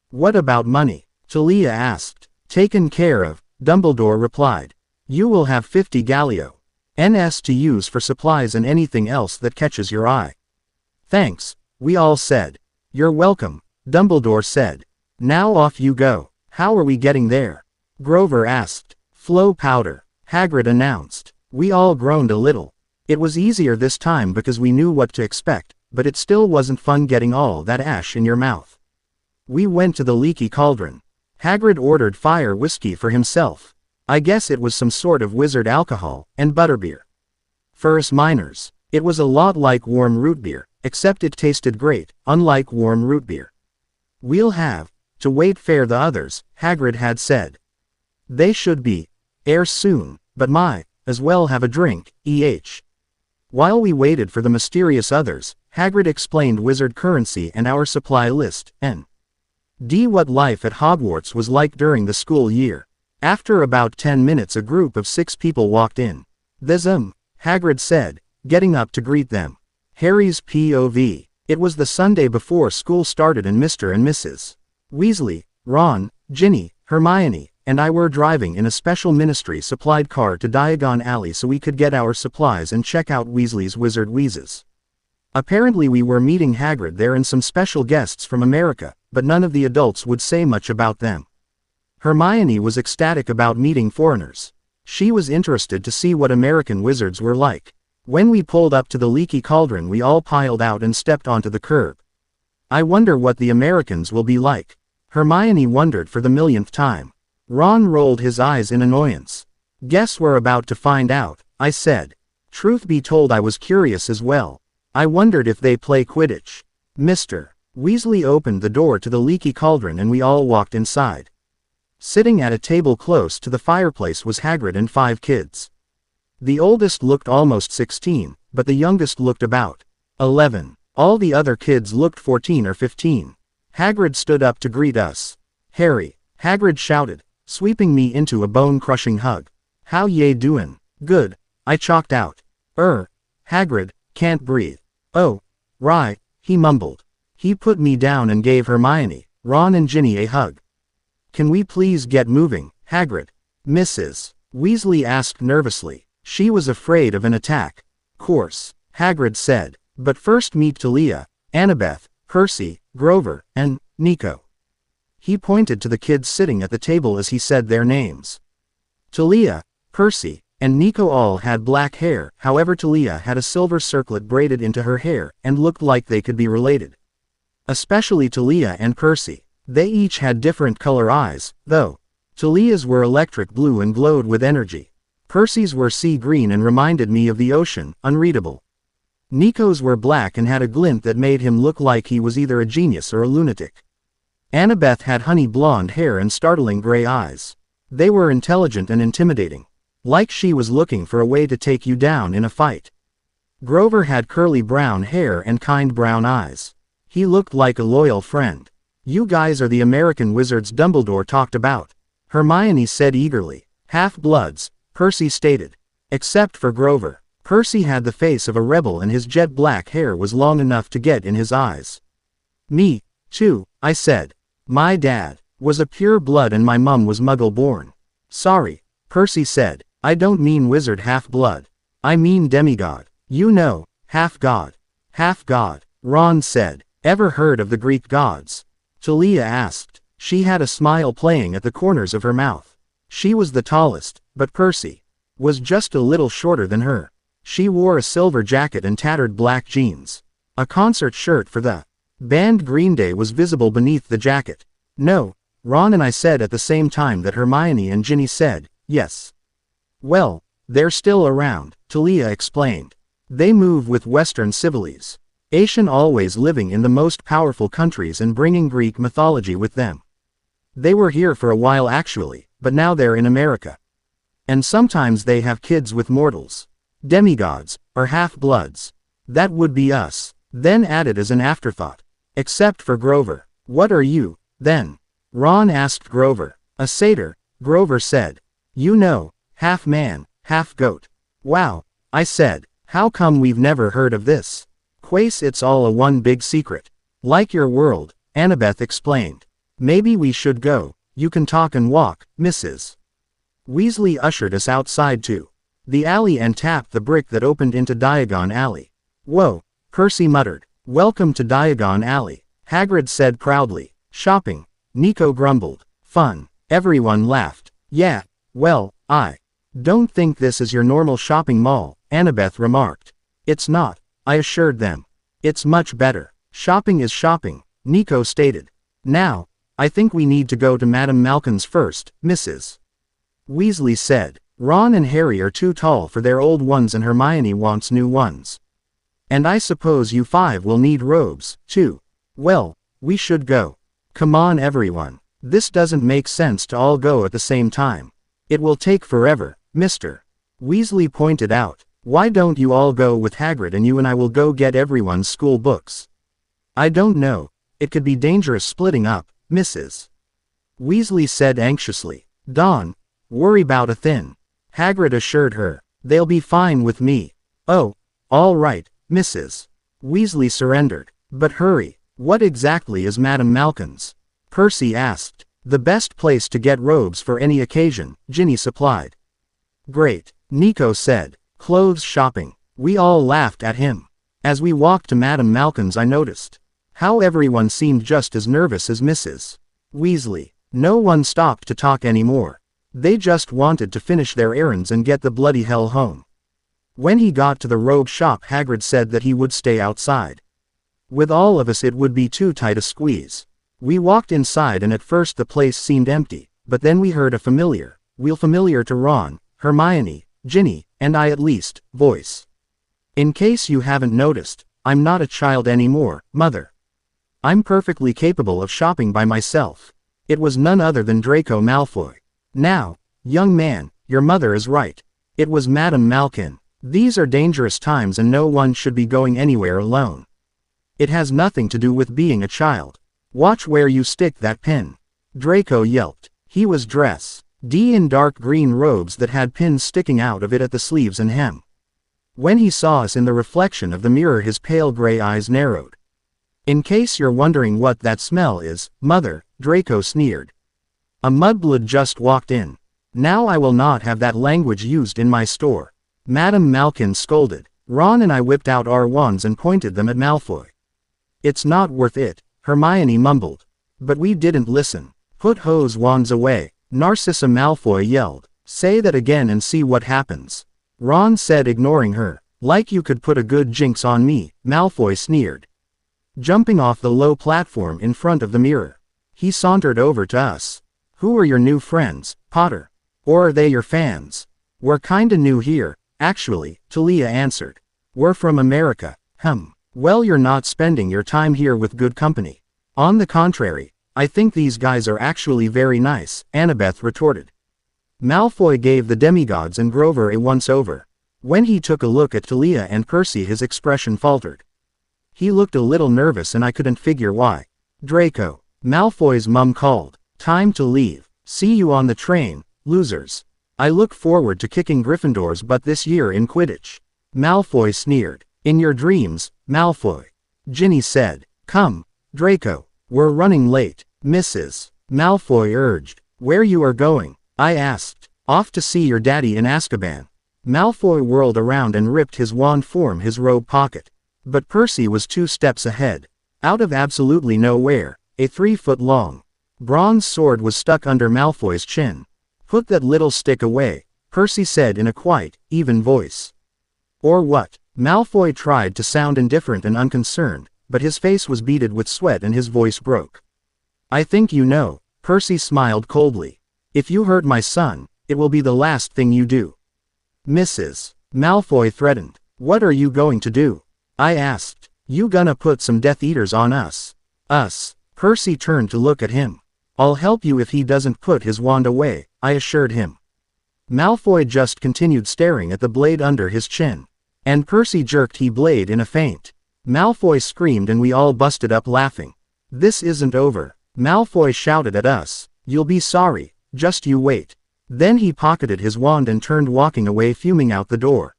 What about money? Talia asked. Taken care of, Dumbledore replied. You will have 50 Gallions to use for supplies and anything else that catches your eye. Thanks, we all said. You're welcome, Dumbledore said. Now off you go. How are we getting there? Grover asked. Flow powder, Hagrid announced. We all groaned a little. It was easier this time because we knew what to expect, but it still wasn't fun getting all that ash in your mouth. We went to the Leaky Cauldron. Hagrid ordered fire whiskey for himself. I guess it was some sort of wizard alcohol, and butterbeer. For us minors, it was a lot like warm root beer, except it tasted great, unlike warm root beer. We'll have to wait for the others, Hagrid had said. They should be here soon, but might as well have a drink, While we waited for the mysterious others, Hagrid explained wizard currency and our supply list, and what life at Hogwarts was like during the school year. After about 10 minutes a group of 6 people walked in. "Them," Hagrid said, getting up to greet them. Harry's POV. It was the Sunday before school started and Mr. and Mrs. Weasley, Ron, Ginny, Hermione, and I were driving in a special ministry-supplied car to Diagon Alley so we could get our supplies and check out Weasley's Wizard Wheezes. Apparently we were meeting Hagrid there and some special guests from America, but none of the adults would say much about them. Hermione was ecstatic about meeting foreigners. She was interested to see what American wizards were like. When we pulled up to the leaky cauldron we all piled out and stepped onto the curb. I wonder what the Americans will be like. Hermione wondered for the millionth time. Ron rolled his eyes in annoyance. Guess we're about to find out, I said. Truth be told I was curious as well. I wondered if they play Quidditch. Mr. Weasley opened the door to the leaky cauldron and we all walked inside. Sitting at a table close to the fireplace was Hagrid and 5 kids. The oldest looked almost 16, but the youngest looked about 11. All the other kids looked 14 or 15. Hagrid stood up to greet us. Harry, Hagrid shouted, sweeping me into a bone-crushing hug. How ye doin'? Good, I chalked out. Hagrid, can't breathe. Oh, right, he mumbled. He put me down and gave Hermione, Ron and Ginny a hug. Can we please get moving, Hagrid? Mrs. Weasley asked nervously. She was afraid of an attack. Course, Hagrid said. But first meet Talia, Annabeth, Percy, Grover, and Nico. He pointed to the kids sitting at the table as he said their names. Talia, Percy, and Nico all had black hair, however Talia had a silver circlet braided into her hair and looked like they could be related. Especially Talia and Percy. They each had different color eyes, though. Talia's were electric blue and glowed with energy. Percy's were sea green and reminded me of the ocean, unreadable. Nico's were black and had a glint that made him look like he was either a genius or a lunatic. Annabeth had honey blonde hair and startling gray eyes. They were intelligent and intimidating. Like she was looking for a way to take you down in a fight. Grover had curly brown hair and kind brown eyes. He looked like a loyal friend. You guys are the American wizards Dumbledore talked about, Hermione said eagerly. Half-bloods, Percy stated. Except for Grover. Percy had the face of a rebel and his jet black hair was long enough to get in his eyes. Me, too, I said. My dad was a pure blood and my mum was Muggle-born. Sorry, Percy said. I don't mean wizard half-blood. I mean demigod. You know, half-god. Half-god, Ron said. Ever heard of the Greek gods? Talia asked. She had a smile playing at the corners of her mouth. She was the tallest, but Percy was just a little shorter than her. She wore a silver jacket and tattered black jeans. A concert shirt for the band Green Day was visible beneath the jacket. No, Ron and I said at the same time that Hermione and Ginny said, yes. Well, they're still around, Talia explained. They move with Western civilization, always living in the most powerful countries and bringing Greek mythology with them. They were here for a while actually, but now they're in America. And sometimes they have kids with mortals. Demigods, or half-bloods. That would be us. Then added as an afterthought. Except for Grover. What are you, then? Ron asked Grover. A satyr, Grover said. You know, half man, half goat. Wow, I said. How come we've never heard of this? Quace, it's all a one big secret. Like your world, Annabeth explained. Maybe we should go. You can talk and walk, Mrs. Weasley ushered us outside to the alley and tapped the brick that opened into Diagon Alley. Whoa, Percy muttered. Welcome to Diagon Alley, Hagrid said proudly. Shopping, Nico grumbled. Fun, everyone laughed. Yeah, well, I don't think this is your normal shopping mall, Annabeth remarked. It's not, I assured them. It's much better. Shopping is shopping, Nico stated. Now, I think we need to go to Madame Malkin's first, Mrs. Weasley said. Ron and Harry are too tall for their old ones and Hermione wants new ones. And I suppose you 5 will need robes, too. Well, we should go. Come on everyone. This doesn't make sense to all go at the same time. It will take forever, Mr. Weasley pointed out. Why don't you all go with Hagrid and you and I will go get everyone's school books? I don't know. It could be dangerous splitting up, Mrs. Weasley said anxiously. Don't worry about a thing, Hagrid assured her. They'll be fine with me. Oh, all right, Mrs. Weasley surrendered. But hurry, what exactly is Madame Malkin's? Percy asked. The best place to get robes for any occasion, Ginny supplied. Great, Nico said. Clothes shopping. We all laughed at him. As we walked to Madame Malkin's, I noticed how everyone seemed just as nervous as Mrs. Weasley. No one stopped to talk anymore. They just wanted to finish their errands and get the bloody hell home. When he got to the robe shop, Hagrid said that he would stay outside. With all of us it would be too tight a squeeze. We walked inside and at first the place seemed empty, but then we heard a familiar to Ron, Hermione, Ginny, and I at least, voice. In case you haven't noticed, I'm not a child anymore, Mother. I'm perfectly capable of shopping by myself. It was none other than Draco Malfoy. Now, young man, your mother is right. It was Madame Malkin. These are dangerous times and no one should be going anywhere alone. It has nothing to do with being a child. Watch where you stick that pin. Draco yelped. He was dressed in dark green robes that had pins sticking out of it at the sleeves and hem. When he saw us in the reflection of the mirror, his pale gray eyes narrowed. In case you're wondering what that smell is, Mother, Draco sneered. A mudblood just walked in. Now I will not have that language used in my store. Madame Malkin scolded. Ron and I whipped out our wands and pointed them at Malfoy. It's not worth it, Hermione mumbled. But we didn't listen. Put hose wands away, Narcissa Malfoy yelled. Say that again and see what happens. Ron said, ignoring her. Like you could put a good jinx on me, Malfoy sneered. Jumping off the low platform in front of the mirror, he sauntered over to us. Who are your new friends, Potter? Or are they your fans? We're kinda new here, actually, Talia answered. We're from America. Well, you're not spending your time here with good company. On the contrary, I think these guys are actually very nice, Annabeth retorted. Malfoy gave the demigods and Grover a once-over. When he took a look at Talia and Percy, his expression faltered. He looked a little nervous and I couldn't figure why. Draco, Malfoy's mum called. Time to leave. See you on the train, losers. I look forward to kicking Gryffindor's butt this year in Quidditch. Malfoy sneered. In your dreams, Malfoy. Ginny said. Come, Draco. We're running late. Mrs. Malfoy urged. Where you are going? I asked. Off to see your daddy in Azkaban. Malfoy whirled around and ripped his wand from his robe pocket. But Percy was 2 steps ahead. Out of absolutely nowhere, a 3-foot-long bronze sword was stuck under Malfoy's chin. Put that little stick away, Percy said in a quiet, even voice. Or what? Malfoy tried to sound indifferent and unconcerned, but his face was beaded with sweat and his voice broke. I think you know, Percy smiled coldly. If you hurt my son, it will be the last thing you do. Mrs. Malfoy threatened. What are you going to do? I asked. You gonna put some Death Eaters on us? Us? Percy turned to look at him. I'll help you if he doesn't put his wand away, I assured him. Malfoy just continued staring at the blade under his chin. And Percy jerked his blade in a feint. Malfoy screamed and we all busted up laughing. This isn't over. Malfoy shouted at us. You'll be sorry, just you wait. Then he pocketed his wand and turned walking away, fuming out the door.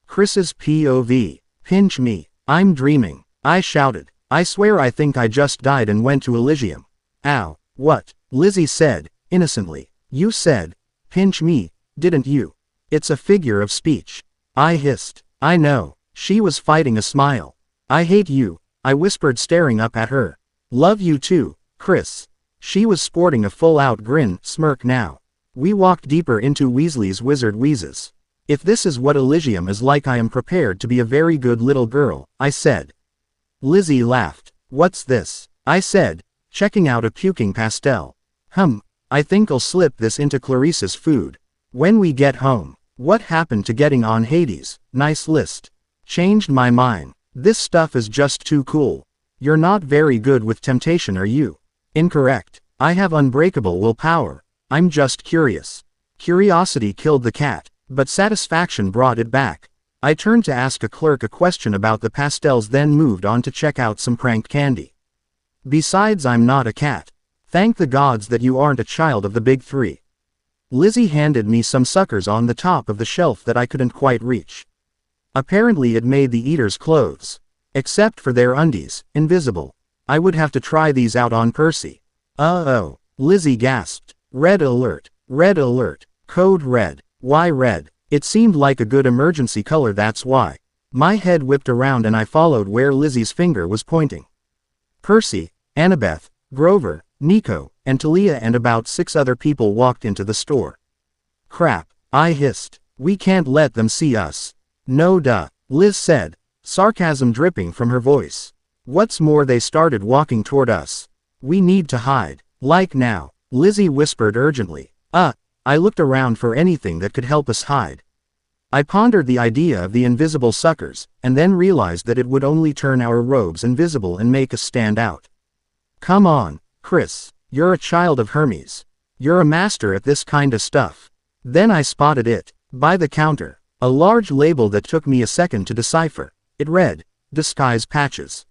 Chris's POV. Pinch me. I'm dreaming. I shouted. I swear I think I just died and went to Elysium. Ow. What? Lizzie said, innocently. You said, pinch me, didn't you? It's a figure of speech. I hissed. I know. She was fighting a smile. I hate you, I whispered, staring up at her. Love you too, Chris. She was sporting a full-out grin, smirk now. We walked deeper into Weasley's wizard wheezes. If this is what Elysium is like, I am prepared to be a very good little girl, I said. Lizzie laughed. What's this? I said, checking out a puking pastel. I think I'll slip this into Clarissa's food. When we get home. What happened to getting on Hades? Nice list. Changed my mind. This stuff is just too cool. You're not very good with temptation, are you? Incorrect. I have unbreakable willpower. I'm just curious. Curiosity killed the cat, but satisfaction brought it back. I turned to ask a clerk a question about the pastels, then moved on to check out some prank candy. Besides, I'm not a cat. Thank the gods that you aren't a child of the big 3. Lizzie handed me some suckers on the top of the shelf that I couldn't quite reach. Apparently it made the eater's clothes. Except for their undies, invisible. I would have to try these out on Percy. Uh-oh, Lizzie gasped. Red alert, code red. Why red? It seemed like a good emergency color, that's why. My head whipped around and I followed where Lizzie's finger was pointing. Percy, Annabeth, Grover, Nico, and Talia and about 6 other people walked into the store. Crap, I hissed. We can't let them see us. No duh, Liz said, sarcasm dripping from her voice. What's more, they started walking toward us. We need to hide. Like now, Lizzie whispered urgently. I looked around for anything that could help us hide. I pondered the idea of the invisible suckers, and then realized that it would only turn our robes invisible and make us stand out. Come on, Chris, you're a child of Hermes. You're a master at this kind of stuff. Then I spotted it, by the counter, a large label that took me a second to decipher. It read, disguise patches.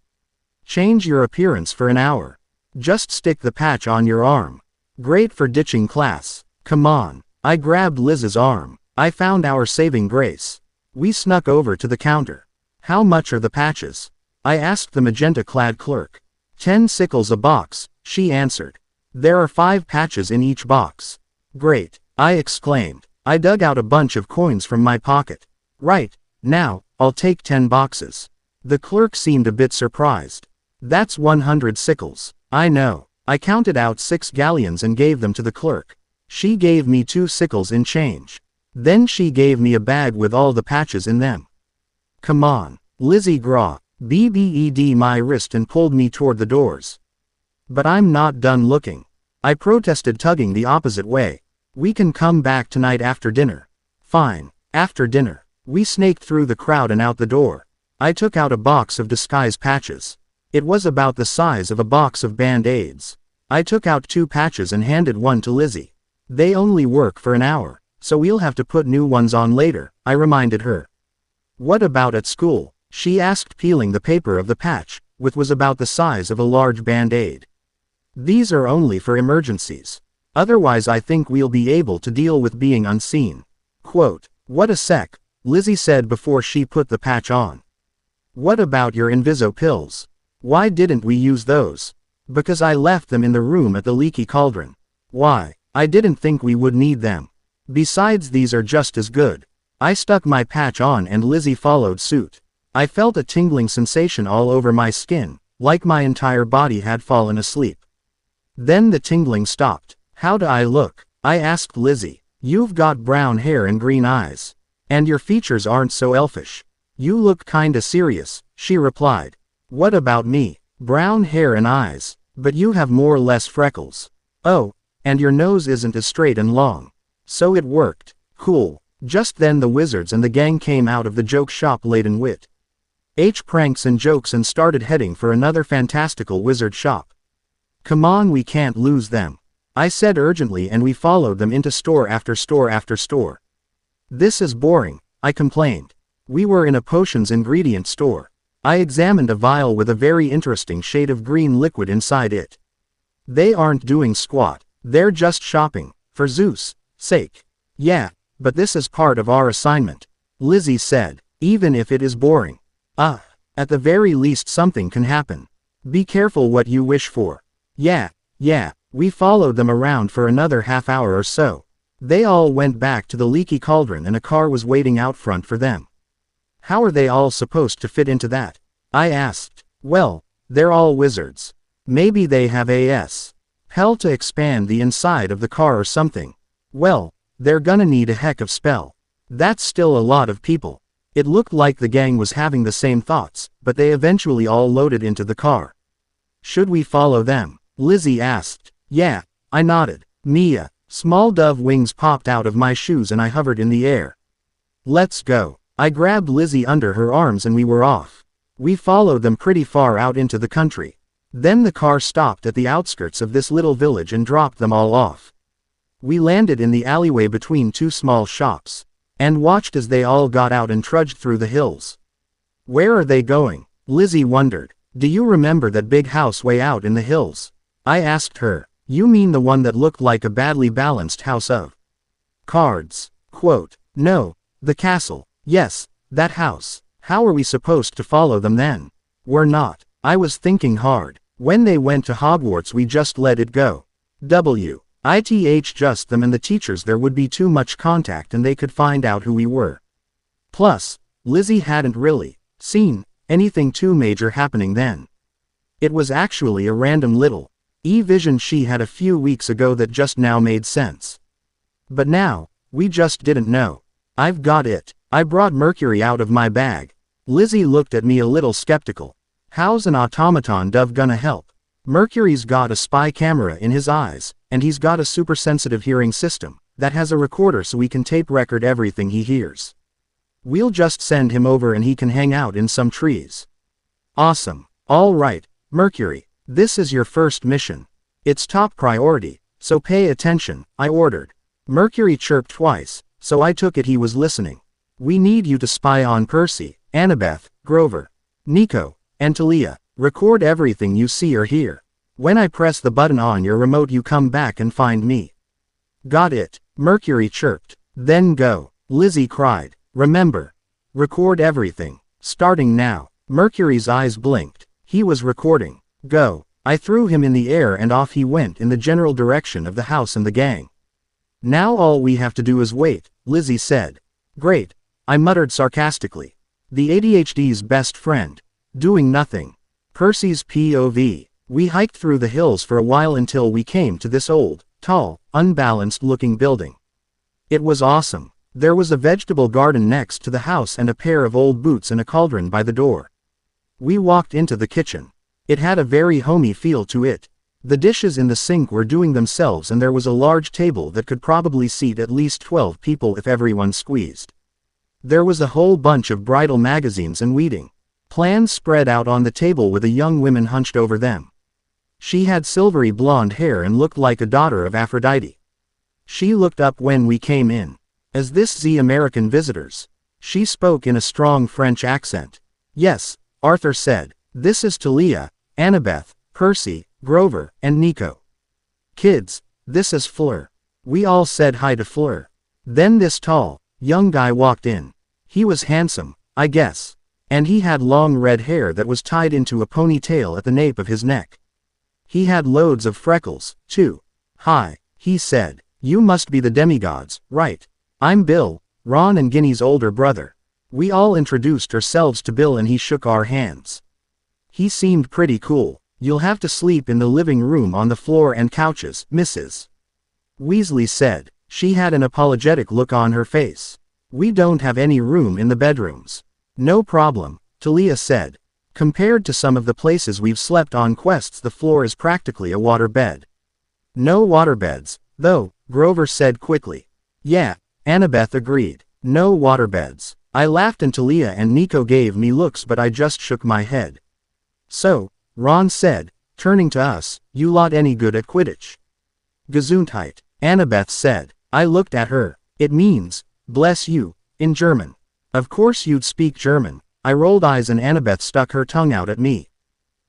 Change your appearance for an hour. Just stick the patch on your arm. Great for ditching class. Come on. I grabbed Liz's arm. I found our saving grace. We snuck over to the counter. How much are the patches? I asked the magenta-clad clerk. 10 sickles a box, she answered. There are 5 patches in each box. Great, I exclaimed. I dug out a bunch of coins from my pocket. Right, now, I'll take 10 boxes. The clerk seemed a bit surprised. That's 100 sickles. I know. I counted out 6 galleons and gave them to the clerk. She gave me 2 sickles in change. Then she gave me a bag with all the patches in them. Come on, Lizzie BBED my wrist and pulled me toward the doors. But I'm not done looking. I protested, tugging the opposite way. We can come back tonight after dinner. Fine, after dinner. We snaked through the crowd and out the door. I took out a box of disguise patches. It was about the size of a box of Band-Aids. I took out 2 patches and handed one to Lizzie. They only work for an hour, so we'll have to put new ones on later, I reminded her. What about at school? She asked, peeling the paper of the patch, which was about the size of a large Band-Aid. These are only for emergencies. Otherwise I think we'll be able to deal with being unseen. Quote, what a sec, Lizzie said before she put the patch on. What about your Inviso pills? Why didn't we use those? Because I left them in the room at the Leaky Cauldron. Why? I didn't think we would need them. Besides, these are just as good. I stuck my patch on and Lizzie followed suit. I felt a tingling sensation all over my skin, like my entire body had fallen asleep. Then the tingling stopped. How do I look? I asked Lizzie. You've got brown hair and green eyes. And your features aren't so elfish. You look kinda serious, she replied. What about me? Brown hair and eyes, but you have more or less freckles. Oh, and your nose isn't as straight and long. So it worked. Cool. Just then the wizards and the gang came out of the joke shop laden with pranks and jokes and started heading for another fantastical wizard shop. Come on, we can't lose them, I said urgently, and we followed them into store after store after store. This is boring, I complained. We were in a potions ingredient store. I examined a vial with a very interesting shade of green liquid inside it. They aren't doing squat. They're just shopping, for Zeus' sake. Yeah, but this is part of our assignment, Lizzie said, even if it is boring. At the very least something can happen. Be careful what you wish for. Yeah, we followed them around for another half hour or so. They all went back to the Leaky Cauldron and a car was waiting out front for them. How are they all supposed to fit into that? I asked. Well, they're all wizards. Maybe they have spell to expand the inside of the car or something. Well, they're gonna need a heck of spell. That's still a lot of people. It looked like the gang was having the same thoughts, but they eventually all loaded into the car. Should we follow them? Lizzie asked. Yeah, I nodded. Mia, small dove wings popped out of my shoes and I hovered in the air. Let's go. I grabbed Lizzie under her arms and we were off. We followed them pretty far out into the country. Then the car stopped at the outskirts of this little village and dropped them all off. We landed in the alleyway between 2 small shops, and watched as they all got out and trudged through the hills. Where are they going? Lizzie wondered. Do you remember that big house way out in the hills? I asked her. You mean the one that looked like a badly balanced house of Cards. Quote. No. The castle. Yes, that house. How are we supposed to follow them then? We're not. I was thinking hard. When they went to Hogwarts we just let it go. Ith just them and the teachers there would be too much contact and they could find out who we were. Plus, Lizzie hadn't really seen anything too major happening then. It was actually a random little vision she had a few weeks ago that just now made sense. But now, we just didn't know. I've got it. I brought Mercury out of my bag. Lizzie looked at me a little skeptical. How's an automaton dove gonna help? Mercury's got a spy camera in his eyes, and he's got a super sensitive hearing system that has a recorder so we can tape record everything he hears. We'll just send him over and he can hang out in some trees. Awesome. All right, Mercury, this is your first mission. It's top priority, so pay attention, I ordered. Mercury chirped twice, so I took it he was listening. We need you to spy on Percy, Annabeth, Grover, Nico, and Talia. Record everything you see or hear. When I press the button on your remote you come back and find me. Got it, Mercury chirped. Then go, Lizzie cried. Remember. Record everything. Starting now. Mercury's eyes blinked. He was recording. Go. I threw him in the air and off he went in the general direction of the house and the gang. Now all we have to do is wait, Lizzie said. Great, I muttered sarcastically. The ADHD's best friend. Doing nothing. Percy's POV. We hiked through the hills for a while until we came to this old, tall, unbalanced-looking building. It was awesome. There was a vegetable garden next to the house and a pair of old boots and a cauldron by the door. We walked into the kitchen. It had a very homey feel to it. The dishes in the sink were doing themselves and there was a large table that could probably seat at least 12 people if everyone squeezed. There was a whole bunch of bridal magazines and weeding plans spread out on the table with a young woman hunched over them. She had silvery blonde hair and looked like a daughter of Aphrodite. She looked up when we came in. As this the American visitors? She spoke in a strong French accent. Yes, Arthur said. This is Talia, Annabeth, Percy, Grover, and Nico. Kids, this is Fleur. We all said hi to Fleur. Then this tall, young guy walked in. He was handsome, I guess. And he had long red hair that was tied into a ponytail at the nape of his neck. He had loads of freckles, too. Hi, he said. You must be the demigods, right? I'm Bill, Ron and Ginny's older brother. We all introduced ourselves to Bill and he shook our hands. He seemed pretty cool. You'll have to sleep in the living room on the floor and couches, Mrs. Weasley said. She had an apologetic look on her face. We don't have any room in the bedrooms. No problem, Talia said. Compared to some of the places we've slept on quests the floor is practically a water bed. No waterbeds, though, Grover said quickly. Yeah, Annabeth agreed. No waterbeds. I laughed and Talia and Nico gave me looks but I just shook my head. So, Ron said, turning to us, you lot any good at Quidditch? Gesundheit, Annabeth said. I looked at her. It means, bless you, in German. Of course you'd speak German. I rolled eyes and Annabeth stuck her tongue out at me.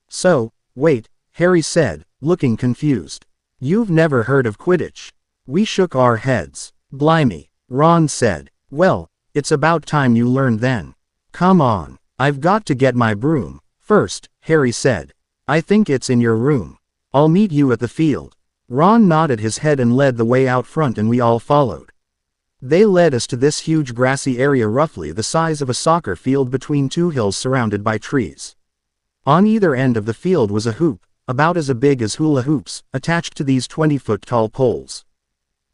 So, wait, Harry said, looking confused. You've never heard of Quidditch? We shook our heads. Blimey, Ron said. Well, it's about time you learned then. Come on, I've got to get my broom first, Harry said. I think it's in your room. I'll meet you at the field. Ron nodded his head and led the way out front and we all followed. They led us to this huge grassy area roughly the size of a soccer field between two hills surrounded by trees. On either end of the field was a hoop, about as big as hula hoops, attached to these 20-foot tall poles.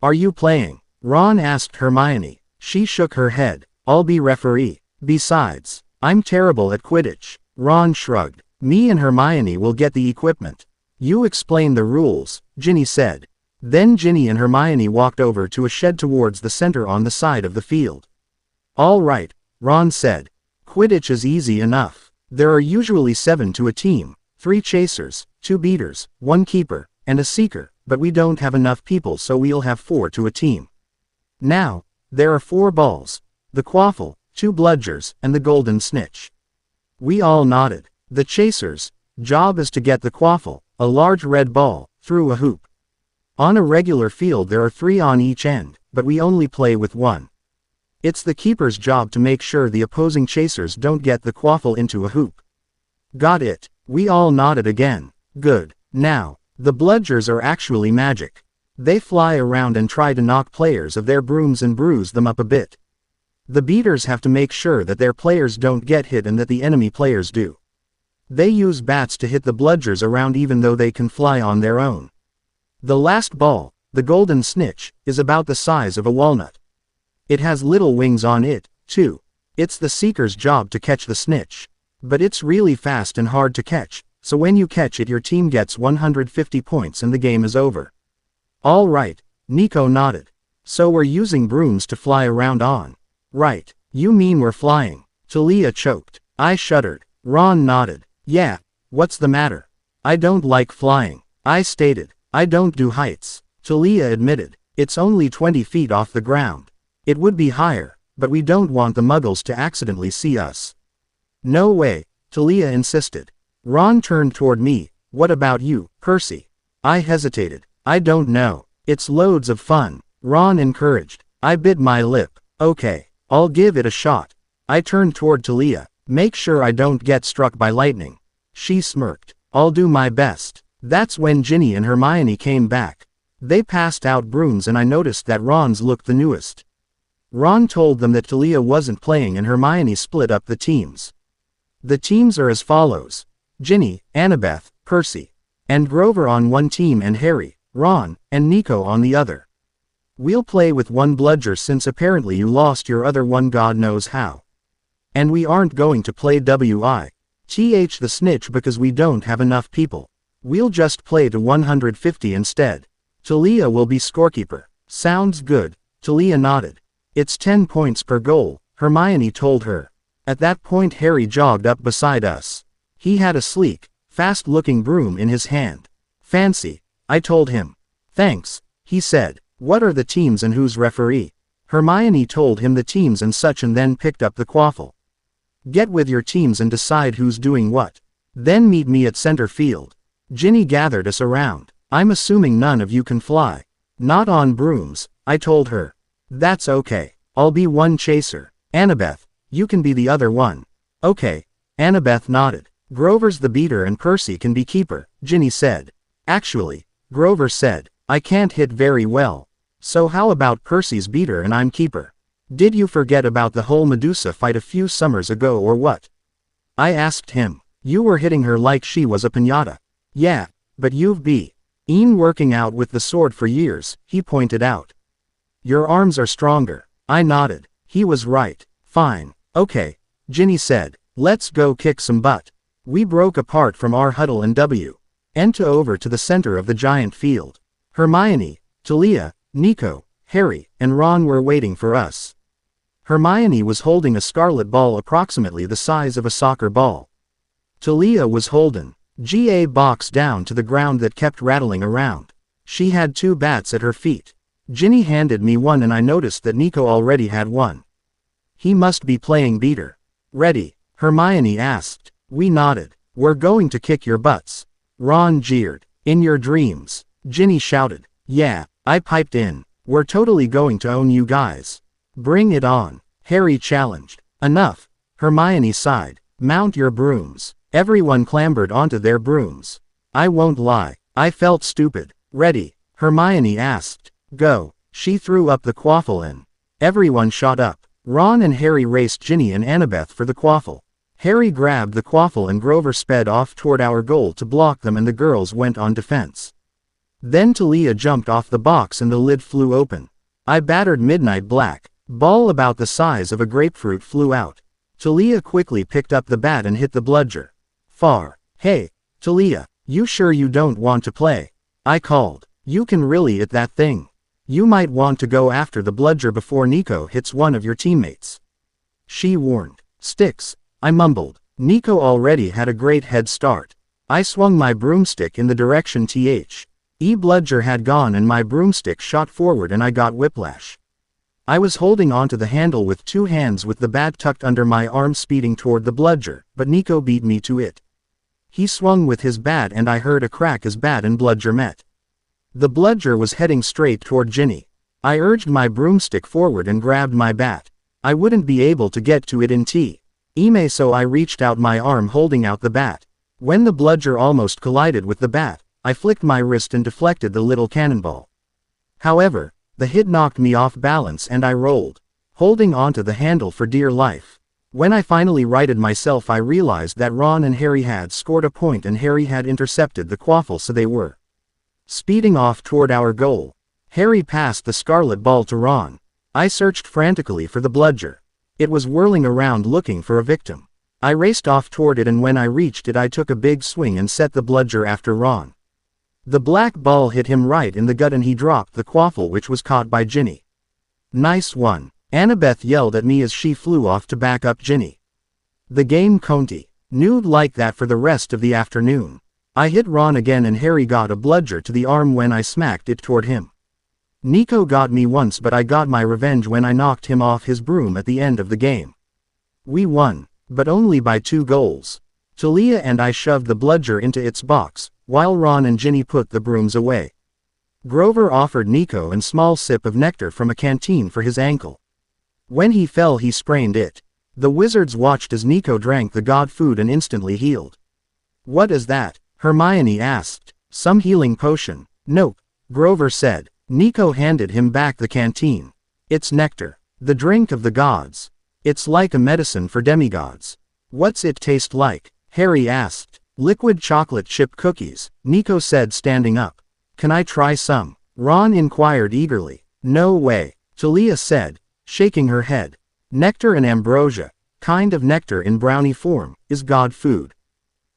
Are you playing? Ron asked Hermione. She shook her head. I'll be referee. Besides, I'm terrible at Quidditch. Ron shrugged. Me and Hermione will get the equipment. You explain the rules, Ginny said. Then Ginny and Hermione walked over to a shed towards the center on the side of the field. All right, Ron said. Quidditch is easy enough. There are usually 7 to a team, 3 chasers, 2 beaters, 1 keeper, and a seeker, but we don't have enough people so we'll have 4 to a team. Now, there are 4 balls, the quaffle, 2 bludgers, and the golden snitch. We all nodded. The chaser's job is to get the quaffle, a large red ball, through a hoop. On a regular field there are 3 on each end, but we only play with 1. It's the keeper's job to make sure the opposing chasers don't get the quaffle into a hoop. Got it. We all nodded again. Good. Now, the bludgers are actually magic. They fly around and try to knock players of their brooms and bruise them up a bit. The beaters have to make sure that their players don't get hit and that the enemy players do. They use bats to hit the bludgers around even though they can fly on their own. The last ball, the golden snitch, is about the size of a walnut. It has little wings on it, too. It's the seeker's job to catch the snitch. But it's really fast and hard to catch, so when you catch it your team gets 150 points and the game is over. All right, Nico nodded. So we're using brooms to fly around on. Right, you mean we're flying. Talia choked. I shuddered. Ron nodded. Yeah, what's the matter? I don't like flying. I stated. I don't do heights. Talia admitted. It's only 20 feet off the ground. It would be higher, but we don't want the muggles to accidentally see us. No way, Talia insisted. Ron turned toward me. What about you, Percy? I hesitated. I don't know. It's loads of fun, Ron encouraged. I bit my lip. Okay, I'll give it a shot. I turned toward Talia. Make sure I don't get struck by lightning. She smirked. I'll do my best. That's when Ginny and Hermione came back. They passed out brooms and I noticed that Ron's looked the newest. Ron told them that Talia wasn't playing and Hermione split up the teams. The teams are as follows. Ginny, Annabeth, Percy, and Grover on one team and Harry, Ron, and Nico on the other. We'll play with 1 bludger since apparently you lost your other one God knows how. And we aren't going to play WITH the snitch because we don't have enough people. We'll just play to 150 instead. Talia will be scorekeeper. Sounds good. Talia nodded. It's 10 points per goal, Hermione told her. At that point Harry jogged up beside us. He had a sleek, fast-looking broom in his hand. Fancy, I told him. Thanks, he said. What are the teams and who's referee? Hermione told him the teams and such and then picked up the quaffle. Get with your teams and decide who's doing what. Then meet me at center field. Ginny gathered us around. I'm assuming none of you can fly. Not on brooms, I told her. That's okay. I'll be one chaser. Annabeth, you can be the other one. Okay. Annabeth nodded. Grover's the beater and Percy can be keeper, Ginny said. Actually, Grover said, I can't hit very well. So how about Percy's beater and I'm keeper? Did you forget about the whole Medusa fight a few summers ago or what? I asked him. You were hitting her like she was a piñata. Yeah, but you've been working out with the sword for years, he pointed out. Your arms are stronger. I nodded. He was right. Fine. Okay, Ginny said. Let's go kick some butt. We broke apart from our huddle and went over to the center of the giant field. Hermione, Talia, Nico, Harry, and Ron were waiting for us. Hermione was holding a scarlet ball approximately the size of a soccer ball. Talia was holding a box down to the ground that kept rattling around. She had 2 bats at her feet. Ginny handed me one and I noticed that Nico already had one. He must be playing beater. Ready? Hermione asked. We nodded. We're going to kick your butts. Ron jeered. In your dreams. Ginny shouted. Yeah, I piped in. We're totally going to own you guys. Bring it on. Harry challenged. Enough. Hermione sighed. Mount your brooms. Everyone clambered onto their brooms. I won't lie. I felt stupid. Ready? Hermione asked. Go. She threw up the quaffle and everyone shot up. Ron and Harry raced Ginny and Annabeth for the quaffle. Harry grabbed the quaffle and Grover sped off toward our goal to block them and the girls went on defense. Then Talia jumped off the box and the lid flew open. I battered Midnight Black. Ball about the size of a grapefruit flew out. Talia quickly picked up the bat and hit the bludger. Far. Hey, Talia, you sure you don't want to play? I called. You can really hit that thing. You might want to go after the bludger before Nico hits one of your teammates. She warned. Sticks. I mumbled. Nico already had a great head start. I swung my broomstick in the direction bludger had gone and my broomstick shot forward and I got whiplash. I was holding onto the handle with 2 hands with the bat tucked under my arm speeding toward the bludger, but Nico beat me to it. He swung with his bat and I heard a crack as bat and bludger met. The bludger was heading straight toward Ginny. I urged my broomstick forward and grabbed my bat. I wouldn't be able to get to it in time, so I reached out my arm holding out the bat. When the bludger almost collided with the bat, I flicked my wrist and deflected the little cannonball. However, the hit knocked me off balance and I rolled, holding onto the handle for dear life. When I finally righted myself, I realized that Ron and Harry had scored a point and Harry had intercepted the quaffle, so they were speeding off toward our goal. Harry passed the scarlet ball to Ron. I searched frantically for the bludger. It was whirling around looking for a victim. I raced off toward it, and when I reached it I took a big swing and set the bludger after Ron. The black ball hit him right in the gut and he dropped the quaffle, which was caught by Ginny. Nice one, Annabeth yelled at me as she flew off to back up Ginny. The game continued like that for the rest of the afternoon. I hit Ron again and Harry got a bludger to the arm when I smacked it toward him. Nico got me once, but I got my revenge when I knocked him off his broom at the end of the game. We won, but only by 2 goals. Talia and I shoved the bludger into its box, while Ron and Ginny put the brooms away. Grover offered Nico a small sip of nectar from a canteen for his ankle. When he fell he sprained it. The wizards watched as Nico drank the god food and instantly healed. What is that? Hermione asked. Some healing potion. Nope, Grover said. Nico handed him back the canteen. It's nectar. The drink of the gods. It's like a medicine for demigods. What's it taste like? Harry asked. Liquid chocolate chip cookies, Nico said, standing up. Can I try some? Ron inquired eagerly. No way, Talia said, shaking her head. Nectar and ambrosia, kind of nectar in brownie form, is god food.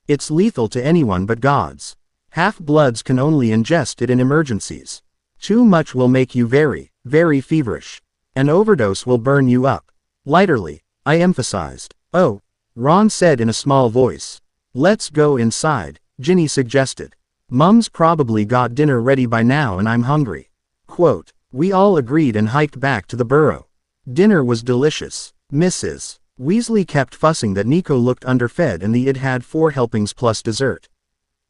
It's lethal to anyone but gods. Half-bloods can only ingest it in emergencies. Too much will make you very, very feverish. An overdose will burn you up. Lighterly, I emphasized. Oh, Ron said in a small voice. Let's go inside, Ginny suggested. Mum's probably got dinner ready by now and I'm hungry. Quote, we all agreed and hiked back to the burrow. Dinner was delicious. Mrs. Weasley kept fussing that Nico looked underfed and it had 4 helpings plus dessert.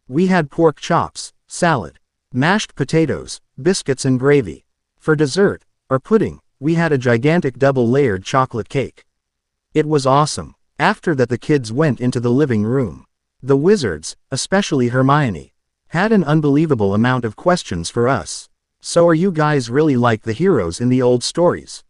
We had pork chops, salad, mashed potatoes, biscuits and gravy. For dessert, or pudding, we had a gigantic double-layered chocolate cake. It was awesome. After that the kids went into the living room. The wizards, especially Hermione, had an unbelievable amount of questions for us. So are you guys really like the heroes in the old stories?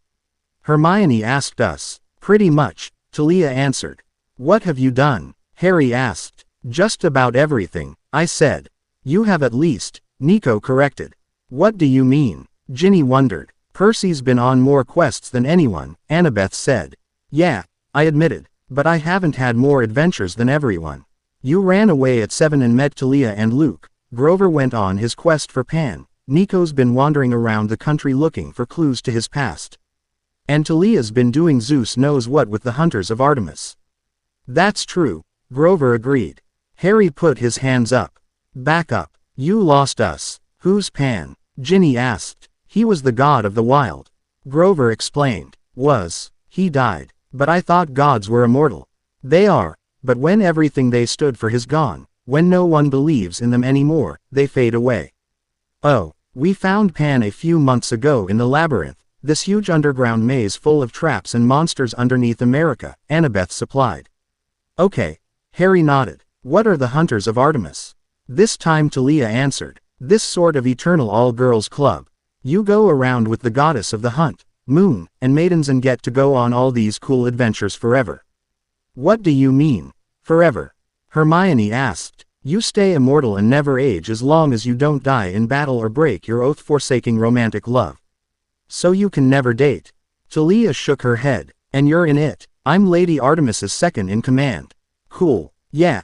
Hermione asked us. Pretty much, Talia answered. What have you done? Harry asked. Just about everything, I said. You have at least, Nico corrected. What do you mean? Ginny wondered. Percy's been on more quests than anyone, Annabeth said. Yeah, I admitted, but I haven't had more adventures than everyone. You ran away at 7 and met Talia and Luke. Grover went on his quest for Pan. Nico's been wandering around the country looking for clues to his past. And Talia's been doing Zeus knows what with the Hunters of Artemis. That's true, Grover agreed. Harry put his hands up. Back up. You lost us. Who's Pan? Ginny asked. He was the god of the wild. Grover explained. He died. But I thought gods were immortal. They are, but when everything they stood for is gone, when no one believes in them anymore, they fade away. Oh, we found Pan a few months ago in the labyrinth, this huge underground maze full of traps and monsters underneath America, Annabeth supplied. Okay. Harry nodded. What are the Hunters of Artemis? This time Talia answered. This sort of eternal all-girls club. You go around with the goddess of the hunt, Moon, and maidens and get to go on all these cool adventures forever. What do you mean, forever? Hermione asked. You stay immortal and never age as long as you don't die in battle or break your oath-forsaking romantic love. So you can never date. Talia shook her head. And you're in it. I'm Lady Artemis's second in command. Cool. Yeah.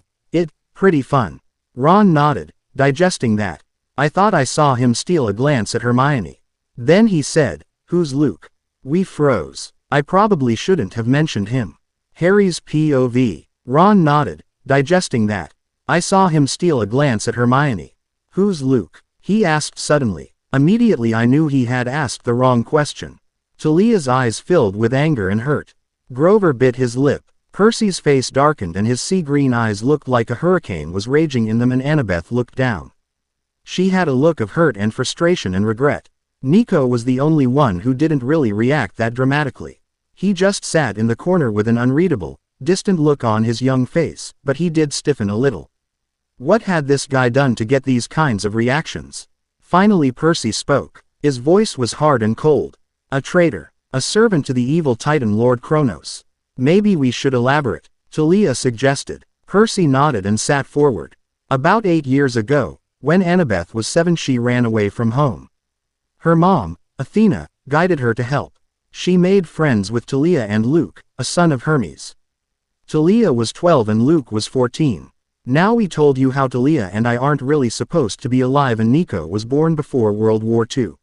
Pretty fun. Ron nodded, digesting that. I thought I saw him steal a glance at Hermione. Then he said, who's Luke? We froze. I probably shouldn't have mentioned him. Harry's POV. Ron nodded, digesting that. I saw him steal a glance at Hermione. Who's Luke? He asked suddenly. Immediately I knew he had asked the wrong question. Talia's eyes filled with anger and hurt. Grover bit his lip. Percy's face darkened and his sea-green eyes looked like a hurricane was raging in them, and Annabeth looked down. She had a look of hurt and frustration and regret. Nico was the only one who didn't really react that dramatically. He just sat in the corner with an unreadable, distant look on his young face, but he did stiffen a little. What had this guy done to get these kinds of reactions? Finally Percy spoke. His voice was hard and cold. A traitor. A servant to the evil titan Lord Kronos. Maybe we should elaborate, Talia suggested. Percy nodded and sat forward. About 8 years ago, when Annabeth was 7, she ran away from home. Her mom, Athena, guided her to help. She made friends with Talia and Luke, a son of Hermes. Talia was 12 and Luke was 14. Now we told you how Talia and I aren't really supposed to be alive and Nico was born before World War II.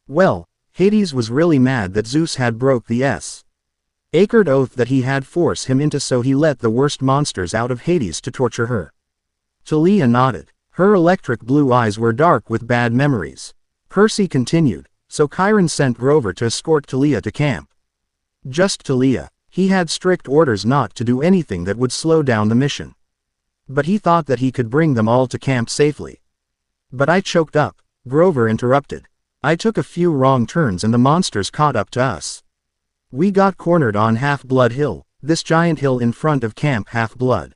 Well, Hades was really mad that Zeus had broke the sacred oath that he had forced him into, so he let the worst monsters out of Hades to torture her. Talia nodded. Her electric blue eyes were dark with bad memories. Percy continued, so Chiron sent Grover to escort Talia to camp. Just Talia. He had strict orders not to do anything that would slow down the mission. But he thought that he could bring them all to camp safely. But I choked up, Grover interrupted. I took a few wrong turns and the monsters caught up to us. We got cornered on Half-Blood Hill, this giant hill in front of Camp Half-Blood.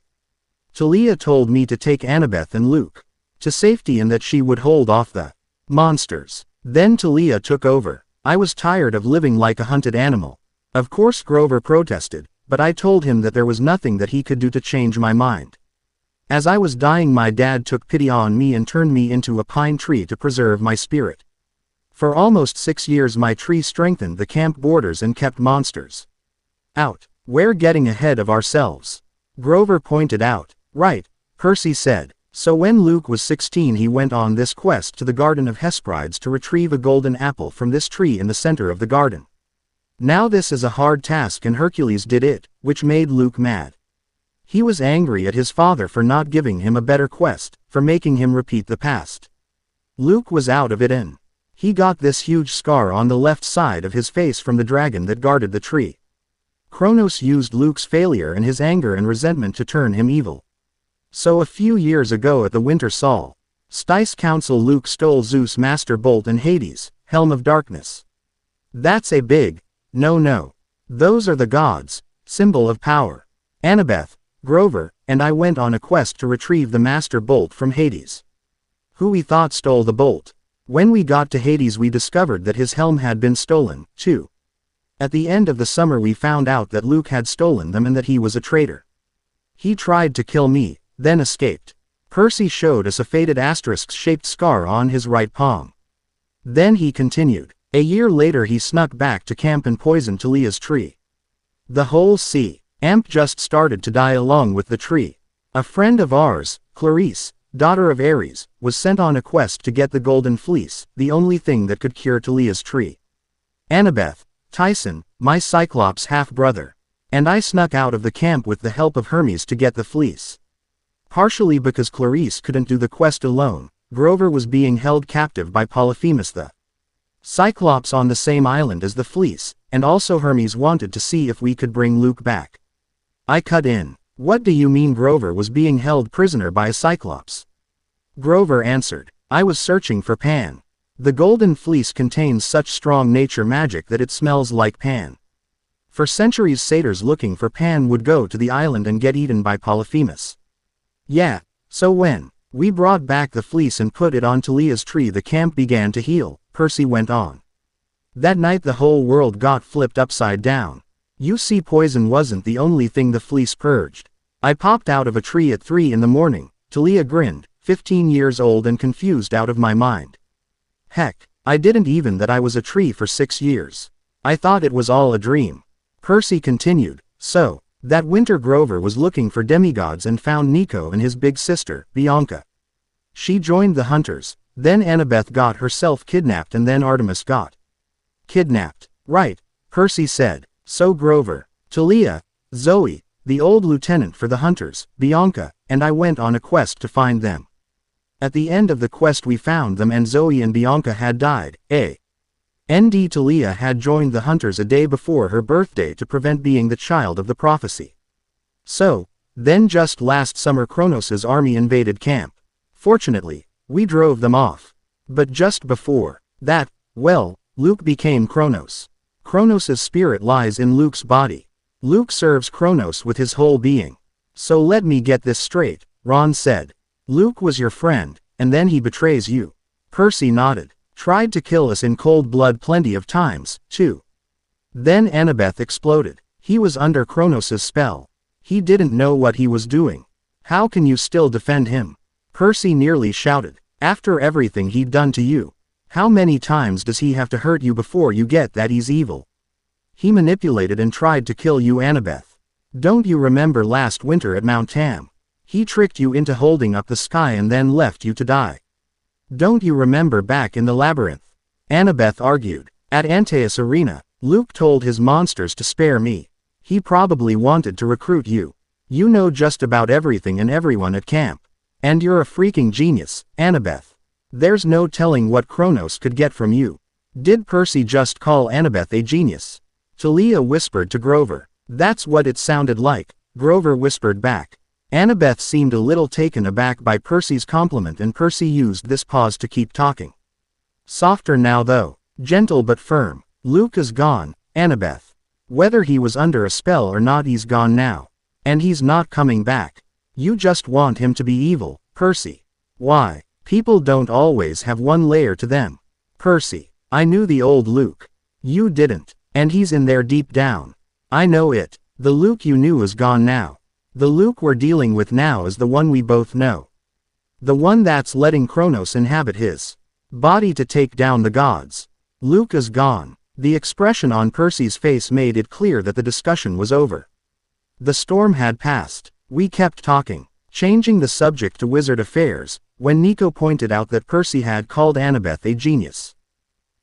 Talia told me to take Annabeth and Luke to safety and that she would hold off the monsters. Then Talia took over. I was tired of living like a hunted animal. Of course Grover protested, but I told him that there was nothing that he could do to change my mind. As I was dying, my dad took pity on me and turned me into a pine tree to preserve my spirit. For almost 6 years my tree strengthened the camp borders and kept monsters out. We're getting ahead of ourselves, Grover pointed out. Right, Percy said. So when Luke was 16 he went on this quest to the Garden of Hesperides to retrieve a golden apple from this tree in the center of the garden. Now this is a hard task and Hercules did it, which made Luke mad. He was angry at his father for not giving him a better quest, for making him repeat the past. Luke was out of it and he got this huge scar on the left side of his face from the dragon that guarded the tree. Kronos used Luke's failure and his anger and resentment to turn him evil. So a few years ago at the Winter Solstice Council Luke stole Zeus' Master Bolt and Hades' Helm of Darkness. That's a big no. Those are the gods, symbol of power. Annabeth, Grover, and I went on a quest to retrieve the Master Bolt from Hades. Who we thought stole the bolt. When we got to Hades we discovered that his helm had been stolen, too. At the end of the summer we found out that Luke had stolen them and that he was a traitor. He tried to kill me, then escaped. Percy showed us a faded asterisk-shaped scar on his right palm. Then he continued. A year later he snuck back to camp and poisoned Talia's tree. The whole camp just started to die along with the tree. A friend of ours, Clarice, daughter of Ares, was sent on a quest to get the Golden Fleece, the only thing that could cure Talia's tree. Annabeth, Tyson, my Cyclops half-brother, and I snuck out of the camp with the help of Hermes to get the fleece. Partially because Clarice couldn't do the quest alone, Grover was being held captive by Polyphemus the Cyclops on the same island as the fleece, and also Hermes wanted to see if we could bring Luke back. I cut in. What do you mean Grover was being held prisoner by a Cyclops? Grover answered. I was searching for Pan. The Golden Fleece contains such strong nature magic that it smells like Pan. For centuries satyrs looking for Pan would go to the island and get eaten by Polyphemus. Yeah, so when we brought back the fleece and put it on Talia's tree the camp began to heal, Percy went on. That night the whole world got flipped upside down. You see, poison wasn't the only thing the fleece purged. I popped out of a tree at 3 in the morning, Talia grinned, 15 years old and confused out of my mind. Heck, I didn't even that I was a tree for 6 years. I thought it was all a dream. Percy continued, so, that winter Grover was looking for demigods and found Nico and his big sister, Bianca. She joined the hunters, then Annabeth got herself kidnapped and then Artemis got kidnapped. Right, Percy said, so Grover, Talia, Zoe, the old lieutenant for the hunters, Bianca, and I went on a quest to find them. At the end of the quest we found them and Zoe and Bianca had died. Talia had joined the hunters a day before her birthday to prevent being the child of the prophecy. So, then just last summer Kronos' army invaded camp. Fortunately, We drove them off. But just before that, well, Luke became Kronos. Kronos' spirit lies in Luke's body. Luke serves Kronos with his whole being. So let me get this straight, Ron said. Luke was your friend, and then he betrays you. Percy nodded. Tried to kill us in cold blood plenty of times, too. Then Annabeth exploded. He was under Kronos' spell. He didn't know what he was doing. How can you still defend him? Percy nearly shouted. After everything he'd done to you. How many times does he have to hurt you before you get that he's evil? He manipulated and tried to kill you, Annabeth. Don't you remember last winter at Mount Tam? He tricked you into holding up the sky and then left you to die. Don't you remember back in the labyrinth? Annabeth argued. At Antaeus Arena, Luke told his monsters to spare me. He probably wanted to recruit you. You know just about everything and everyone at camp. And you're a freaking genius, Annabeth. There's no telling what Kronos could get from you. Did Percy just call Annabeth a genius? Talia whispered to Grover. That's what it sounded like, Grover whispered back. Annabeth seemed a little taken aback by Percy's compliment, and Percy used this pause to keep talking. Softer now though, gentle but firm. Luke is gone, Annabeth. Whether he was under a spell or not, he's gone now. And he's not coming back. You just want him to be evil, Percy. Why? People don't always have one layer to them. Percy, I knew the old Luke. You didn't. And he's in there deep down. I know it. The Luke you knew is gone now. The Luke we're dealing with now is the one we both know. The one that's letting Kronos inhabit his body to take down the gods. Luke is gone. The expression on Percy's face made it clear that the discussion was over. The storm had passed. We kept talking, changing the subject to wizard affairs, when Nico pointed out that Percy had called Annabeth a genius.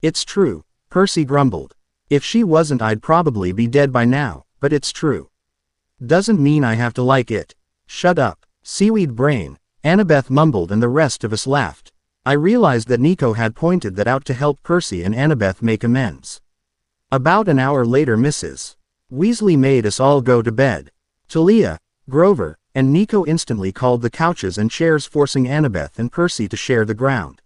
It's true, Percy grumbled. If she wasn't, I'd probably be dead by now, but it's true. Doesn't mean I have to like it. Shut up, seaweed brain, Annabeth mumbled, and the rest of us laughed. I realized that Nico had pointed that out to help Percy and Annabeth make amends. About an hour later, Mrs. Weasley made us all go to bed. Talia, Grover, and Nico instantly called the couches and chairs, forcing Annabeth and Percy to share the ground.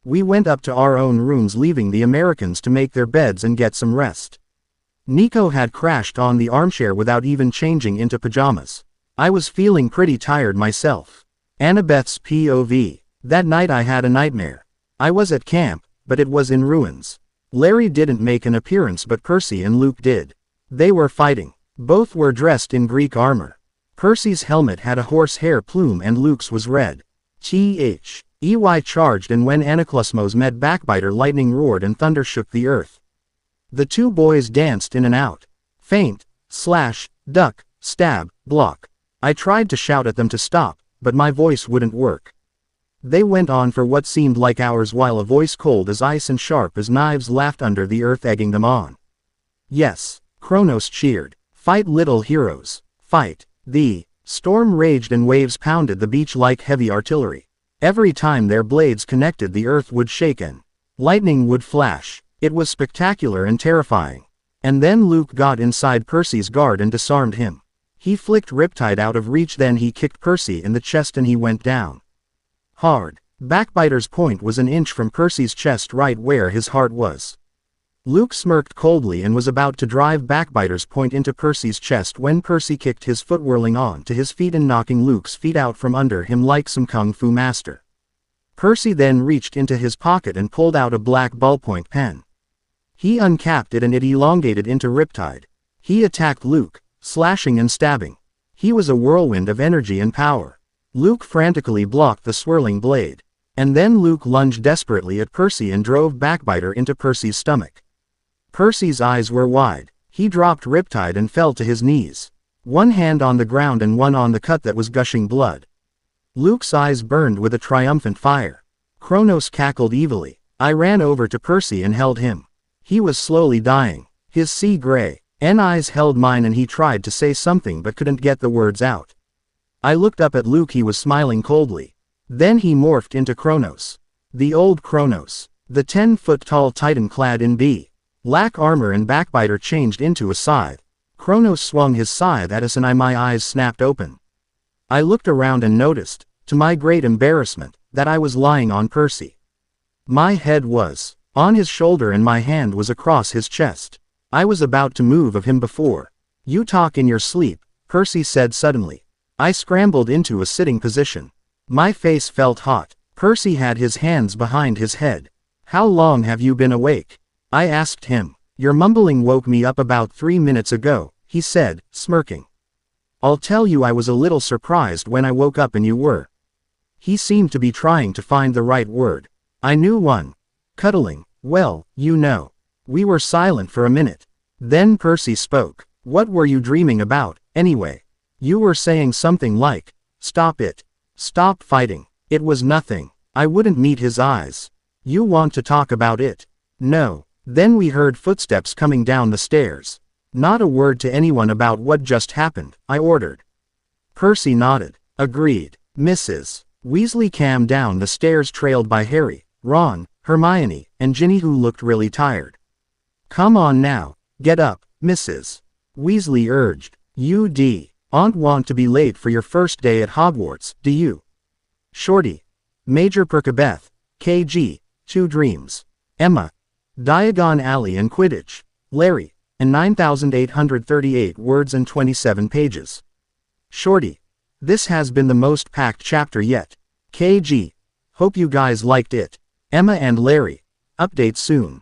We went up to our own rooms, leaving the Americans to make their beds and get some rest. Nico had crashed on the armchair without even changing into pajamas. I was feeling pretty tired myself. Annabeth's POV. That night I had a nightmare. I was at camp, but it was in ruins. Larry didn't make an appearance, but Percy and Luke did. They were fighting. Both were dressed in Greek armor. Percy's helmet had a horsehair plume and Luke's was red. Ey charged, and when Anaklusmos met Backbiter, lightning roared and thunder shook the earth. The two boys danced in and out. Feint, slash, duck, stab, block. I tried to shout at them to stop, but my voice wouldn't work. They went on for what seemed like hours, while a voice cold as ice and sharp as knives laughed under the earth, egging them on. Yes, Kronos cheered. Fight, little heroes. Fight. The storm raged and waves pounded the beach like heavy artillery. Every time their blades connected, the earth would shake and lightning would flash. It was spectacular and terrifying. And then Luke got inside Percy's guard and disarmed him. He flicked Riptide out of reach, then he kicked Percy in the chest and he went down. Hard. Backbiter's point was an inch from Percy's chest, right where his heart was. Luke smirked coldly and was about to drive Backbiter's point into Percy's chest when Percy kicked his foot, whirling on to his feet and knocking Luke's feet out from under him like some kung fu master. Percy then reached into his pocket and pulled out a black ballpoint pen. He uncapped it and it elongated into Riptide. He attacked Luke, slashing and stabbing. He was a whirlwind of energy and power. Luke frantically blocked the swirling blade. And then Luke lunged desperately at Percy and drove Backbiter into Percy's stomach. Percy's eyes were wide. He dropped Riptide and fell to his knees. One hand on the ground and one on the cut that was gushing blood. Luke's eyes burned with a triumphant fire. Kronos cackled evilly. I ran over to Percy and held him. He was slowly dying. His sea gray eyes held mine and he tried to say something but couldn't get the words out. I looked up at Luke. He was smiling coldly. Then he morphed into Kronos. The old Kronos. The 10-foot-tall titan clad in black armor and Backbiter changed into a scythe. Kronos swung his scythe at us and my eyes snapped open. I looked around and noticed, to my great embarrassment, that I was lying on Percy. My head was on his shoulder and my hand was across his chest. I was about to move of him before. You talk in your sleep, Percy said suddenly. I scrambled into a sitting position. My face felt hot. Percy had his hands behind his head. How long have you been awake? I asked him. Your mumbling woke me up about 3 minutes ago, he said, smirking. I'll tell you, I was a little surprised when I woke up and you were. He seemed to be trying to find the right word. I knew one. Cuddling. Well, you know. We were silent for a minute. Then Percy spoke. What were you dreaming about, anyway? You were saying something like, stop it. Stop fighting. It was nothing. I wouldn't meet his eyes. You want to talk about it? No. Then we heard footsteps coming down the stairs. Not a word to anyone about what just happened, I ordered. Percy nodded. Agreed. Mrs. Weasley came down the stairs trailed by Harry, Ron, Hermione, and Ginny, who looked really tired. Come on now. Get up, Mrs. Weasley urged. You don't want to be late for your first day at Hogwarts, do you? Shorty. Major Perkabeth, KG, 2 Dreams. Emma. Diagon Alley and Quidditch. Larry. And 9,838 words and 27 pages. Shorty. This has been the most packed chapter yet. KG. Hope you guys liked it. Emma and Larry. Update soon.